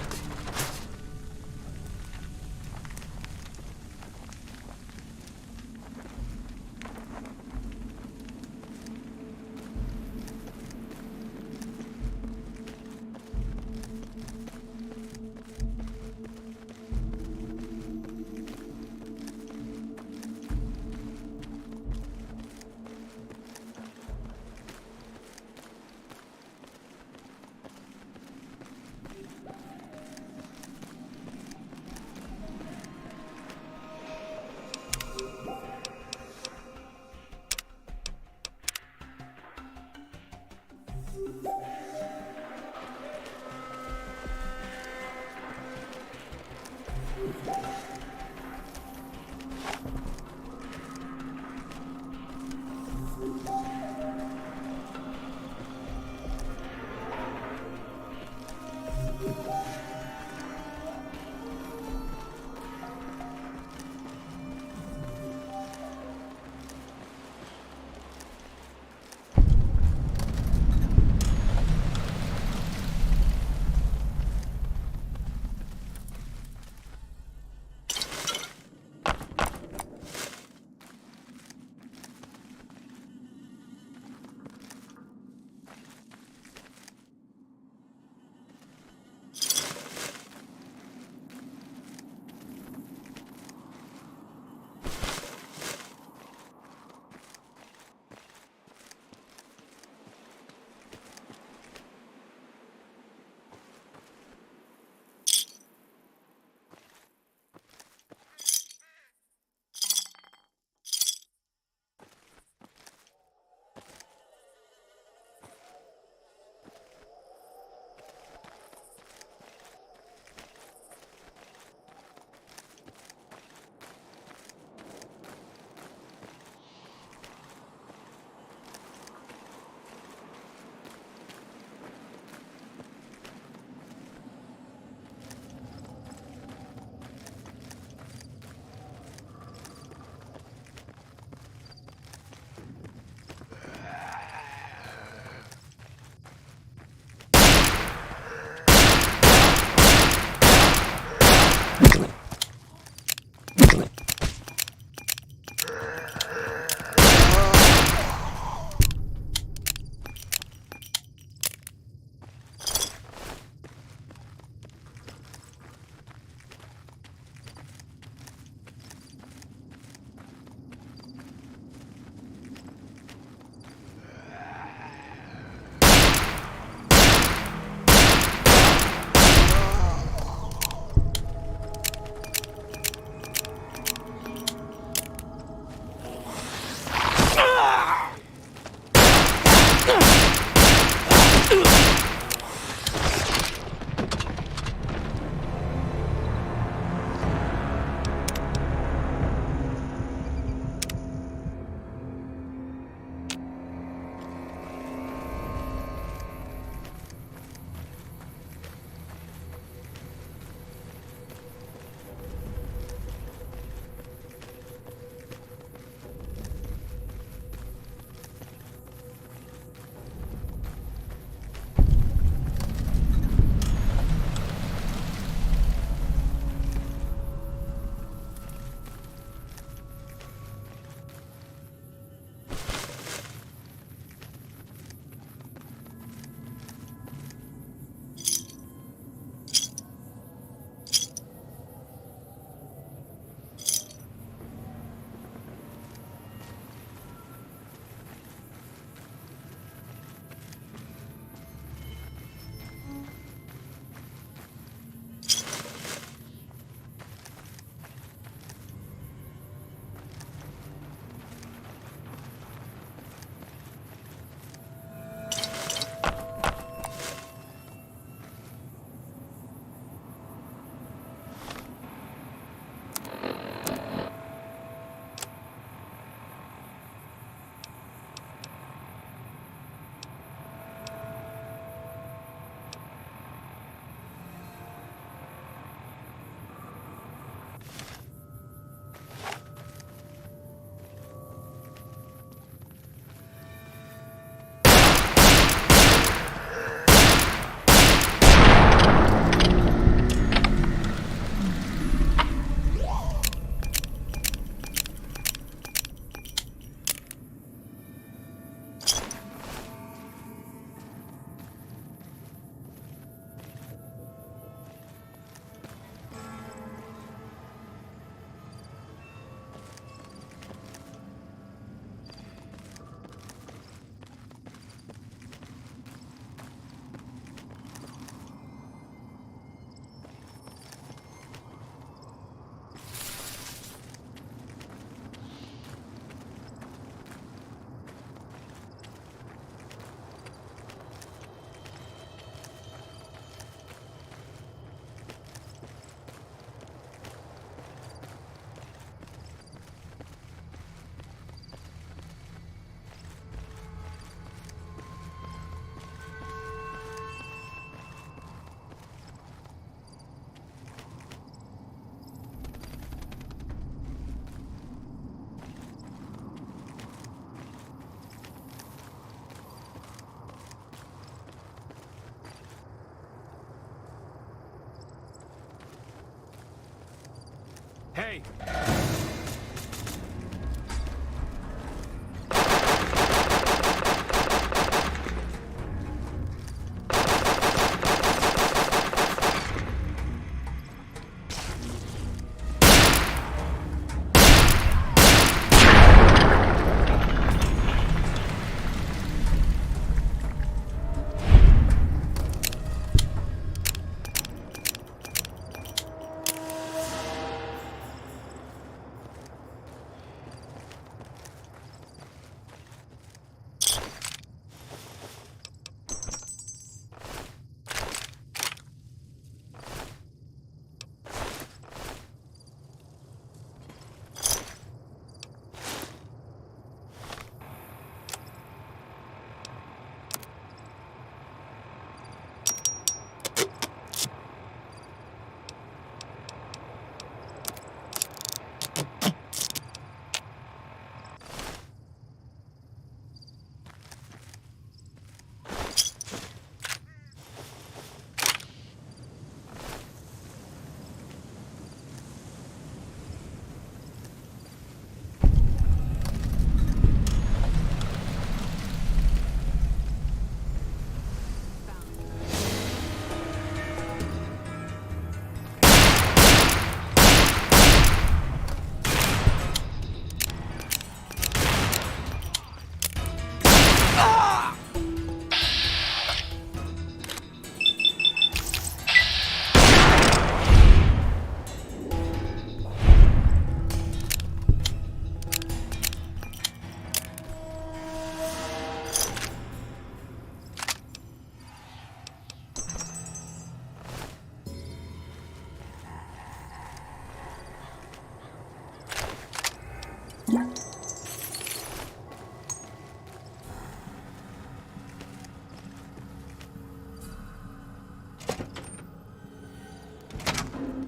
way!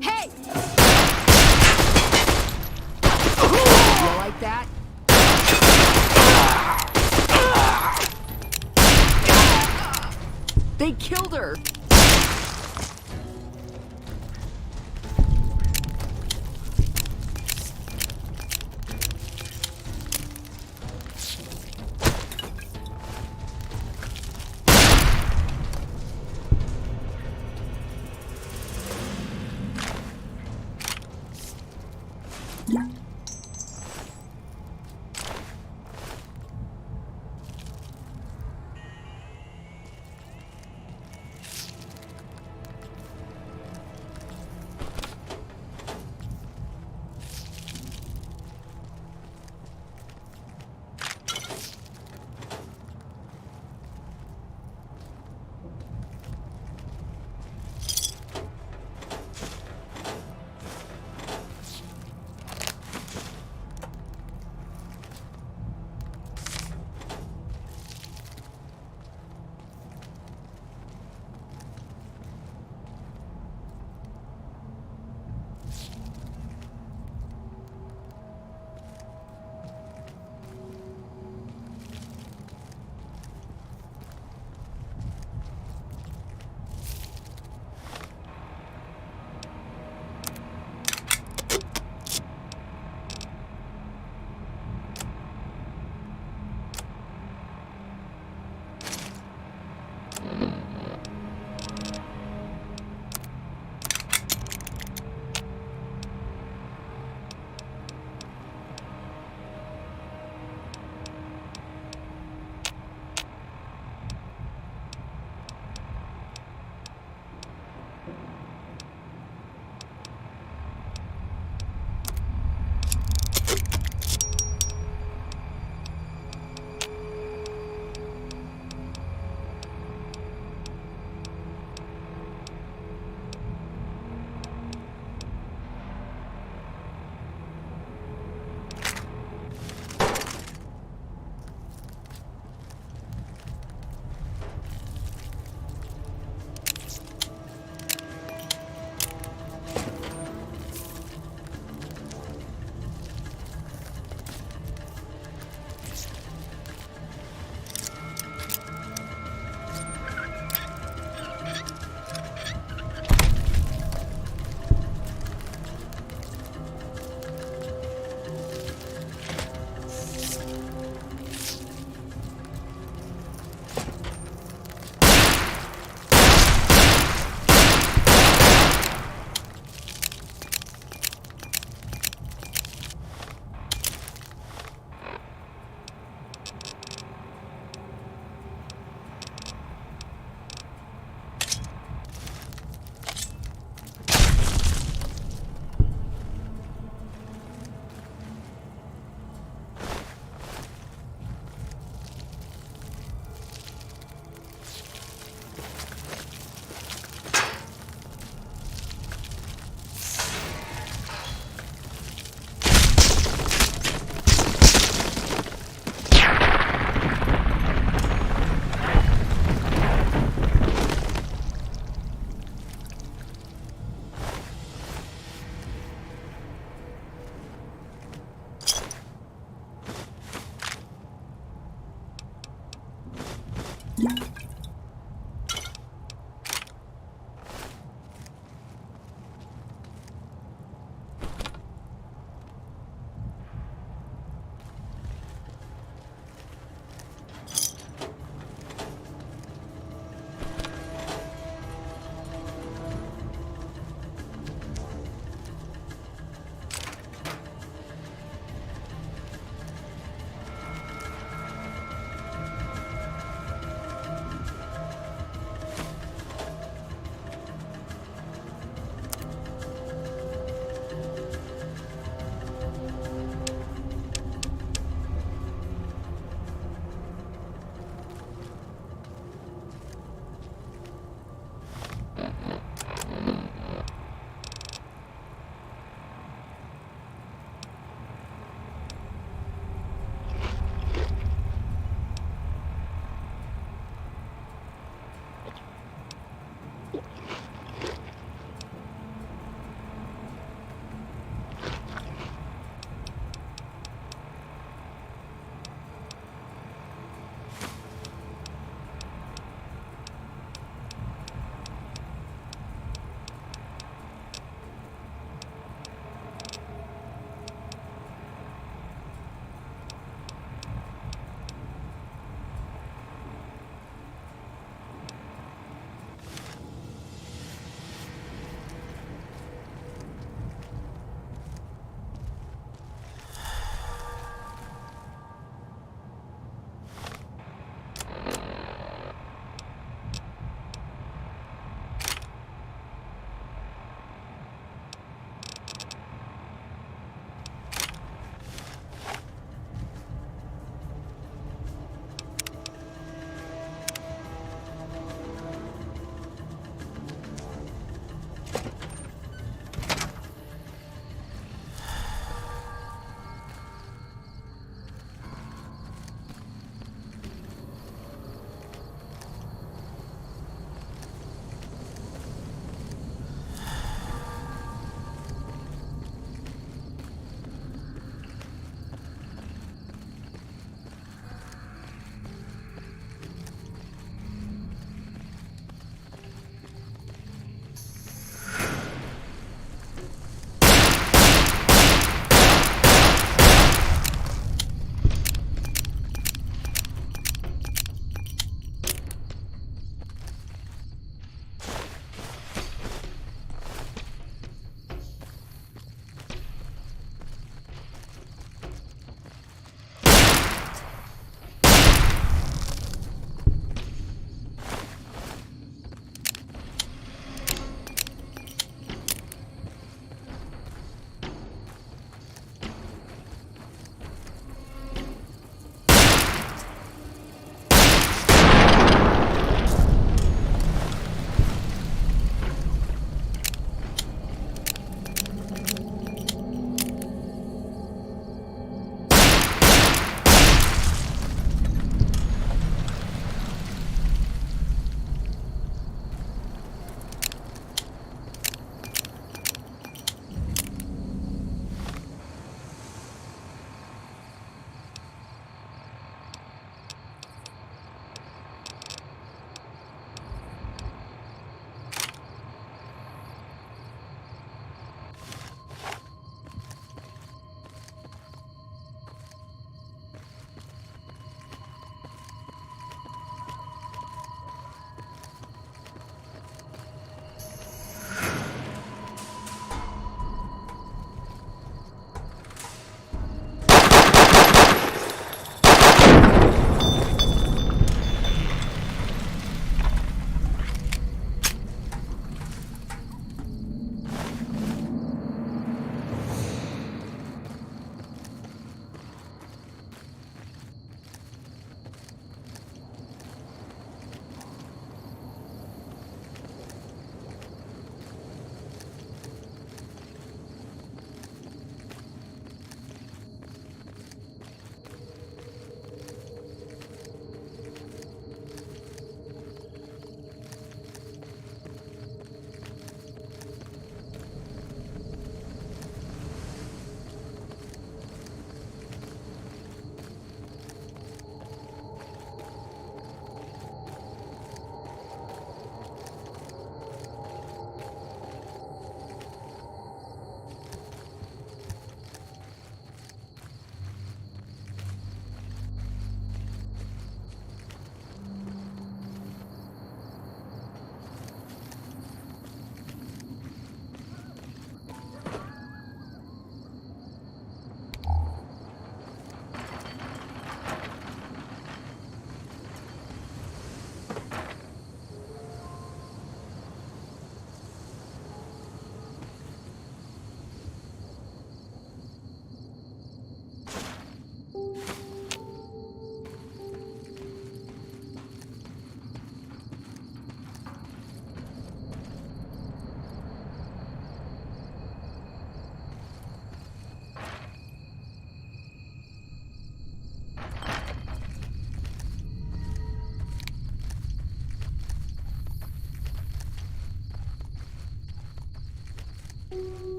Hey! You like that? They killed her!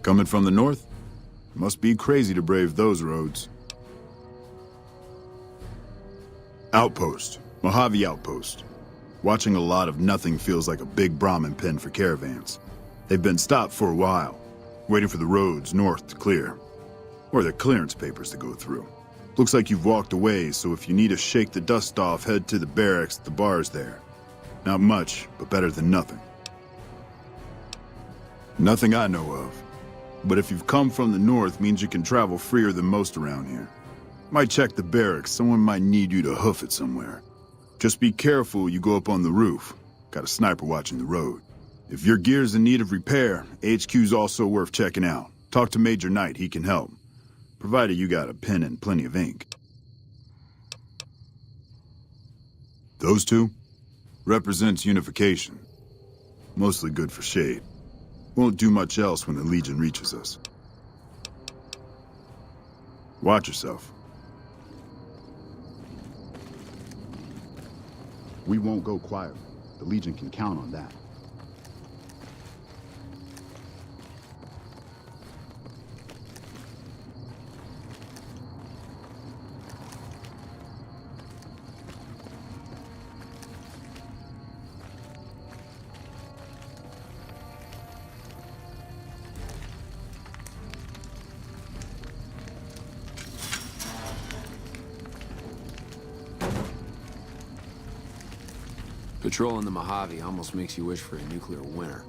Coming from the north? Must be crazy to brave those roads. Outpost. Mojave Outpost. Watching a lot of nothing feels like a big Brahmin pen for caravans. They've been stopped for a while, waiting for the roads north to clear. Or their clearance papers to go through. Looks like you've walked away, so if you need to shake the dust off, head to the barracks at the bars there. Not much, but better than nothing. Nothing I know of. But if you've come from the north, means you can travel freer than most around here. Might check the barracks, someone might need you to hoof it somewhere. Just be careful you go up on the roof. Got a sniper watching the road. If your gear's in need of repair, HQ's also worth checking out. Talk to Major Knight, he can help. Provided you got a pen and plenty of ink. Those two? Represents unification. Mostly good for shade. Won't do much else when the Legion reaches us. Watch yourself. We won't go quietly. The Legion can count on that. Patrolling the Mojave almost makes you wish for a nuclear winter.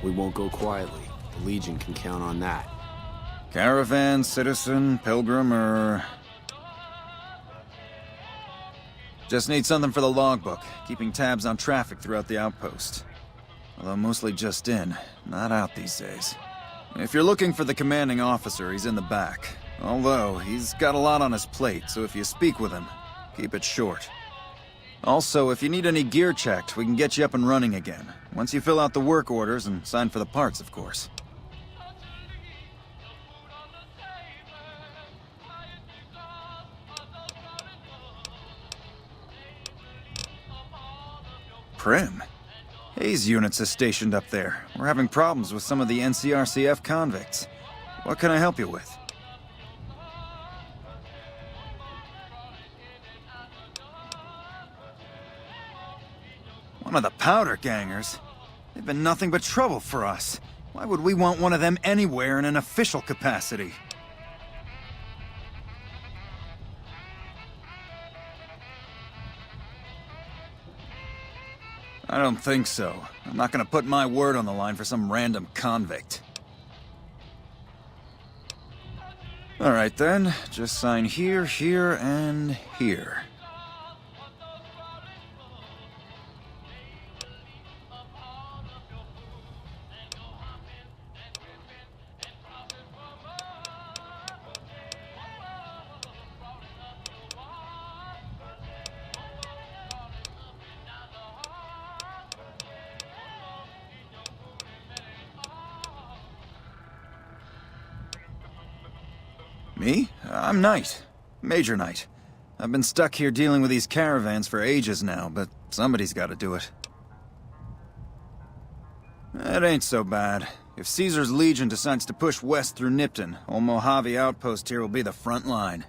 We won't go quietly. The Legion can count on that. Caravan, citizen, pilgrim, or... Just need something for the logbook, keeping tabs on traffic throughout the outpost. Although mostly just in, not out these days. If you're looking for the commanding officer, he's in the back. Although, he's got a lot on his plate, so if you speak with him, keep it short. Also, if you need any gear checked, we can get you up and running again. Once you fill out the work orders and sign for the parts, of course. Prim? Hayes units is stationed up there. We're having problems with some of the NCRCF convicts. What can I help you with? One of the powder gangers? They've been nothing but trouble for us. Why would we want one of them anywhere in an official capacity? I don't think so. I'm not gonna put my word on the line for some random convict. Alright then, just sign here, here, and here. Me? I'm Knight. Major Knight. I've been stuck here dealing with these caravans for ages now, but somebody's gotta do it. It ain't so bad. If Caesar's Legion decides to push west through Nipton, old Mojave Outpost here will be the front line.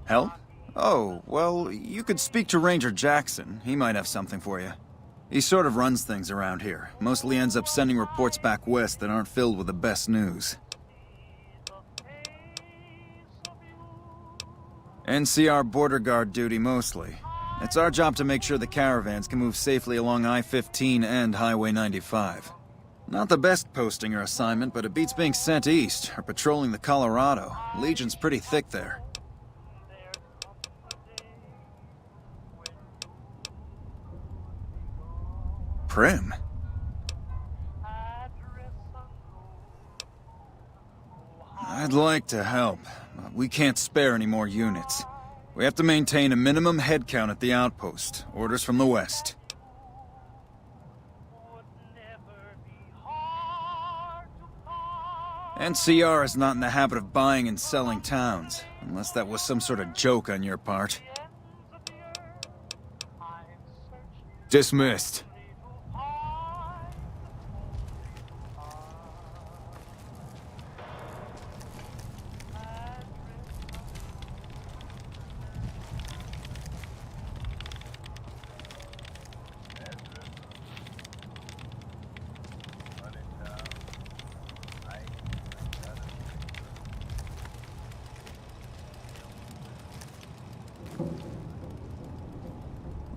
Help? Oh, well, you could speak to Ranger Jackson. He might have something for you. He sort of runs things around here. Mostly ends up sending reports back west that aren't filled with the best news. NCR border guard duty mostly. It's our job to make sure the caravans can move safely along I-15 and Highway 95. Not the best posting or assignment, but it beats being sent east or patrolling the Colorado. Legion's pretty thick there. Prim? I'd like to help, but we can't spare any more units. We have to maintain a minimum headcount at the outpost. Orders from the west. NCR is not in the habit of buying and selling towns, unless that was some sort of joke on your part. Dismissed.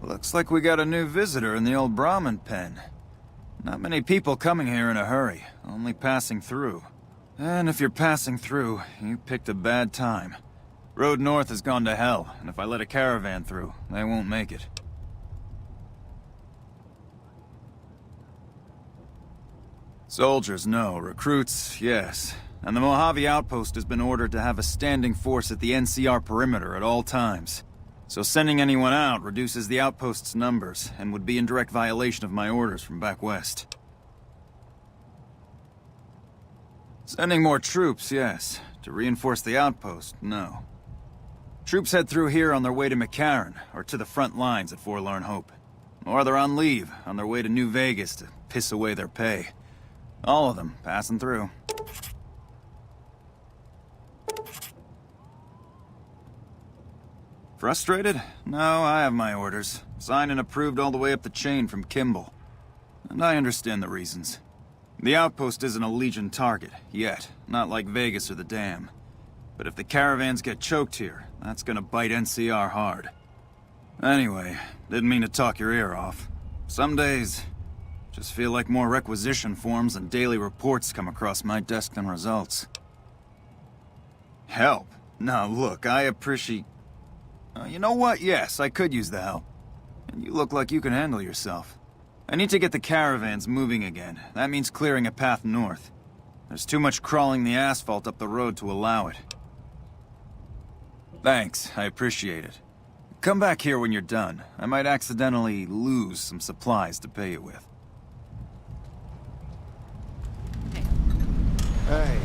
Looks like we got a new visitor in the old Brahmin pen. Not many people coming here in a hurry, only passing through. And if you're passing through, you picked a bad time. Road north has gone to hell, and if I let a caravan through, they won't make it. Soldiers, no. Recruits, yes. And the Mojave outpost has been ordered to have a standing force at the NCR perimeter at all times. So sending anyone out reduces the outpost's numbers, and would be in direct violation of my orders from back west. Sending more troops, yes. To reinforce the outpost, no. Troops head through here on their way to McCarran, or to the front lines at Forlorn Hope. Or they're on leave, on their way to New Vegas to piss away their pay. All of them passing through. Frustrated? No, I have my orders. Signed and approved all the way up the chain from Kimball. And I understand the reasons. The outpost isn't a Legion target, yet. Not like Vegas or the Dam. But if the caravans get choked here, that's gonna bite NCR hard. Anyway, didn't mean to talk your ear off. Some days, just feel like more requisition forms and daily reports come across my desk than results. Help? Now look, I appreciate... you know what? Yes, I could use the help. And you look like you can handle yourself. I need to get the caravans moving again. That means clearing a path north. There's too much crawling the asphalt up the road to allow it. Thanks, I appreciate it. Come back here when you're done. I might accidentally lose some supplies to pay you with. Hey.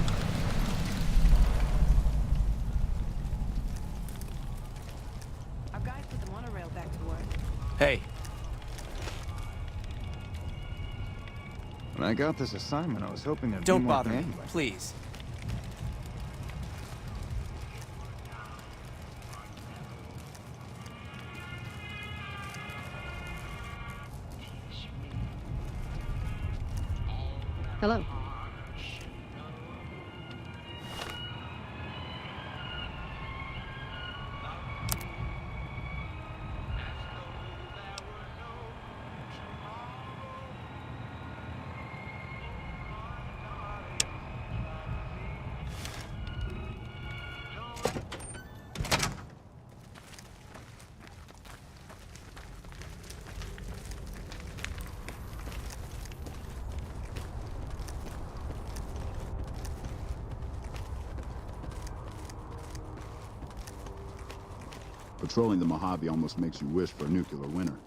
Our guys put the monorail back to work. Hey. When I got this assignment, I was hoping there'd be Don't more bother me, bandwidth. please. Hello. Patrolling the Mojave almost makes you wish for a nuclear winter.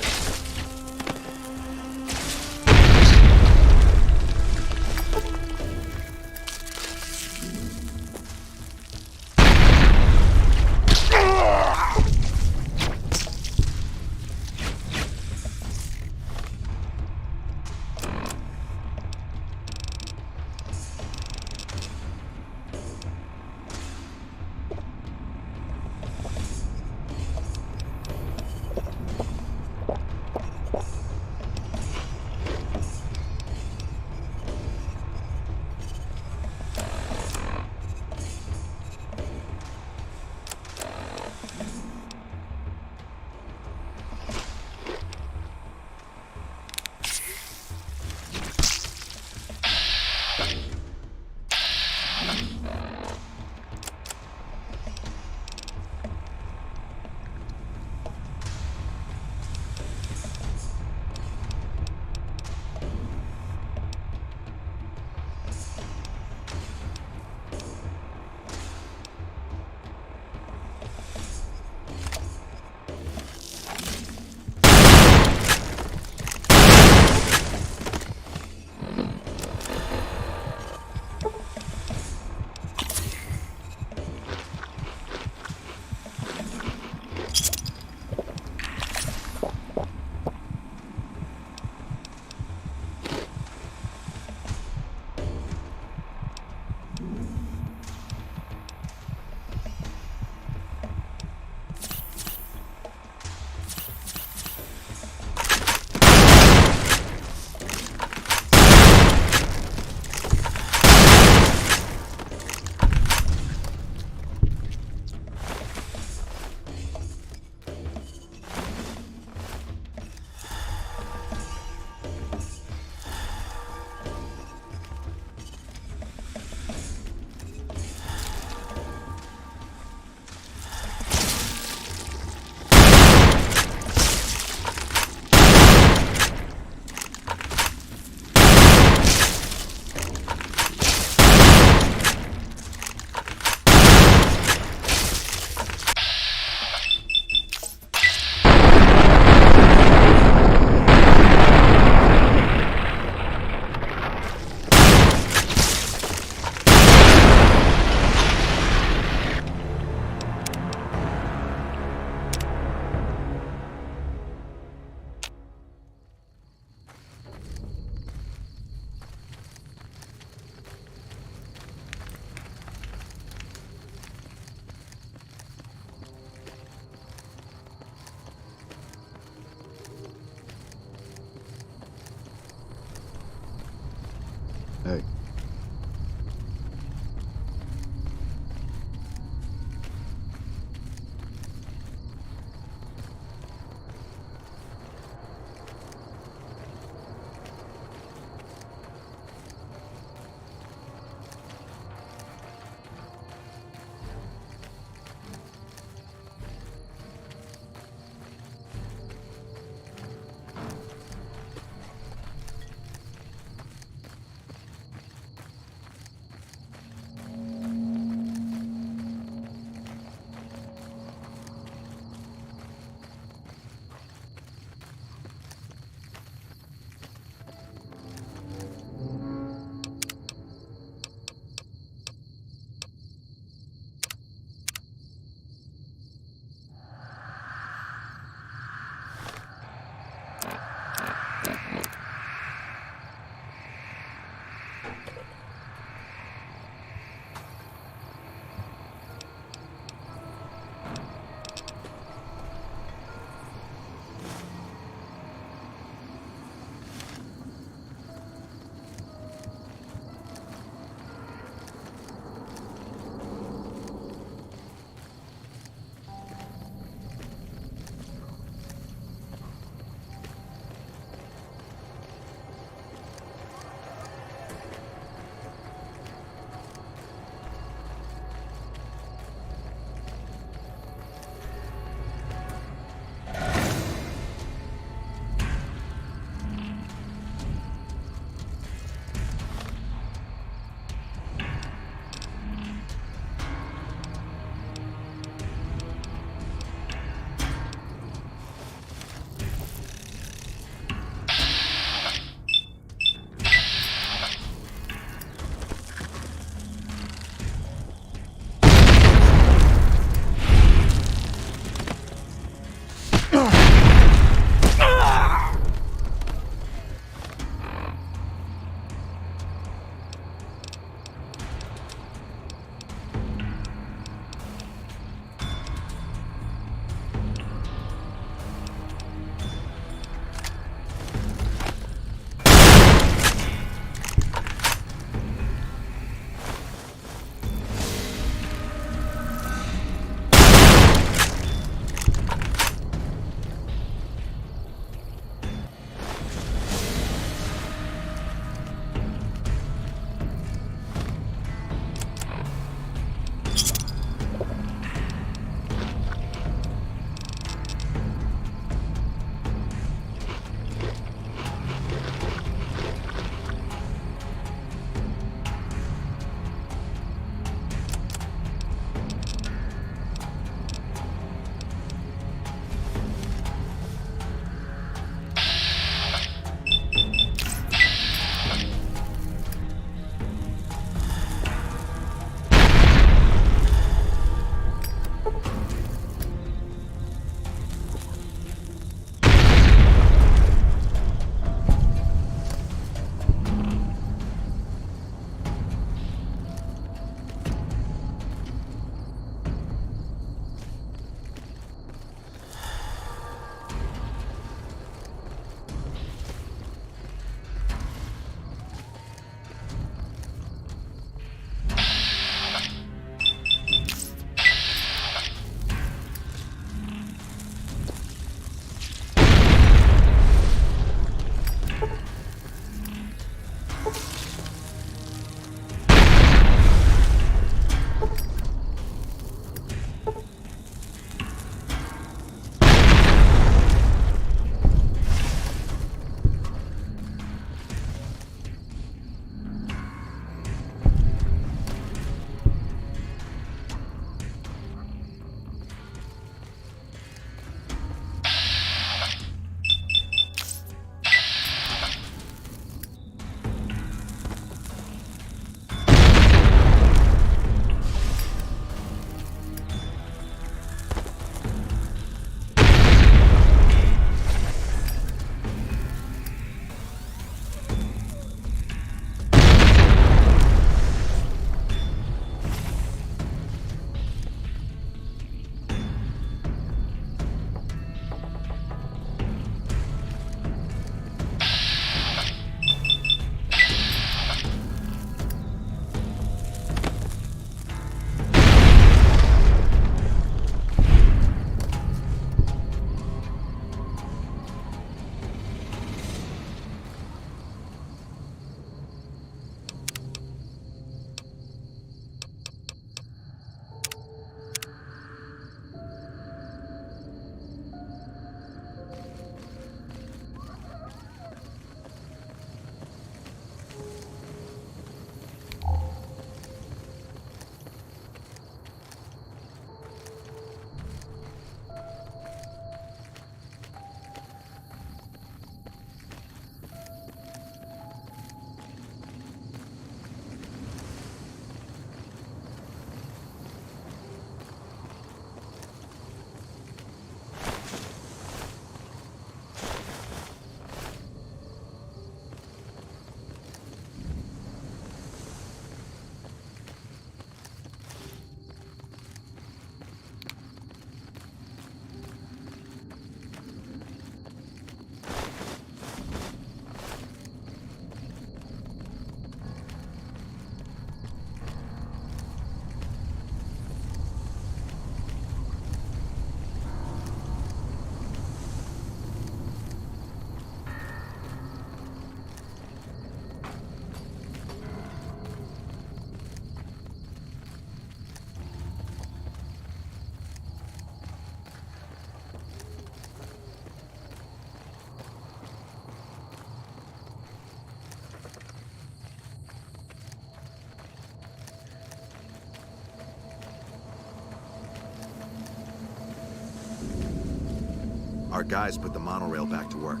Our guys put the monorail back to work.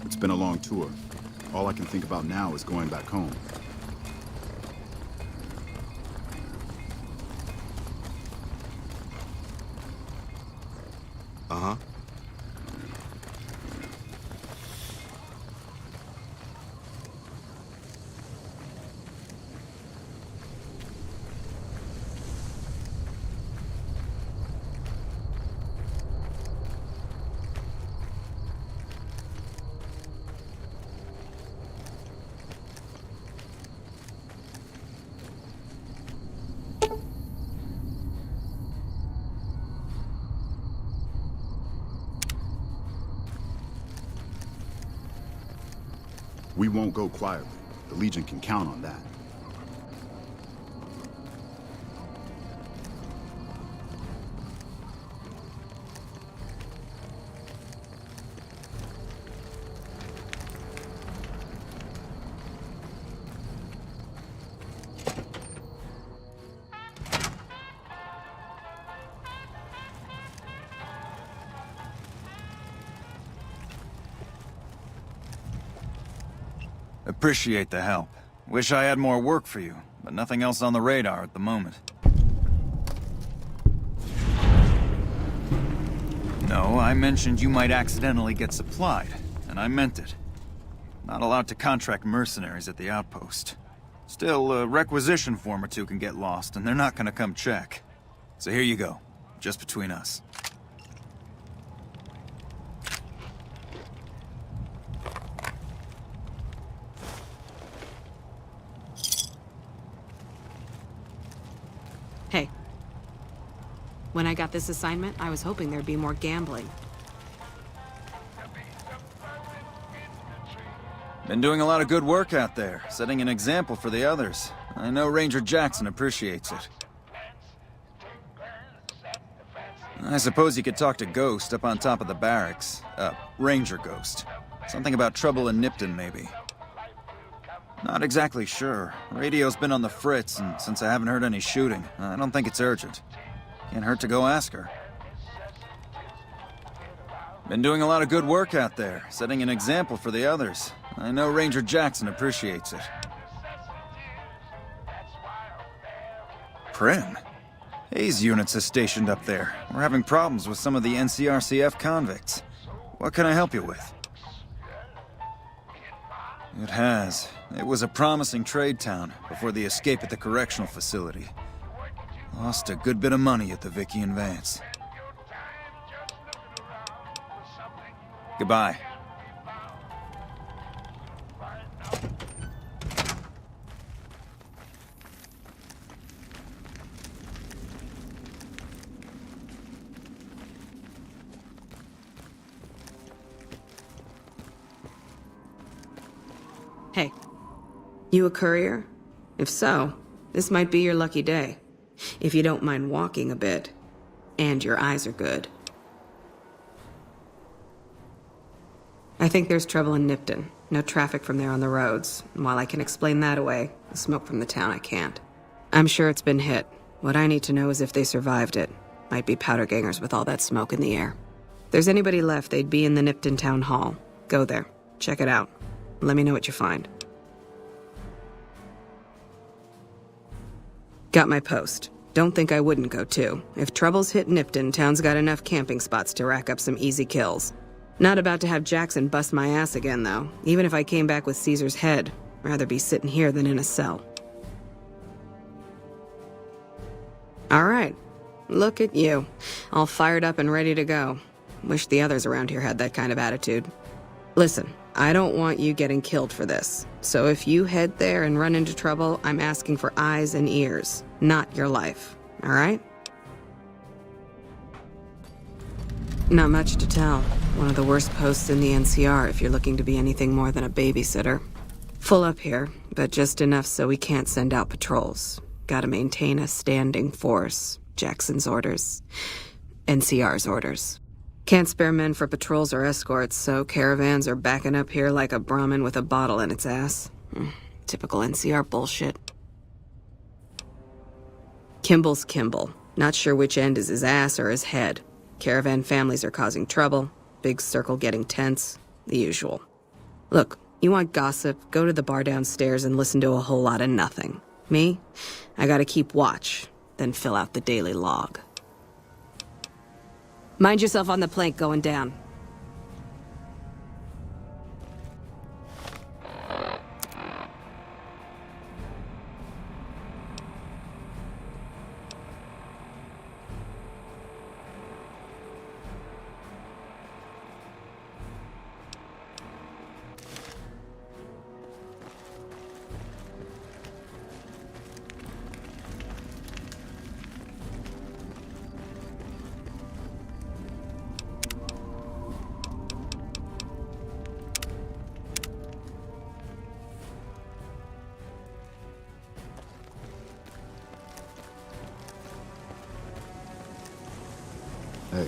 It's been a long tour. All I can think about now is going back home. Uh-huh. We won't go quietly. The Legion can count on that. Appreciate the help. Wish I had more work for you, but nothing else on the radar at the moment. No, I mentioned you might accidentally get supplied, and I meant it. Not allowed to contract mercenaries at the outpost. Still, a requisition form or two can get lost, and they're not gonna come check. So here you go, just between us. Hey. When I got this assignment, I was hoping there'd be more gambling. Been doing a lot of good work out there, setting an example for the others. I know Ranger Jackson appreciates it. I suppose you could talk to Ghost up on top of the barracks. Ranger Ghost. Something about trouble in Nipton, maybe. Not exactly sure. Radio's been on the fritz, and since I haven't heard any shooting, I don't think it's urgent. Can't hurt to go ask her. Been doing a lot of good work out there, setting an example for the others. I know Ranger Jackson appreciates it. Prim? Hayes units is stationed up there. We're having problems with some of the NCRCF convicts. What can I help you with? It has. It was a promising trade town before the escape at the correctional facility. Lost a good bit of money at the Vicky and Vance. Goodbye. Hey, you a courier? If so, this might be your lucky day. If you don't mind walking a bit, and your eyes are good. I think there's trouble in Nipton. No traffic from there on the roads. And while I can explain that away, the smoke from the town I can't. I'm sure it's been hit. What I need to know is if they survived it. Might be powder gangers with all that smoke in the air. If there's anybody left, they'd be in the Nipton Town Hall. Go there. Check it out. Let me know what you find. Got my post. Don't think I wouldn't go too. If troubles hit Nipton, town's got enough camping spots to rack up some easy kills. Not about to have Jackson bust my ass again, though. Even if I came back with Caesar's head, rather be sitting here than in a cell. All right. Look at you. All fired up and ready to go. Wish the others around here had that kind of attitude. Listen, I don't want you getting killed for this. So if you head there and run into trouble, I'm asking for eyes and ears, not your life. All right? Not much to tell. One of the worst posts in the NCR if you're looking to be anything more than a babysitter. Full up here, but just enough so we can't send out patrols. Gotta maintain a standing force. Jackson's orders. NCR's orders. Can't spare men for patrols or escorts, so caravans are backing up here like a Brahmin with a bottle in its ass. Typical NCR bullshit. Kimball's Kimball. Not sure which end is his ass or his head. Caravan families are causing trouble, big circle getting tense, the usual. Look, you want gossip, go to the bar downstairs and listen to a whole lot of nothing. Me? I gotta keep watch, then fill out the daily log. Mind yourself on the plank going down. Hey.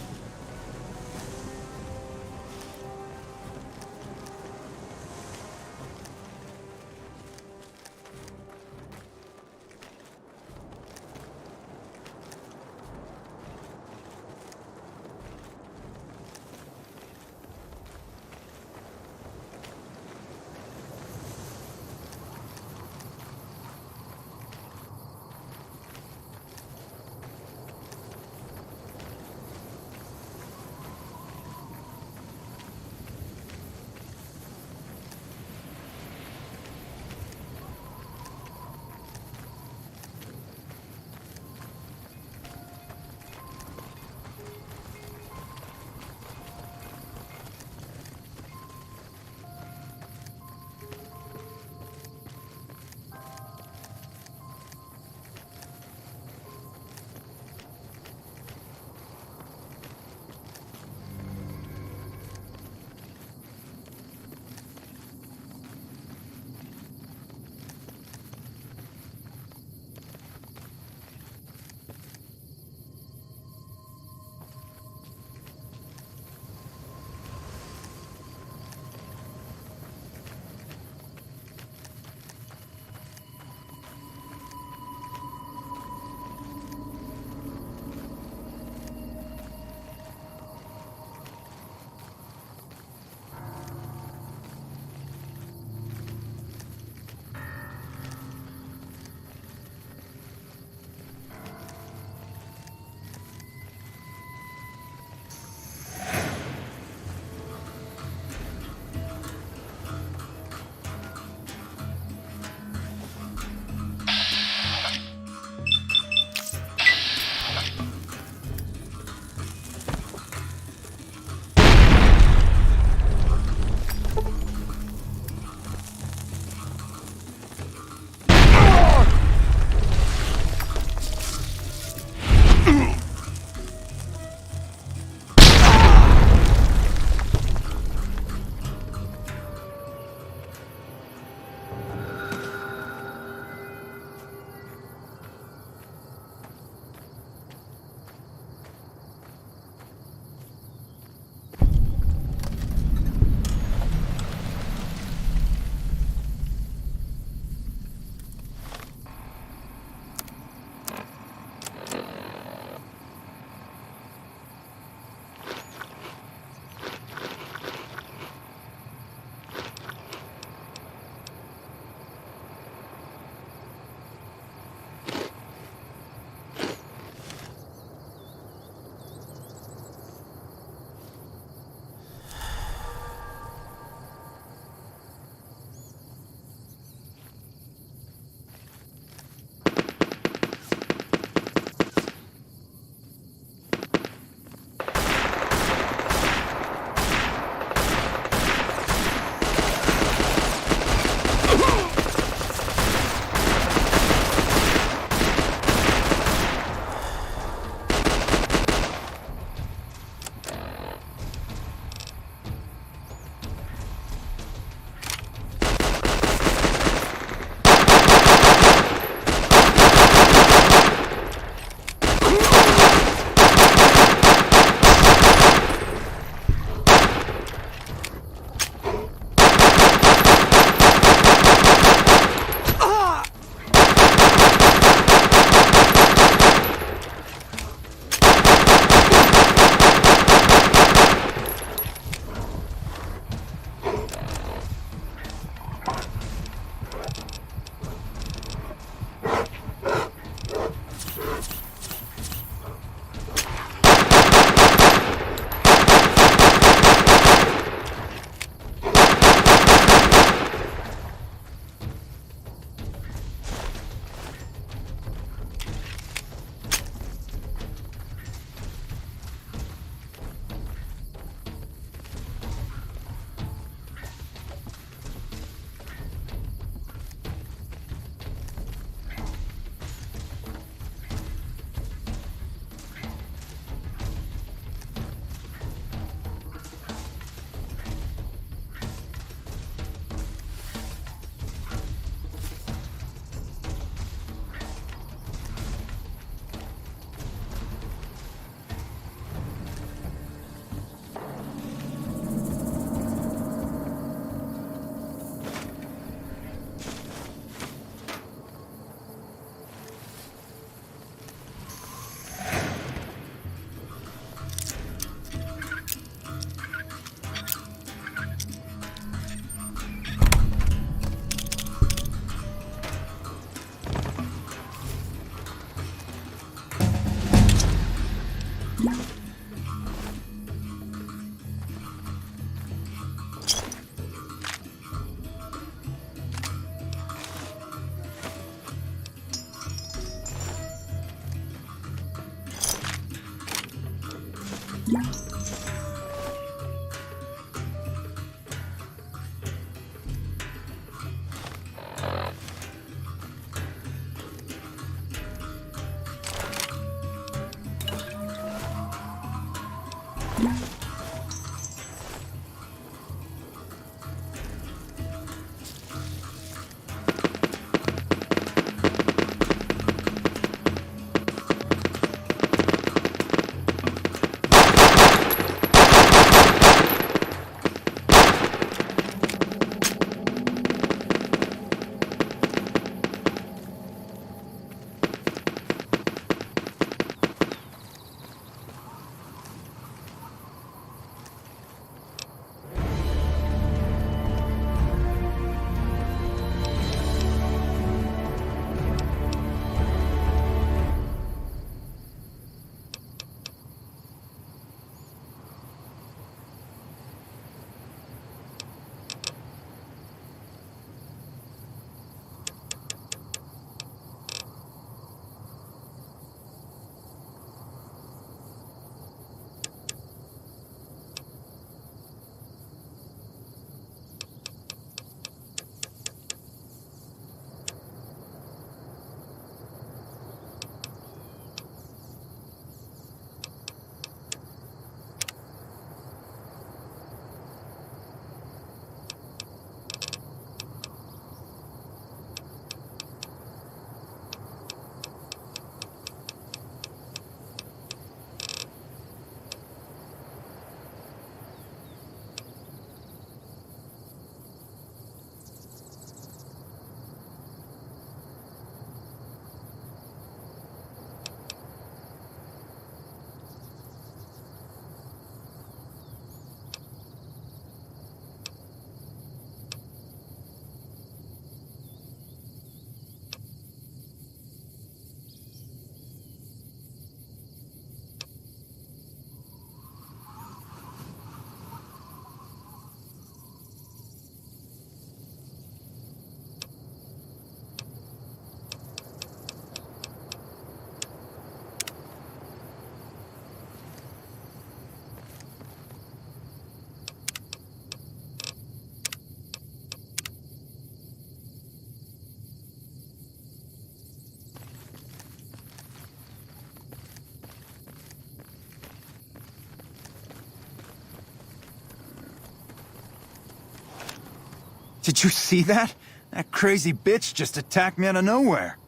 Did you see that? That crazy bitch just attacked me out of nowhere.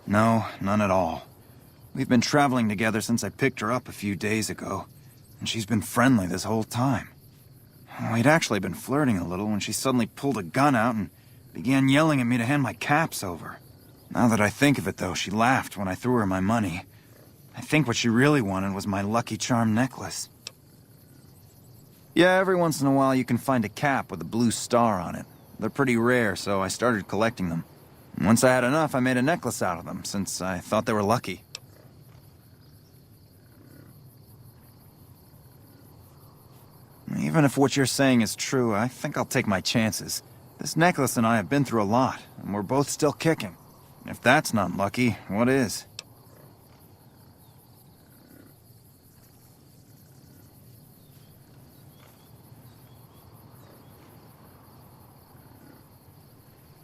No, none at all. We've been traveling together since I picked her up a few days ago, and she's been friendly this whole time. We'd actually been flirting a little when she suddenly pulled a gun out and began yelling at me to hand my caps over. Now that I think of it, though, she laughed when I threw her my money. I think what she really wanted was my Lucky Charm necklace. Yeah, every once in a while you can find a cap with a blue star on it. They're pretty rare, so I started collecting them. Once I had enough, I made a necklace out of them, since I thought they were lucky. Even if what you're saying is true, I think I'll take my chances. This necklace and I have been through a lot, and we're both still kicking. If that's not lucky, what is?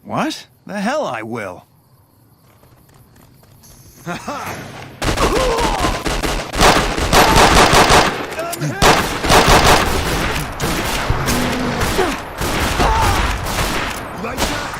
What? The hell I will! Like that?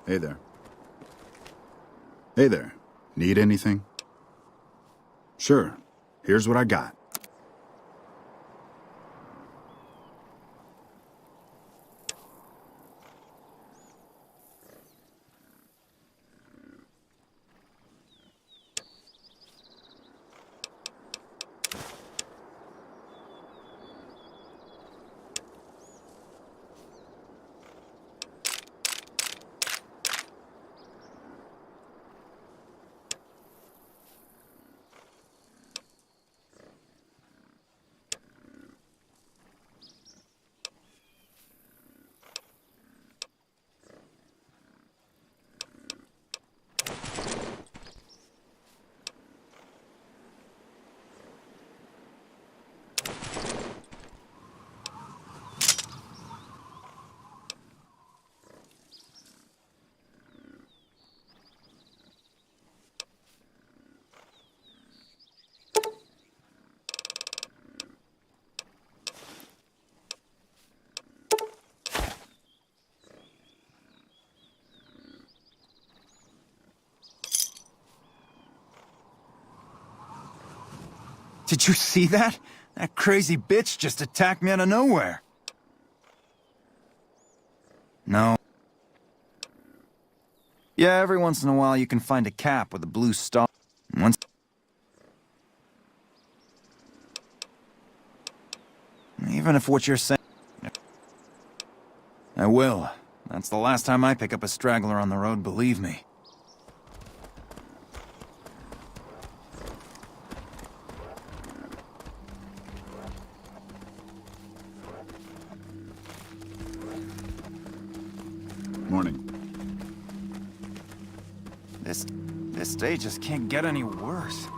Hey there. Hey there. Need anything? Sure. Here's what I got. Did you see that? That crazy bitch just attacked me out of nowhere. No. Yeah, every once in a while you can find a cap with a blue star. Once... Even if what you're saying... I will. That's the last time I pick up a straggler on the road, believe me. Morning. This day just can't get any worse.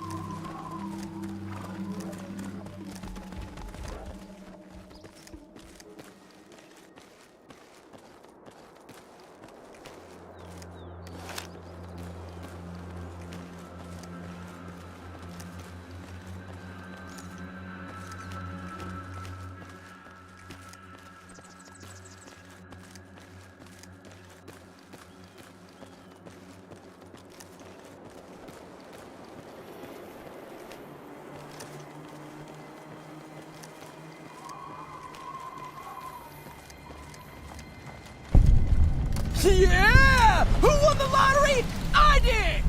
Yeah! Who won the lottery? I did!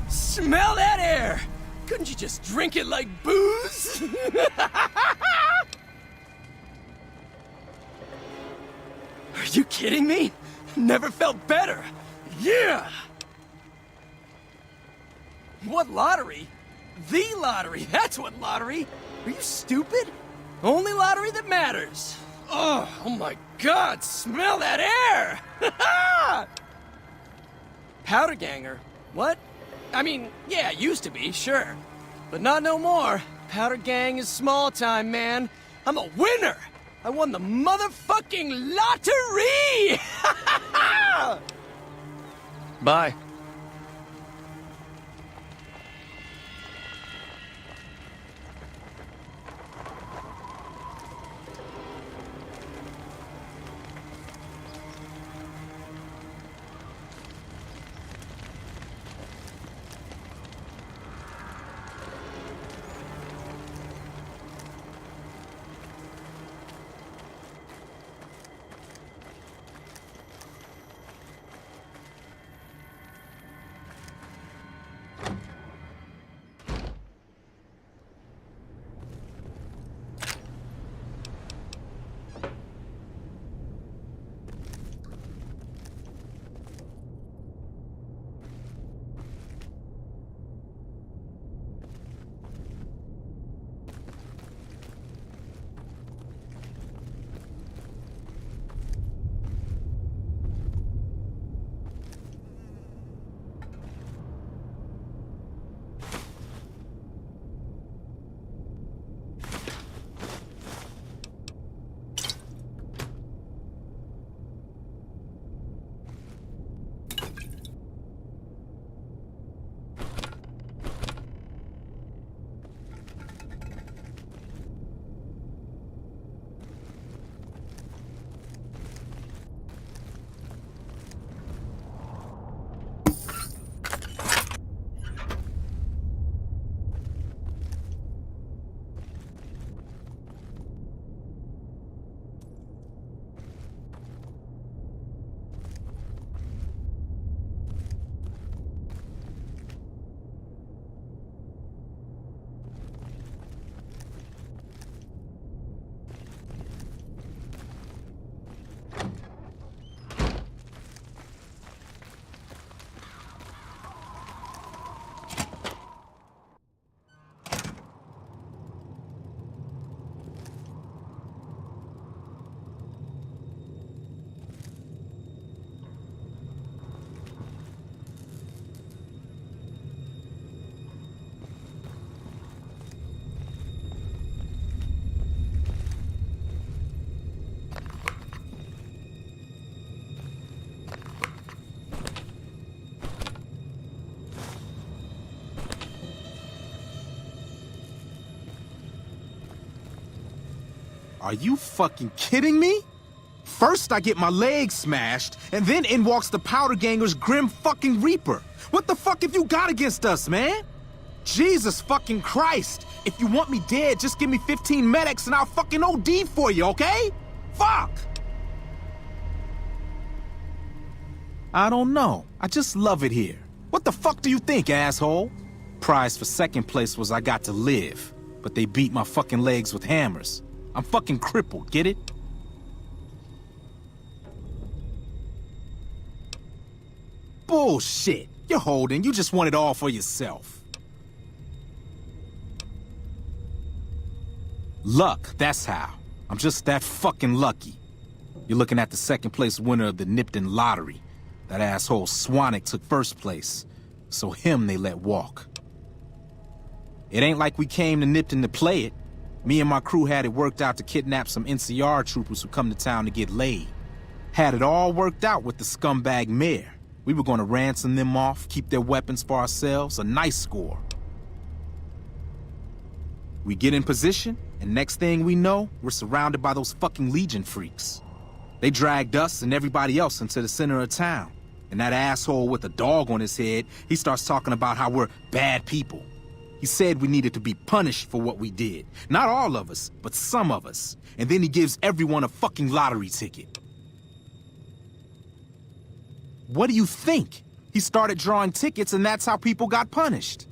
Smell that air! Couldn't you just drink it like booze? Are you kidding me? Never felt better. Yeah! What lottery? The lottery, that's what lottery. Are you stupid? Only lottery that matters. Oh my God, smell that air! Powder ganger? What? I mean, yeah, used to be, sure. But not no more. Powder gang is small time, man. I'm a winner! I won the motherfucking lottery! Bye. Are you fucking kidding me? First I get my leg smashed, and then in walks the Powder Ganger's Grim fucking Reaper. What the fuck have you got against us, man? Jesus fucking Christ! If you want me dead, just give me 15 medics and I'll fucking OD for you, okay? Fuck! I don't know. I just love it here. What the fuck do you think, asshole? Prize for second place was I got to live, but they beat my fucking legs with hammers. I'm fucking crippled, get it? Bullshit. You're holding. You just want it all for yourself. Luck, that's how. I'm just that fucking lucky. You're looking at the second place winner of the Nipton lottery. That asshole Swanick took first place, so him they let walk. It ain't like we came to Nipton to play it. Me and my crew had it worked out to kidnap some NCR troopers who come to town to get laid. Had it all worked out with the scumbag mayor. We were gonna ransom them off, keep their weapons for ourselves, a nice score. We get in position, and next thing we know, we're surrounded by those fucking Legion freaks. They dragged us and everybody else into the center of town. And that asshole with a dog on his head, he starts talking about how we're bad people. He said we needed to be punished for what we did. Not all of us, but some of us. And then he gives everyone a fucking lottery ticket. What do you think? He started drawing tickets and that's how people got punished.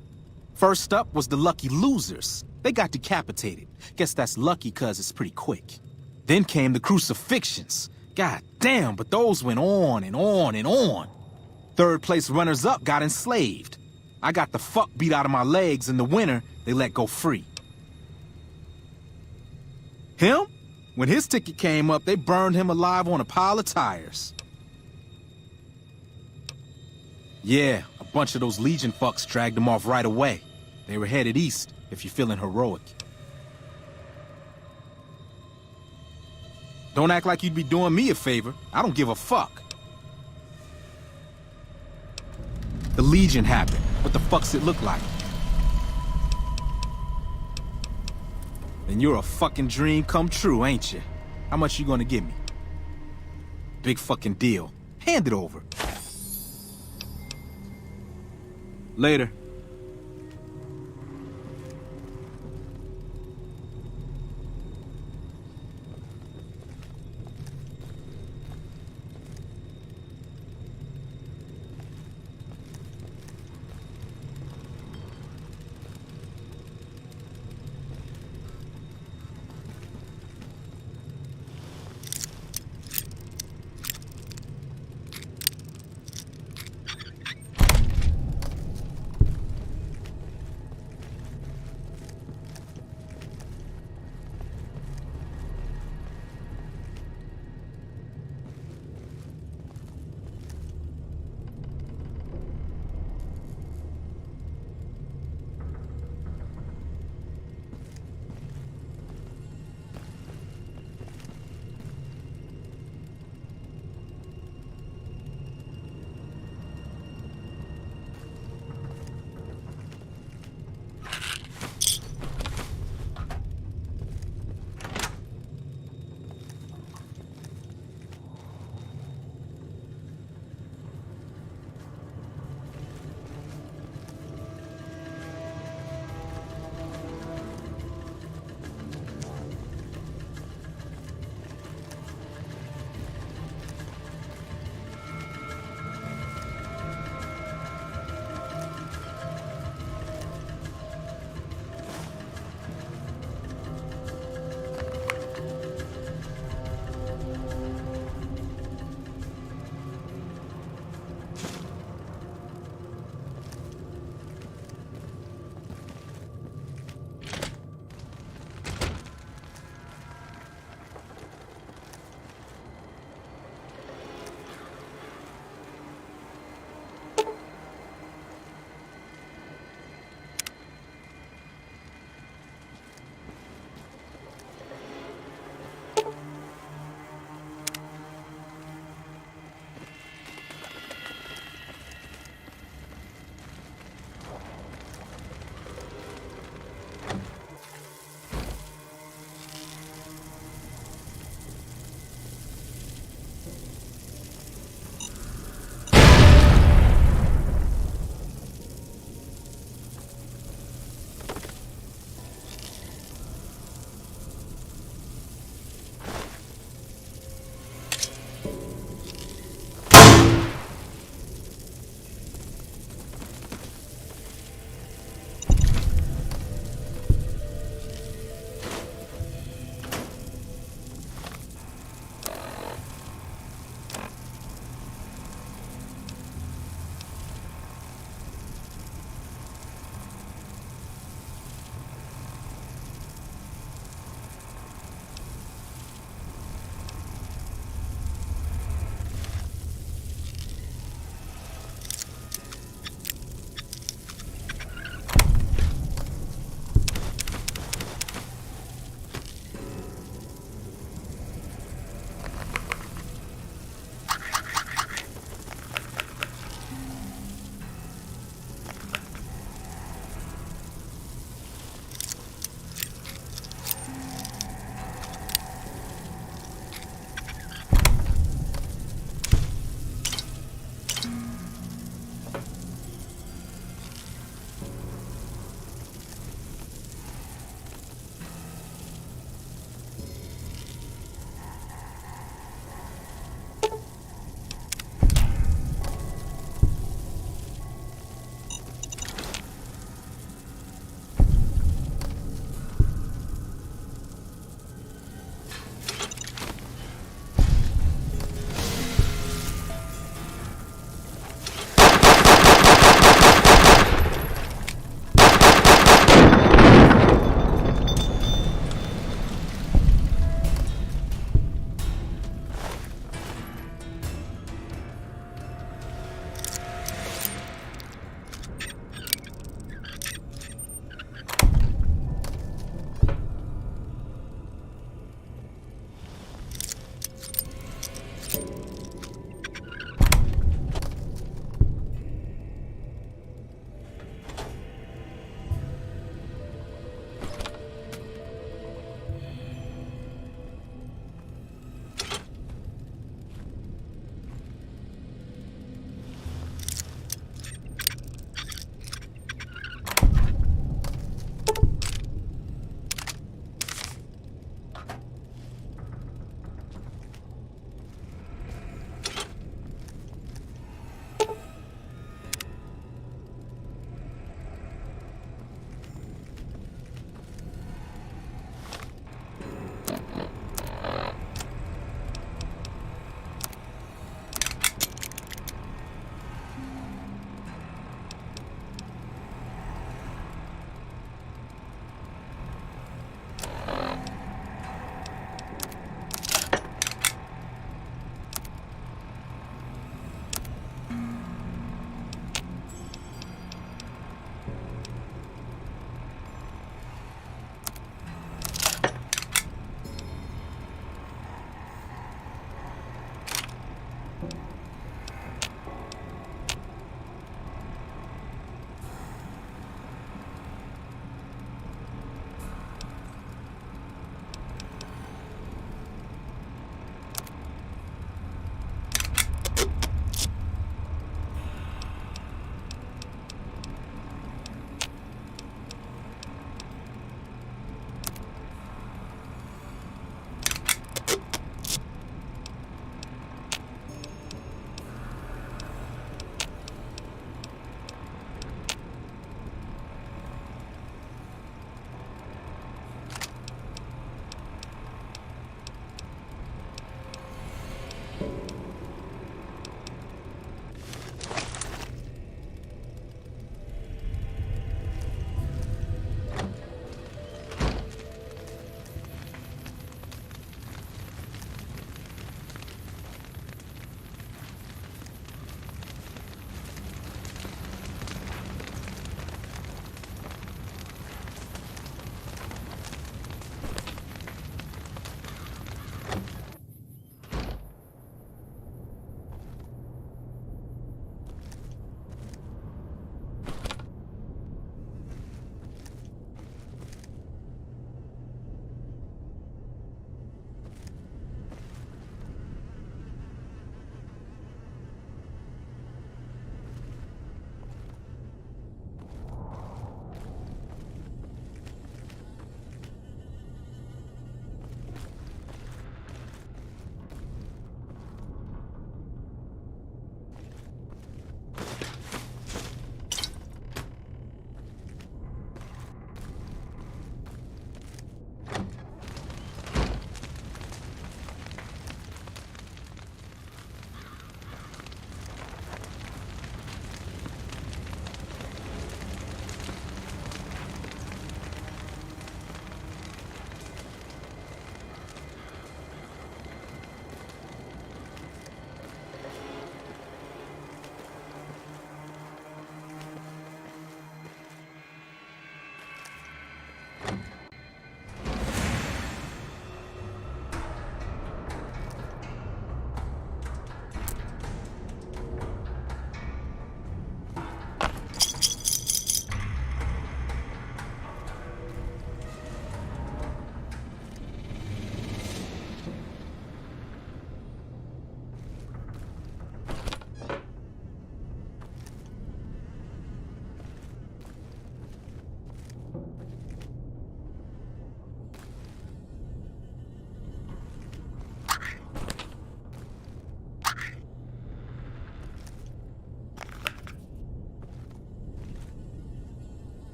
First up was the lucky losers. They got decapitated. Guess that's lucky cause it's pretty quick. Then came the crucifixions. God damn, but those went on and on and on. Third place runners-up got enslaved. I got the fuck beat out of my legs and the winner, they let go free. Him? When his ticket came up, they burned him alive on a pile of tires. Yeah, a bunch of those Legion fucks dragged him off right away. They were headed east, if you're feeling heroic. Don't act like you'd be doing me a favor. I don't give a fuck. The Legion happened. What the fuck's it look like? Then you're a fucking dream come true, ain't you? How much you gonna give me? Big fucking deal. Hand it over. Later.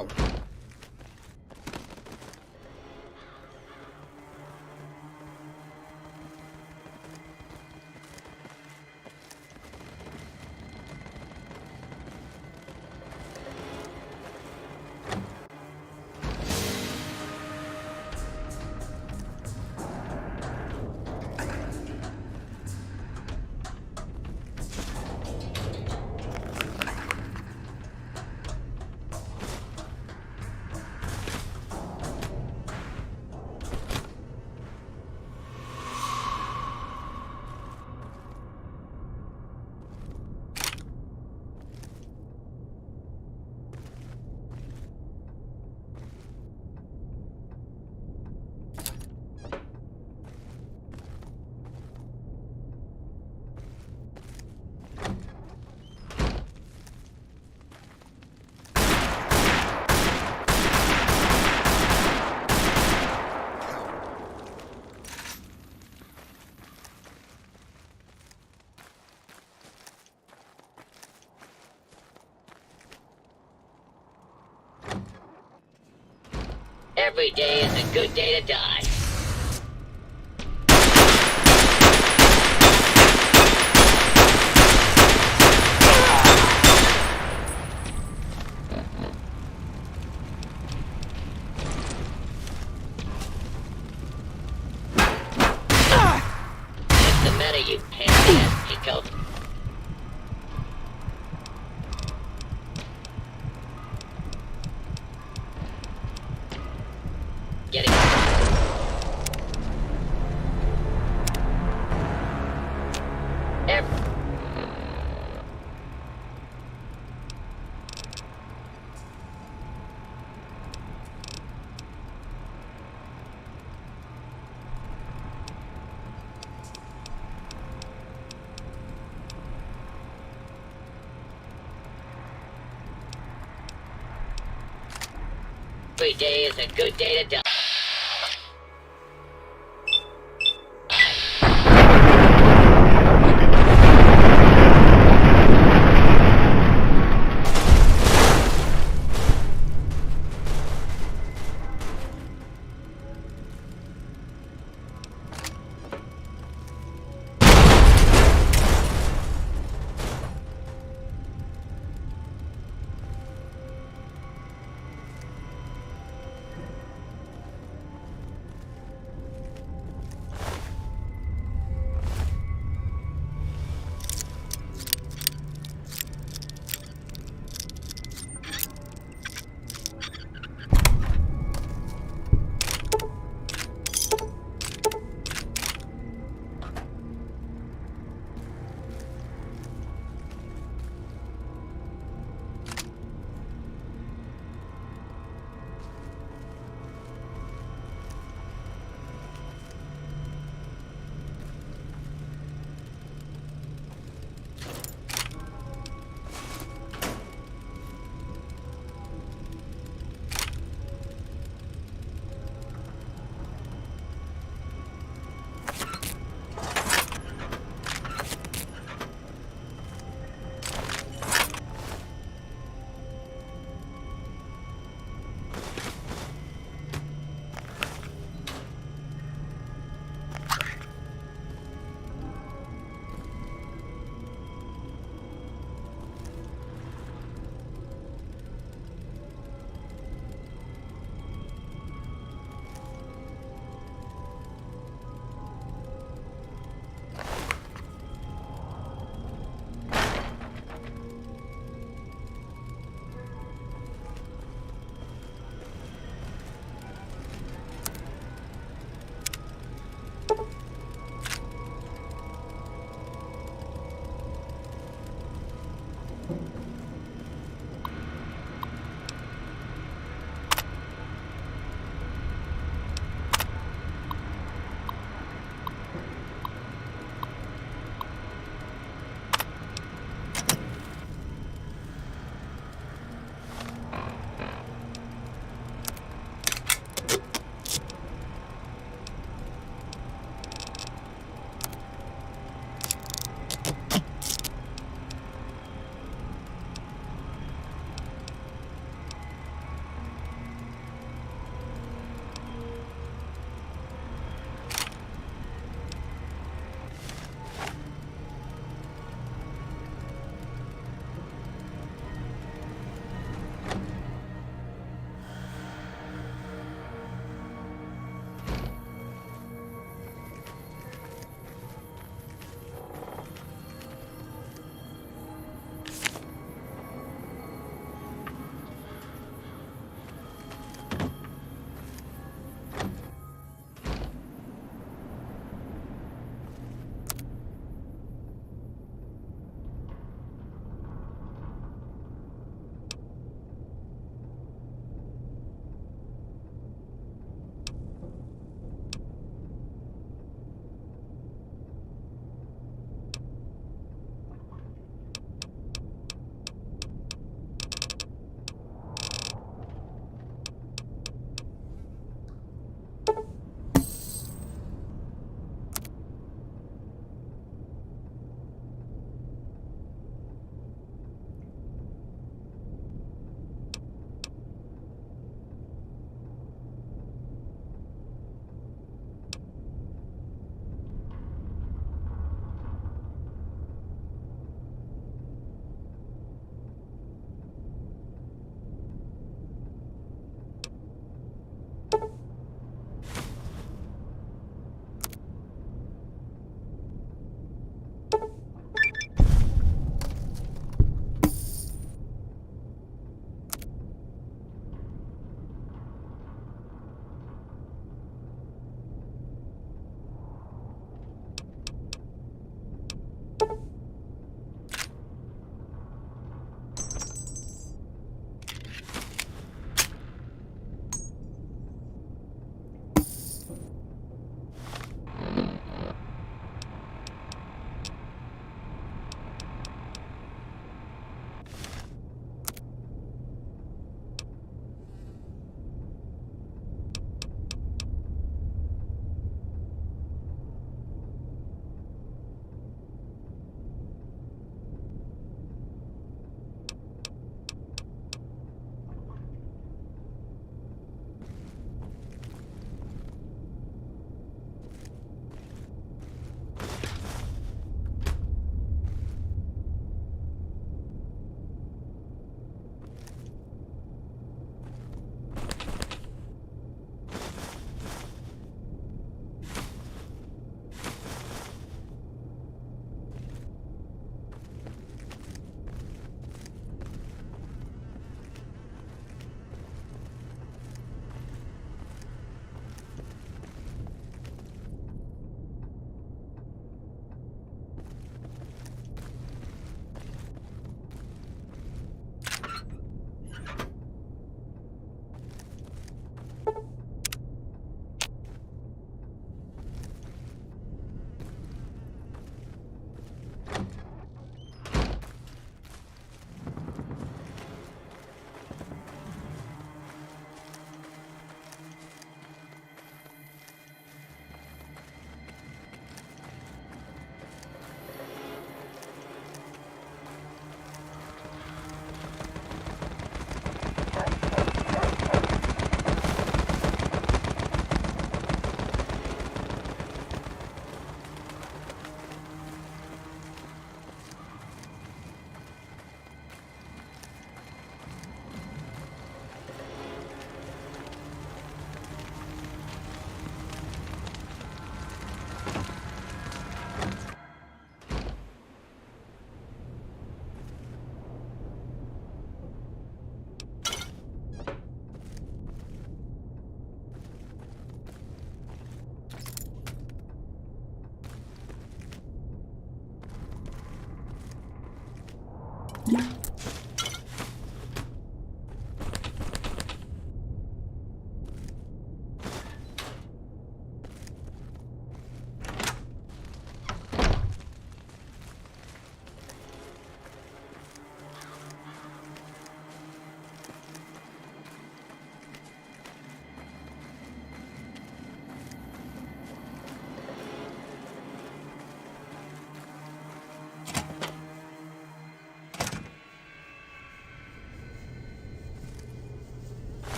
Out. Every day is a good day to die. What's the matter, you pants-ass Pico? Getting... Every day is a good day to die.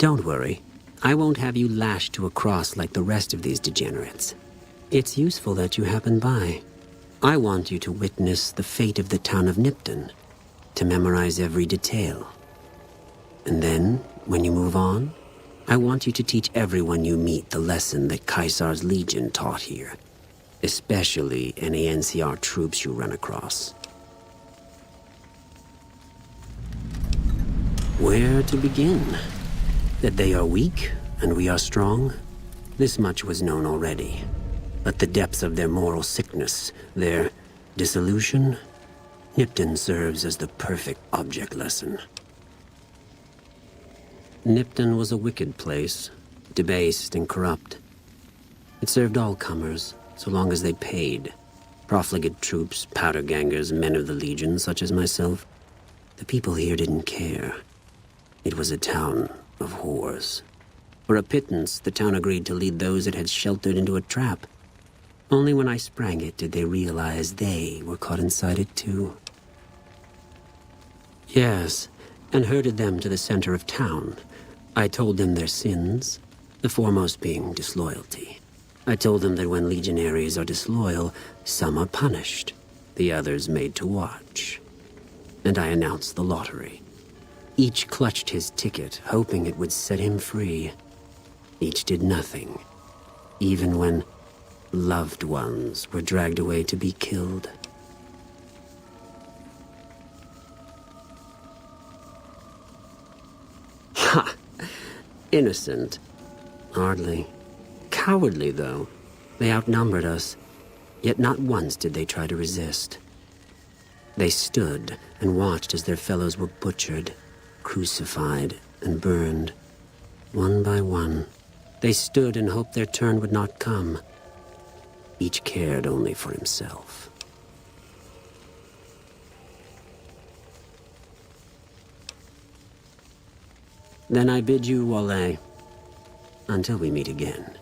Don't worry. I won't have you lashed to a cross like the rest of these degenerates. It's useful that you happen by. I want you to witness the fate of the town of Nipton, to memorize every detail. And then, when you move on, I want you to teach everyone you meet the lesson that Caesar's Legion taught here, especially any NCR troops you run across. Where to begin? That they are weak and we are strong? This much was known already. But the depths of their moral sickness, their dissolution, Nipton serves as the perfect object lesson. Nipton was a wicked place, debased and corrupt. It served all comers, so long as they paid. Profligate troops, powder gangers, men of the Legion, such as myself. The people here didn't care. It was a town of whores. For a pittance, the town agreed to lead those it had sheltered into a trap. Only when I sprang it did they realize they were caught inside it too. Yes, and herded them to the center of town. I told them their sins, the foremost being disloyalty. I told them that when legionaries are disloyal, some are punished, the others made to watch. And I announced the lottery. Each clutched his ticket, hoping it would set him free. Each did nothing, even when loved ones were dragged away to be killed. Ha! Innocent. Hardly. Cowardly, though. They outnumbered us, yet not once did they try to resist. They stood and watched as their fellows were butchered, crucified, and burned. One by one, they stood and hoped their turn would not come. Each cared only for himself. Then I bid you, Wale, until we meet again.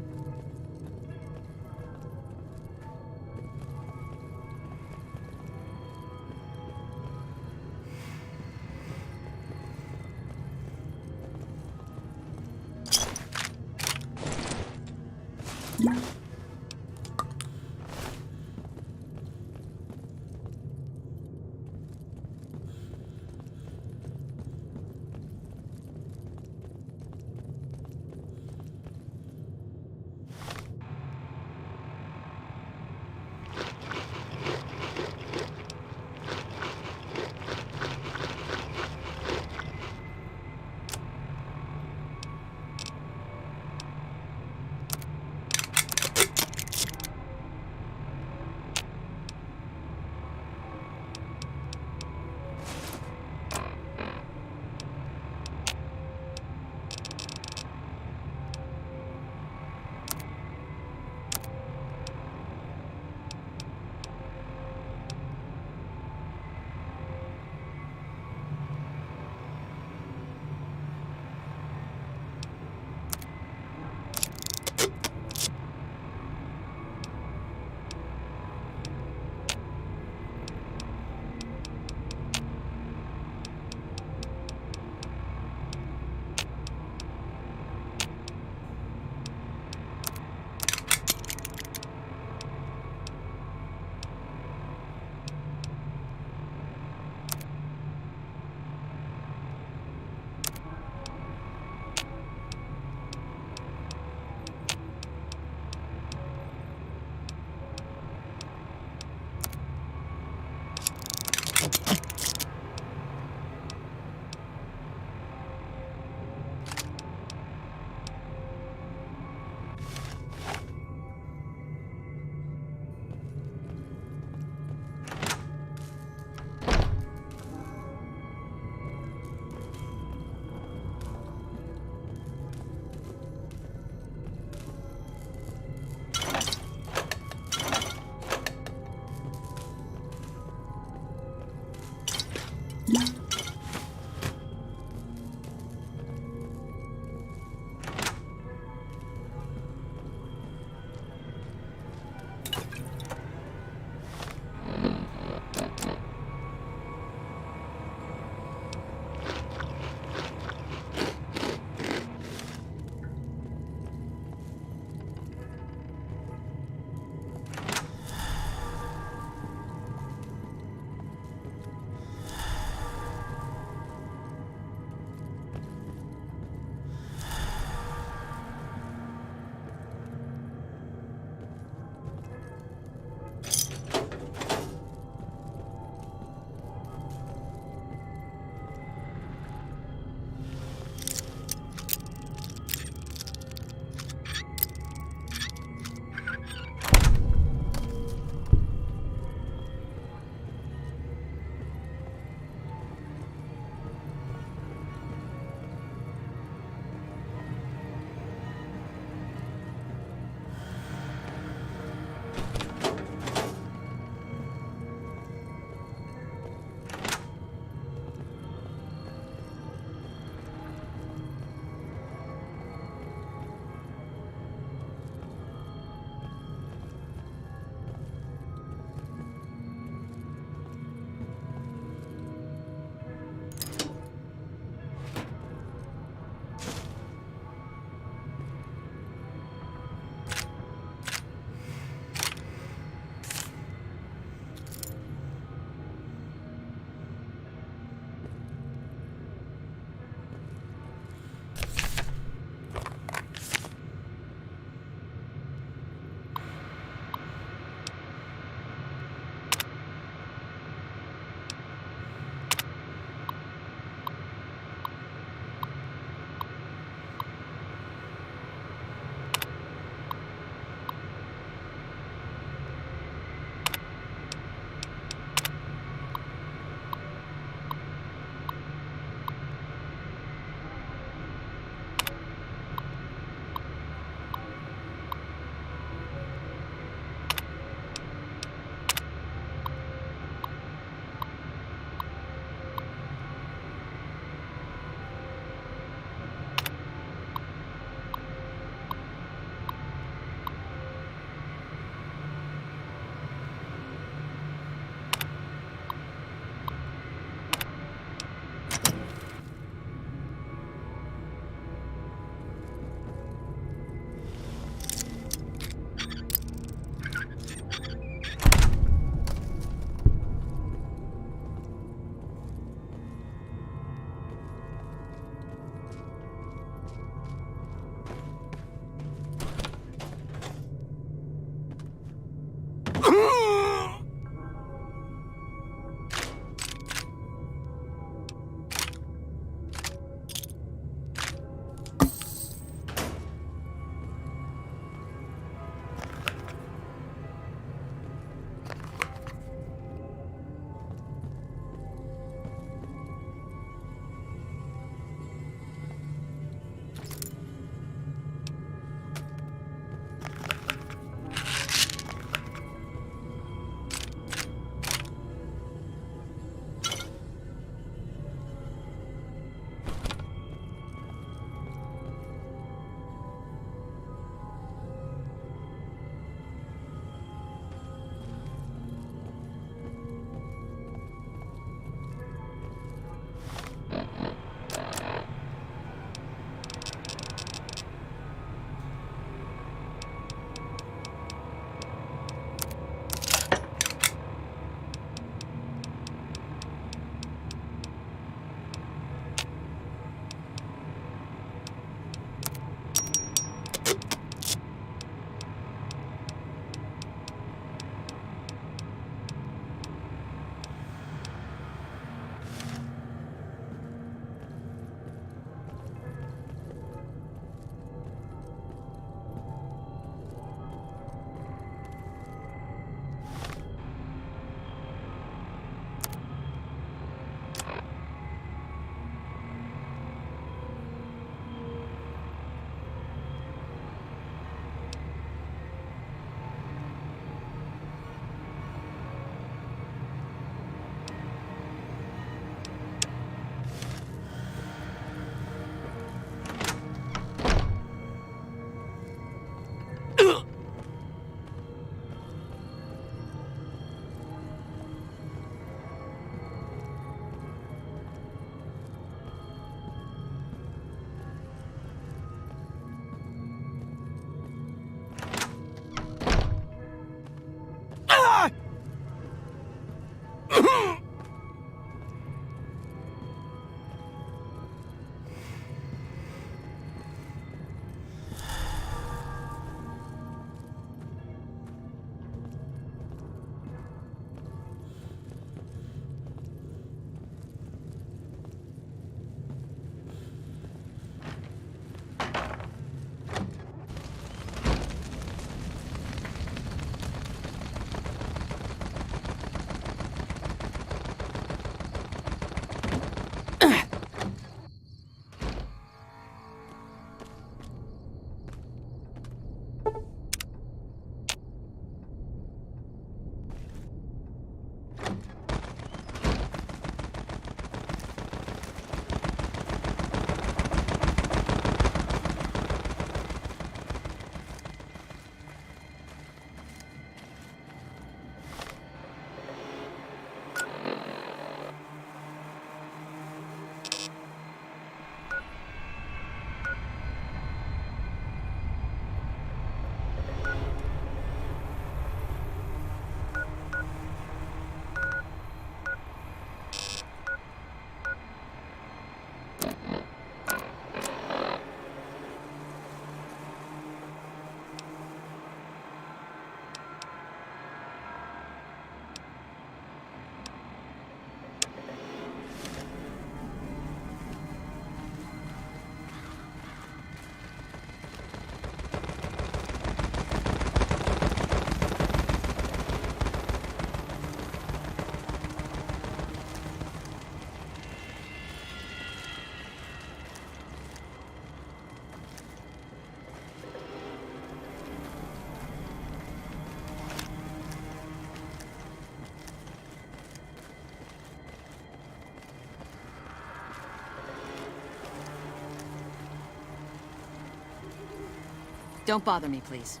Don't bother me, please.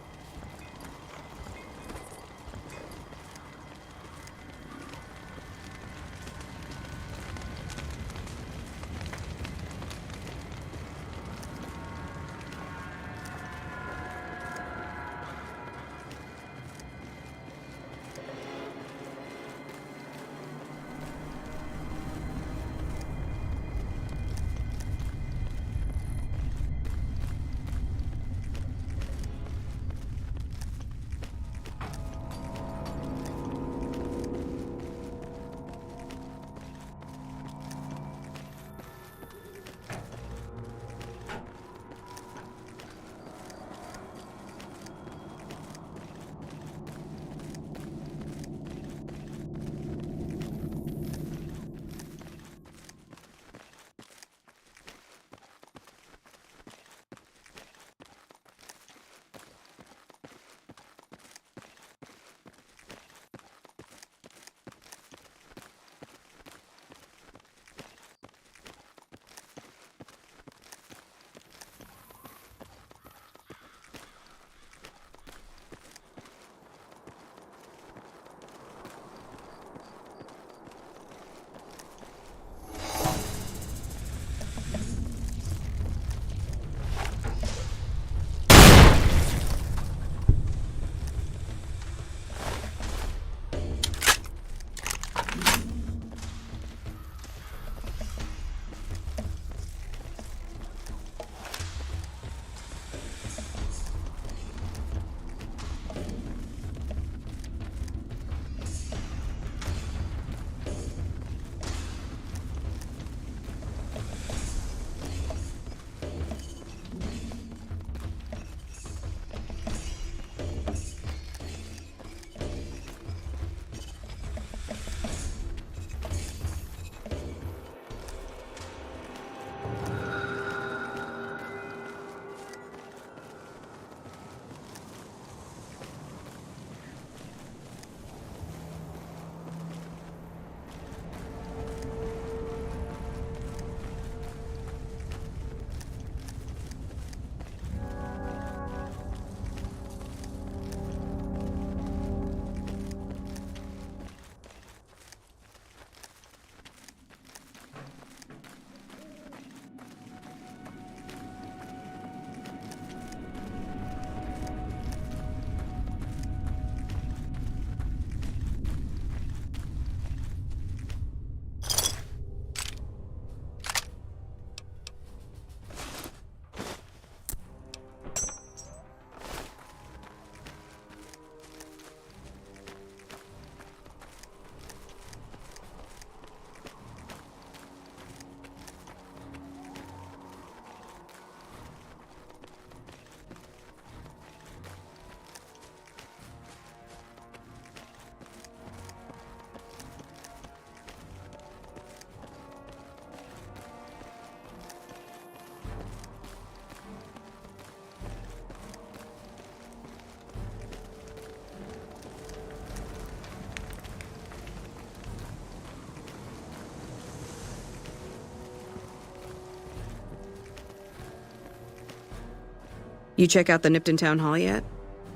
You check out the Nipton Town Hall yet?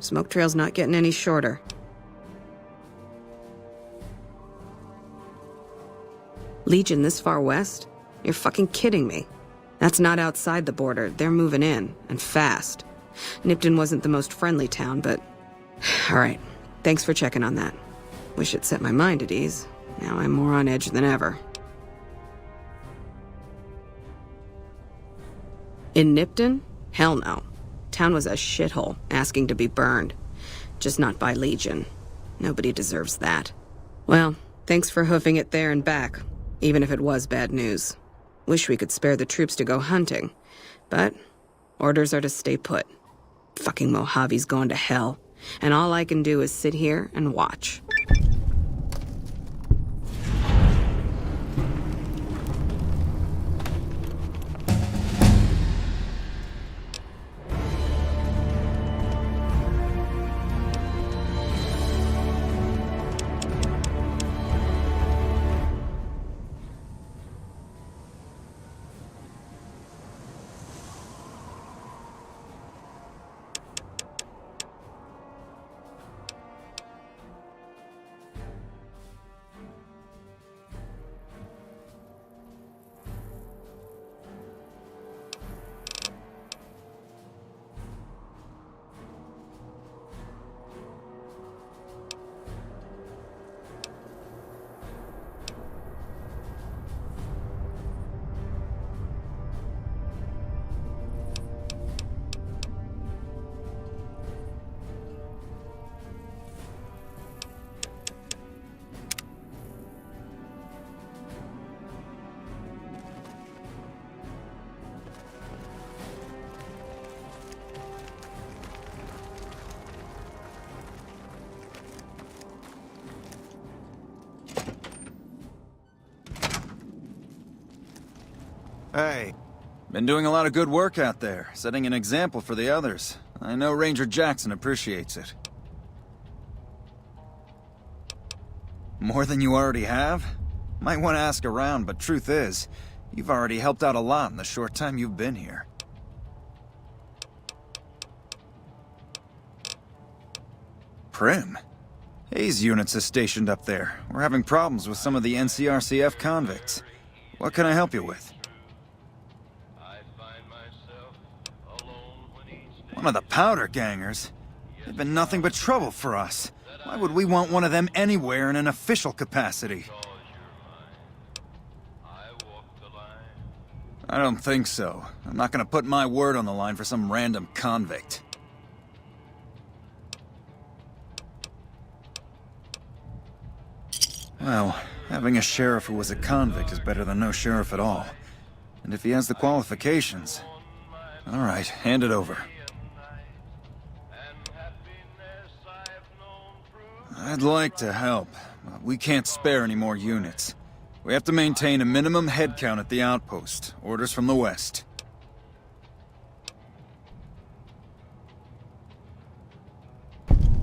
Smoke trail's not getting any shorter. Legion this far west? You're fucking kidding me. That's not outside the border. They're moving in, and fast. Nipton wasn't the most friendly town, but... Alright, thanks for checking on that. Wish it set my mind at ease. Now I'm more on edge than ever. In Nipton? Hell no. Town was a shithole, asking to be burned. Just not by Legion. Nobody deserves that. Well, thanks for hoofing it there and back, even if it was bad news. Wish we could spare the troops to go hunting. But orders are to stay put. Fucking Mojave's going to hell. And all I can do is sit here and watch. Hey, been doing a lot of good work out there, setting an example for the others. I know Ranger Jackson appreciates it. More than you already have? Might want to ask around, but truth is, you've already helped out a lot in the short time you've been here. Prim? Hayes units is stationed up there. We're having problems with some of the NCRCF convicts. What can I help you with? One of the powder gangers? They've been nothing but trouble for us. Why would we want one of them anywhere in an official capacity? I don't think so. I'm not gonna put my word on the line for some random convict. Well, having a sheriff who was a convict is better than no sheriff at all. And if he has the qualifications... All right, hand it over. I'd like to help, but we can't spare any more units. We have to maintain a minimum headcount at the outpost. Orders from the west.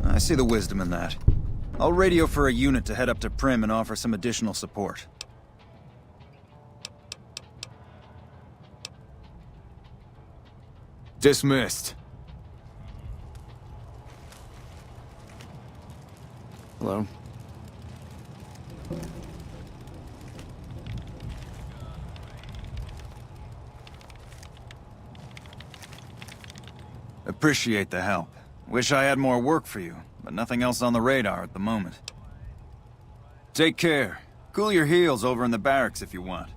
I see the wisdom in that. I'll radio for a unit to head up to Prim and offer some additional support. Dismissed. Hello? Appreciate the help. Wish I had more work for you, but nothing else on the radar at the moment. Take care. Cool your heels over in the barracks if you want.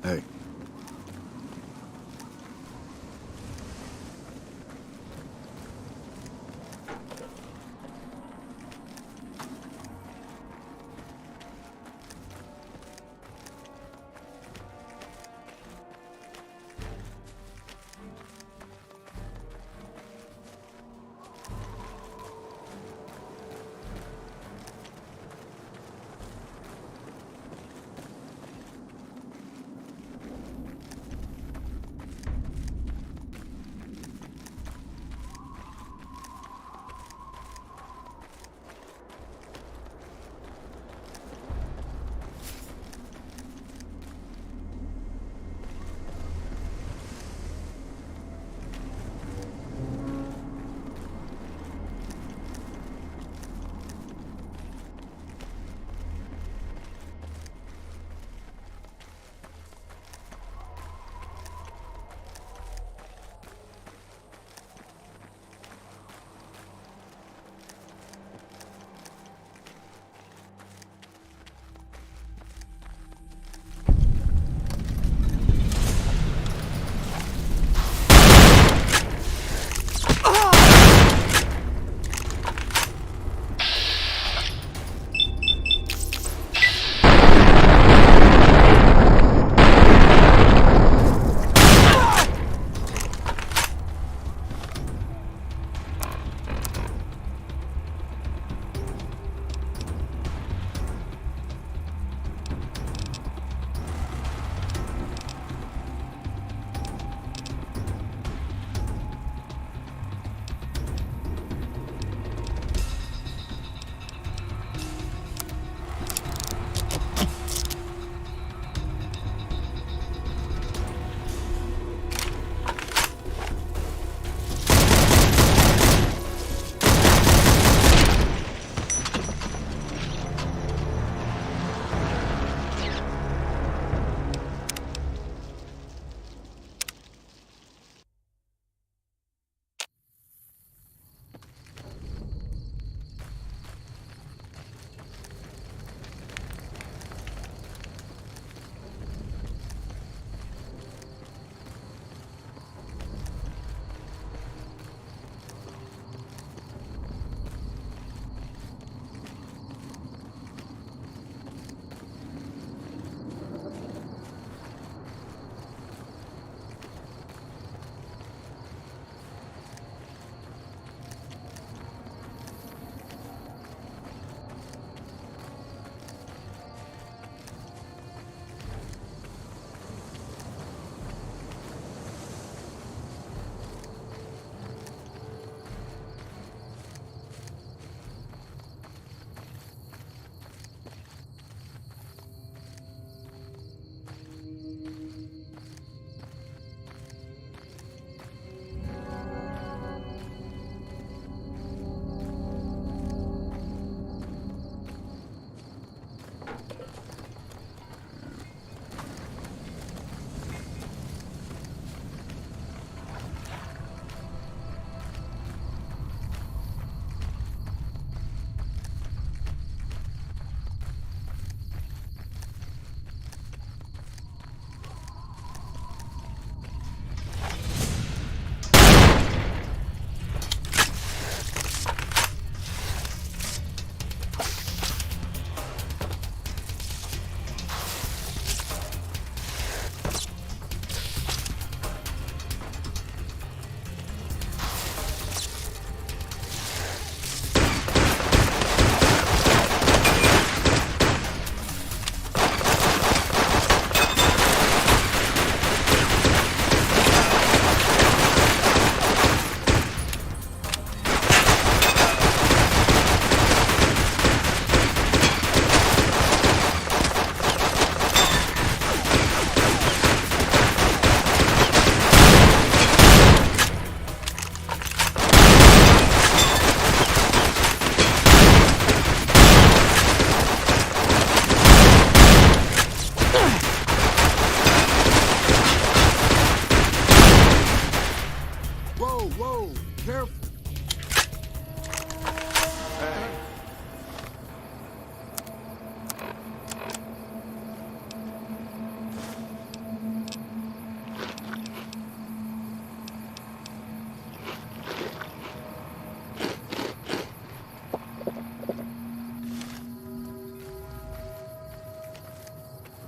Hey.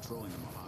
patrolling the Mojave.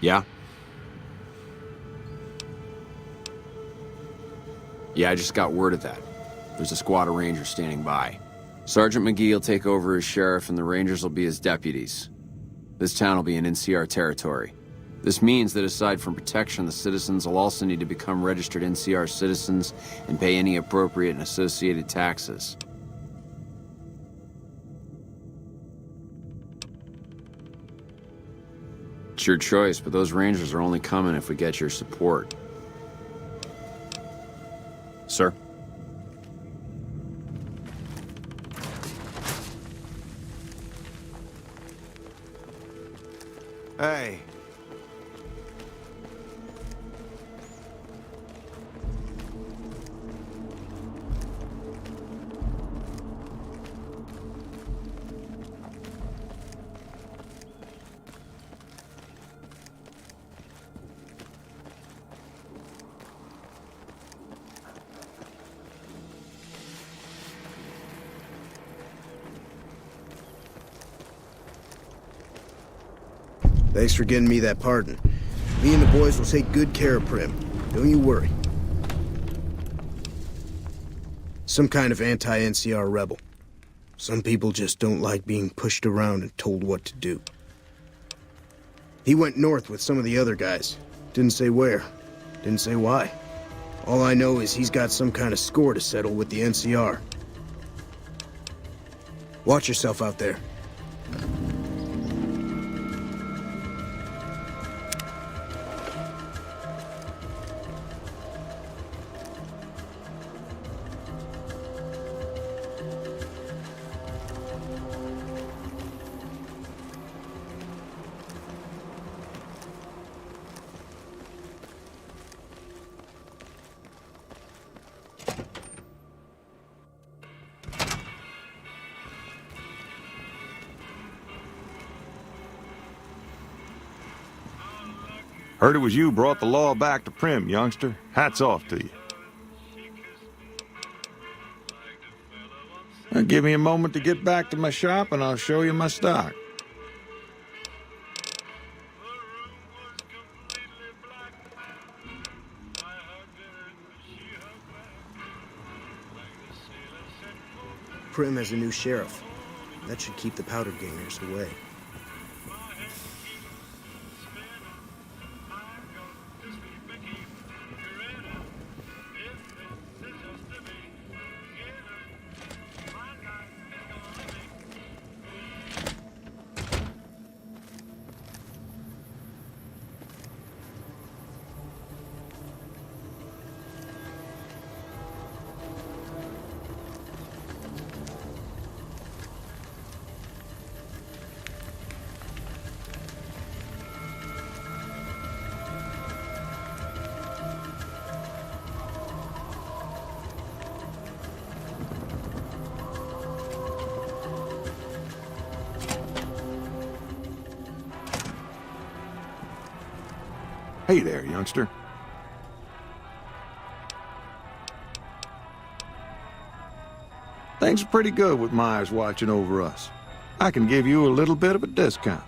Yeah? Yeah, I just got word of that. There's a squad of Rangers standing by. Sergeant McGee will take over as sheriff and the Rangers will be his deputies. This town will be in NCR territory. This means that aside from protection, the citizens will also need to become registered NCR citizens and pay any appropriate and associated taxes. It's your choice, but those Rangers are only coming if we get your support. Sir? Hey. Thanks for getting me that pardon. Me and the boys will take good care of Prim. Don't you worry. Some kind of anti-NCR rebel. Some people just don't like being pushed around and told what to do. He went north with some of the other guys. Didn't say where. Didn't say why. All I know is he's got some kind of score to settle with the NCR. Watch yourself out there. Heard it was you brought the law back to Prim, youngster. Hats off to you. Now give me a moment to get back to my shop and I'll show you my stock. Prim has a new sheriff. That should keep the powder gangers away. Hey there, youngster. Things are pretty good with Myers watching over us. I can give you a little bit of a discount.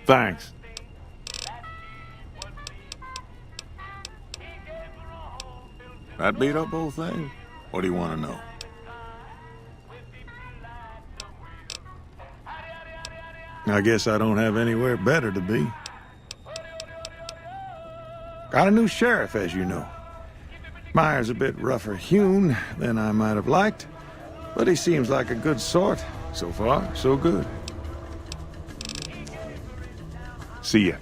Thanks. That beat up whole thing? What do you want to know? I guess I don't have anywhere better to be. Got a new sheriff, as you know. Meyer's a bit rougher hewn than I might have liked, but he seems like a good sort. So far, so good. See ya.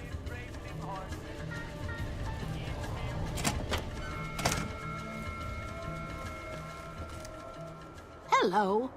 Hello.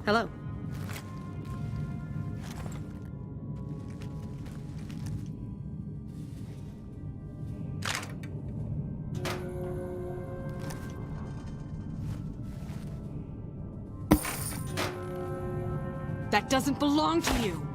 Hello. That doesn't belong to you.